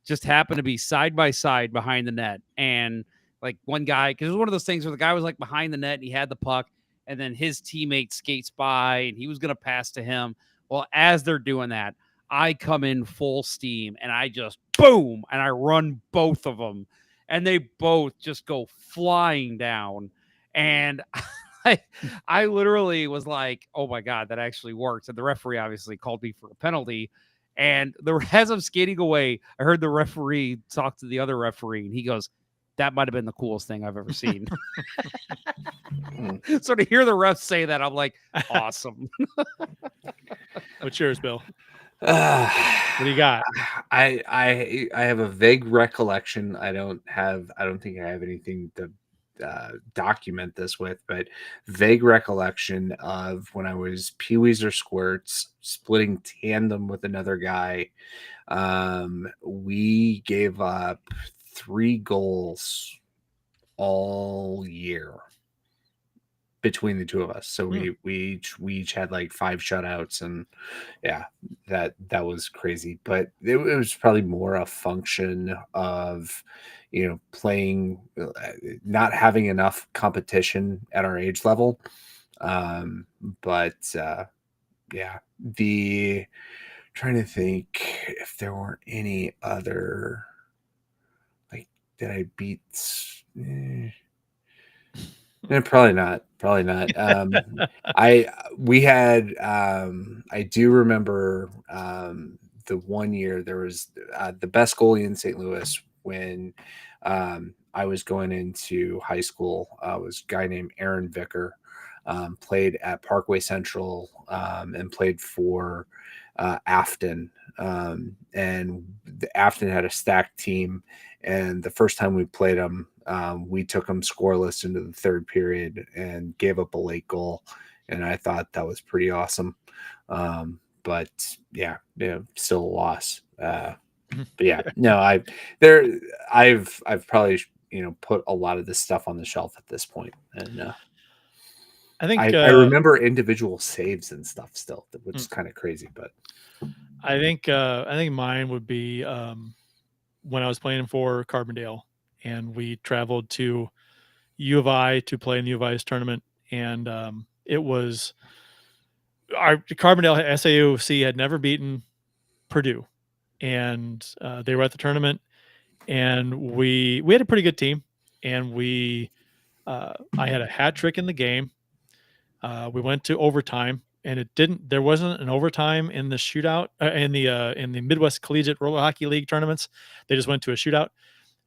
F: just happened to be side by side behind the net. And one guy, because it was one of those things where the guy was behind the net and he had the puck, and then his teammate skates by and he was going to pass to him. Well, as they're doing that, I come in full steam and I just boom, and I run both of them. And they both just go flying down. And I literally was like, oh my God, that actually worked. And the referee obviously called me for a penalty. And as I'm skating away, I heard the referee talk to the other referee, and he goes, that might have been the coolest thing I've ever seen. So to hear the refs say that, I'm like, awesome.
H: What's yours, Bill? What do you got?
G: I have a vague recollection. I don't think I have anything to document this with, but vague recollection of when I was Pee-wees or Squirts splitting tandem with another guy. We gave up 3 goals all year between the two of us. So we each had 5 shutouts, and that was crazy. But it was probably more a function of playing, not having enough competition at our age level. Trying to think if there weren't any other, did I beat? Probably not. I do remember the one year there was the best goalie in St. Louis when I was going into high school. Was a guy named Aaron Vicker, played at Parkway Central and played for Afton. And the Afton had a stacked team, and the first time we played them, we took them scoreless into the third period and gave up a late goal, and I thought that was pretty awesome. But still a loss. But no, I've probably put a lot of this stuff on the shelf at this point, and
H: I think
G: I remember individual saves and stuff still, which is kind of crazy. But
H: I think mine would be when I was playing for Carbondale, and we traveled to U of I to play in the U of I's tournament, and it was our Carbondale SAOC had never beaten Purdue, and they were at the tournament, and we had a pretty good team. and I had a hat trick in the game. We went to overtime, and there wasn't an overtime in the shootout in the Midwest Collegiate Roller Hockey League tournaments. They just went to a shootout.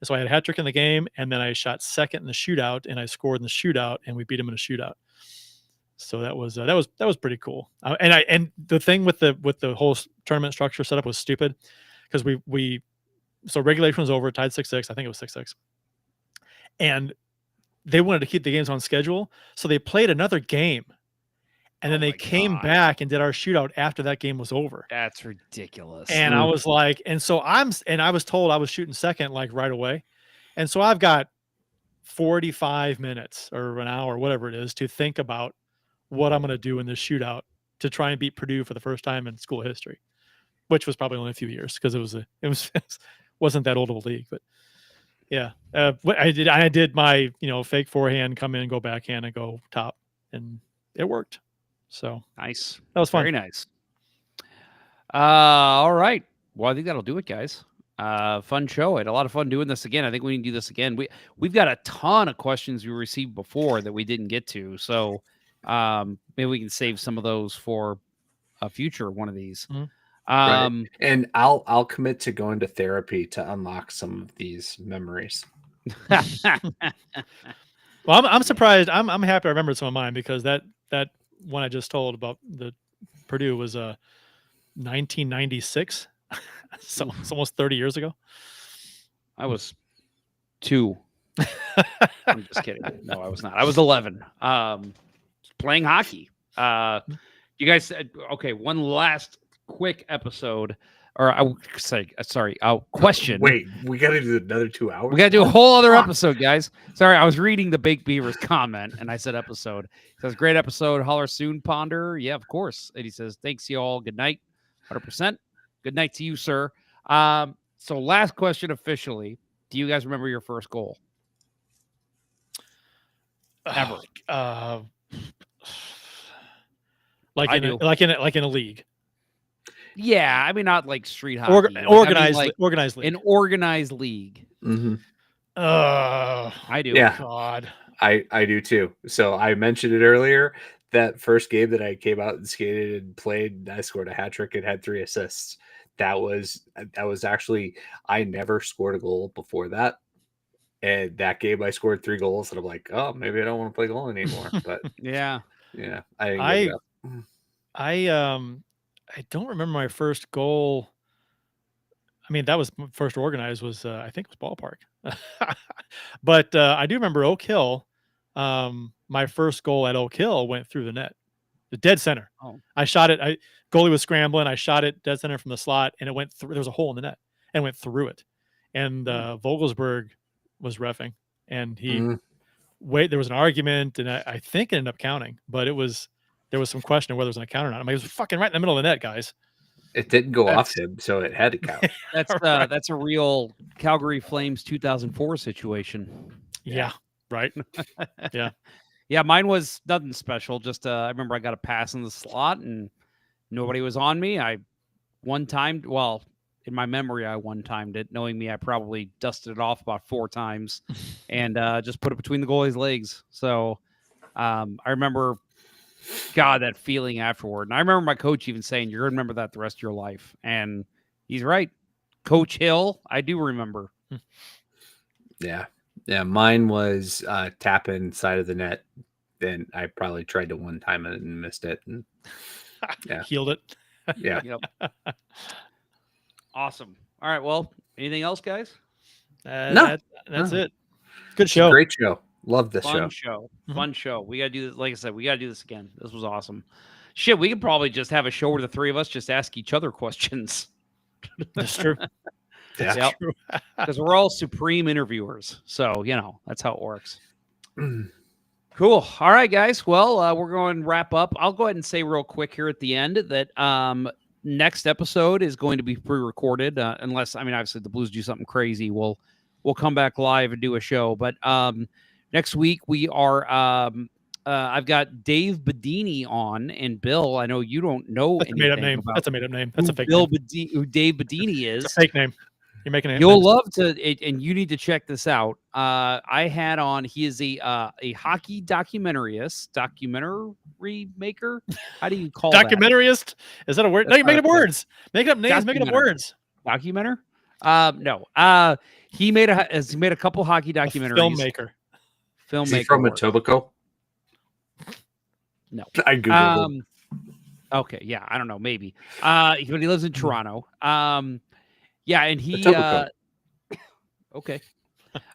H: And so I had a hat trick in the game, and then I shot second in the shootout, and I scored in the shootout, and we beat them in a shootout. So that was pretty cool. And the thing with the whole tournament structure setup was stupid, because so regulation was over, tied 6-6. I think it was 6-6, and they wanted to keep the games on schedule, so they played another game, and then they came back and did our shootout after that game was over.
F: That's ridiculous.
H: And I was like, and I was told I was shooting second like right away, and so I've got 45 minutes or an hour, whatever it is, to think about what I'm going to do in this shootout to try and beat Purdue for the first time in school history, which was probably only a few years, because it wasn't that old of a league. But yeah, I did my fake forehand, come in, go backhand, and go top, and it worked. So
F: nice.
H: That was fun.
F: Very nice. All right. Well, I think that'll do it, guys. Fun show. I had a lot of fun doing this again. I think we can do this again. We've got a ton of questions we received before that we didn't get to, so maybe we can save some of those for a future one of these.
G: Mm-hmm. Right. And I'll commit to going to therapy to unlock some of these memories.
H: Well, I'm surprised. I'm happy I remembered some of mine, because that one I just told about the Purdue was 1996. So it's almost 30 years ago.
F: I was 2. I'm just kidding. No, I was not. I was 11. Playing hockey. You guys said, okay, one last quick episode, or question.
G: Wait, we got to do another 2 hours?
F: We got to do a whole other episode, guys. Sorry, I was reading the Baked Beaver's comment, and I said episode. He says, great episode. Holler soon, Ponder. Yeah, of course. And he says, thanks, you all. Good night. 100%. Good night to you, sir. So last question officially. Do you guys remember your first goal? Ever?
H: Like in a league.
F: Yeah, I mean, not like street hockey.
H: Organized league.
F: An organized league.
G: Mm-hmm.
F: I do.
G: Yeah.
H: God.
G: I do too. So I mentioned it earlier. That first game that I came out and skated and played, I scored a hat trick and had 3 assists. That was actually, I never scored a goal before that. And that game I scored 3 goals, and I'm like, oh, maybe I don't want to play goal anymore. But
F: yeah.
G: I
H: don't remember my first goal. I mean, that was first organized was I think it was Ballpark. But I do remember Oak Hill. My first goal at Oak Hill went through the net, the dead center.
F: Oh.
H: I shot it. Goalie was scrambling. I shot it dead center from the slot, and it went through. There was a hole in the net, and went through it. And Vogelsberg was reffing, and there was an argument, and I think it ended up counting, but there was some question of whether it was an count or not. I mean, it was fucking right in the middle of the net, guys.
G: It didn't go off him, so it had to count.
F: That's a real Calgary Flames 2004 situation.
H: Yeah. Right. Yeah.
F: Yeah. Mine was nothing special. Just I remember I got a pass in the slot and nobody was on me. I one-timed. Well, in my memory, I one-timed it. Knowing me, I probably dusted it off about 4 times and just put it between the goalie's legs. So I remember, God, that feeling afterward. And I remember my coach even saying, "You're going to remember that the rest of your life." And he's right. Coach Hill, I do remember.
G: Yeah. Yeah, mine was tap inside of the net. Then I probably tried to one-time it and missed it. And
H: healed it.
G: Yeah.
F: Yep. Awesome. All right. Well, anything else, guys?
H: That's it. Good show.
G: Great show. Love this
F: Fun show. Fun show. We got to do this. Like I said, we got to do this again. This was awesome. Shit, we could probably just have a show where the 3 of us just ask each other questions.
H: That's true.
F: Yeah, because we're all supreme interviewers, so that's how it works. Cool. All right, guys. Well, we're going to wrap up. I'll go ahead and say real quick here at the end that next episode is going to be pre-recorded, unless obviously the Blues do something crazy. We'll come back live and do a show. But next week we are. I've got Dave Bedini on, and Bill. I know you don't know anything.
H: That's a made-up name. That's a fake
F: Bill
H: name.
F: who Dave Bedini is.
H: It's a fake name. You're making it.
F: You'll love to, and you need to check this out. I had on. He is a hockey documentary maker. How do you call
H: documentarist? Is that a word? No, you're making up words. Making up names. Making up words.
F: Documenter? No. He made a couple hockey documentaries. Filmmaker.
G: Is he from Etobicoke?
F: No.
G: I googled him.
F: Okay, yeah, I don't know, maybe. But he lives in Toronto. Yeah, and he okay.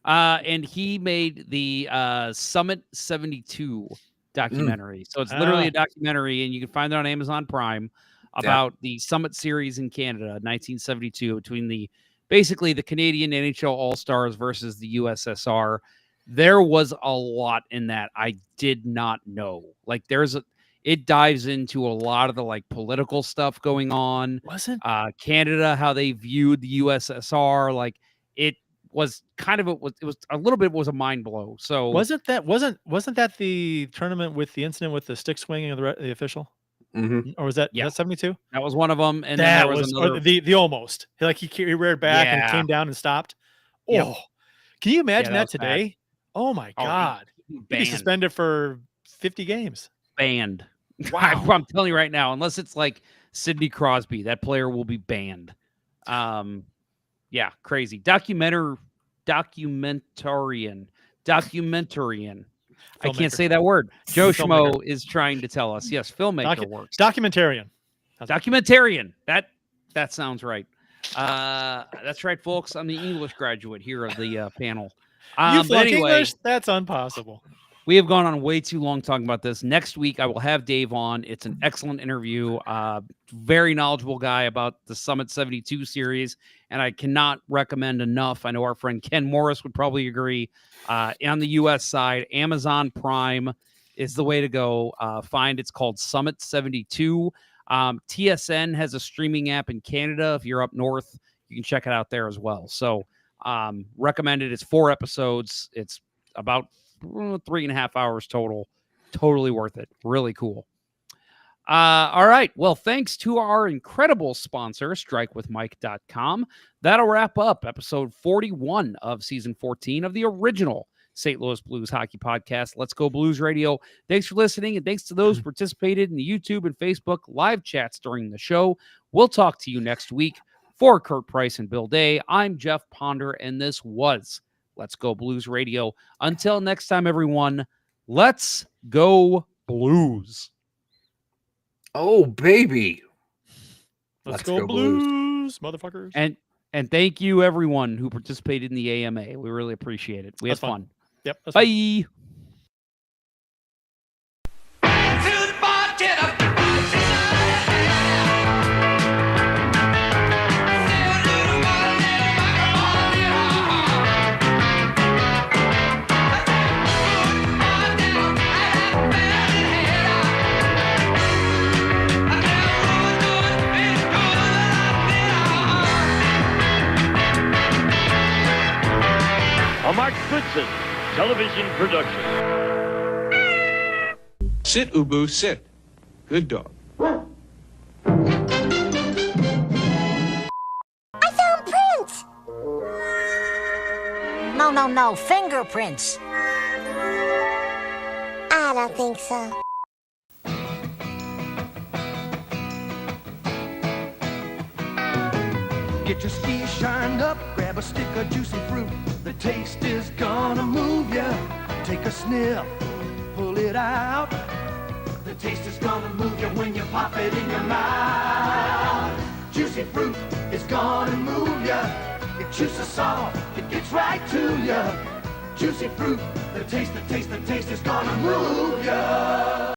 F: And he made the Summit 72 documentary. So it's literally a documentary, and you can find it on Amazon Prime about the Summit Series in Canada, 1972, between basically the Canadian NHL All-Stars versus the USSR. There was a lot in that I did not know. Like it dives into a lot of the like political stuff going on.
H: Wasn't
F: Canada, how they viewed the USSR, like it was kind of it was a little bit was a mind blow. So
H: wasn't that the tournament with the incident with the stick swinging of the official?
G: Mm-hmm.
H: Or was that 72?
F: That was one of them, and
H: that
F: then there was another.
H: The almost like he reared back and came down and stopped. Oh, can you imagine that today? Bad. Oh my God, he'd be suspended for 50 games.
F: Banned. Wow, I'm telling you right now, unless it's like Sidney Crosby, that player will be banned. Yeah, crazy. Documentarian. I can't say that word. Joe Schmo is trying to tell us. Yes, filmmaker works.
H: Documentarian.
F: That sounds right. That's right, folks. I'm the English graduate here of the panel.
H: You flunk English? That's impossible.
F: We have gone on way too long talking about this. Next week, I will have Dave on. It's an excellent interview. Very knowledgeable guy about the Summit 72 series, and I cannot recommend enough. I know our friend Ken Morris would probably agree. On the U.S. side, Amazon Prime is the way to go. It's called Summit 72. TSN has a streaming app in Canada. If you're up north, you can check it out there as well. So recommended. It's 4 episodes. It's about 3.5 hours total. Totally worth it. Really cool. All right. Well, thanks to our incredible sponsor, strikewithmike.com. That'll wrap up episode 41 of season 14 of the original St. Louis Blues hockey podcast, Let's Go Blues Radio. Thanks for listening, and thanks to those who participated in the YouTube and Facebook live chats during the show. We'll talk to you next week. For Curt Price and Bill Day, I'm Jeff Ponder, and this was Let's Go Blues Radio. Until next time, everyone, let's go Blues.
G: Oh, baby.
H: Let's go Blues, motherfuckers.
F: And thank you, everyone who participated in the AMA. We really appreciate it. We had fun.
H: Yep.
F: Bye.
J: A Mark Goodson television production.
P: Sit, Ubu, sit. Good dog.
Q: I found prints! No, fingerprints. I don't think so.
R: Get your skis shined up, grab a stick of juicy fruit. The taste is gonna move ya. Take a sniff, pull it out. The taste is gonna move ya when you pop it in your mouth. Juicy fruit is gonna move ya. It juices soft, it gets right to ya. Juicy fruit, the taste is gonna move ya.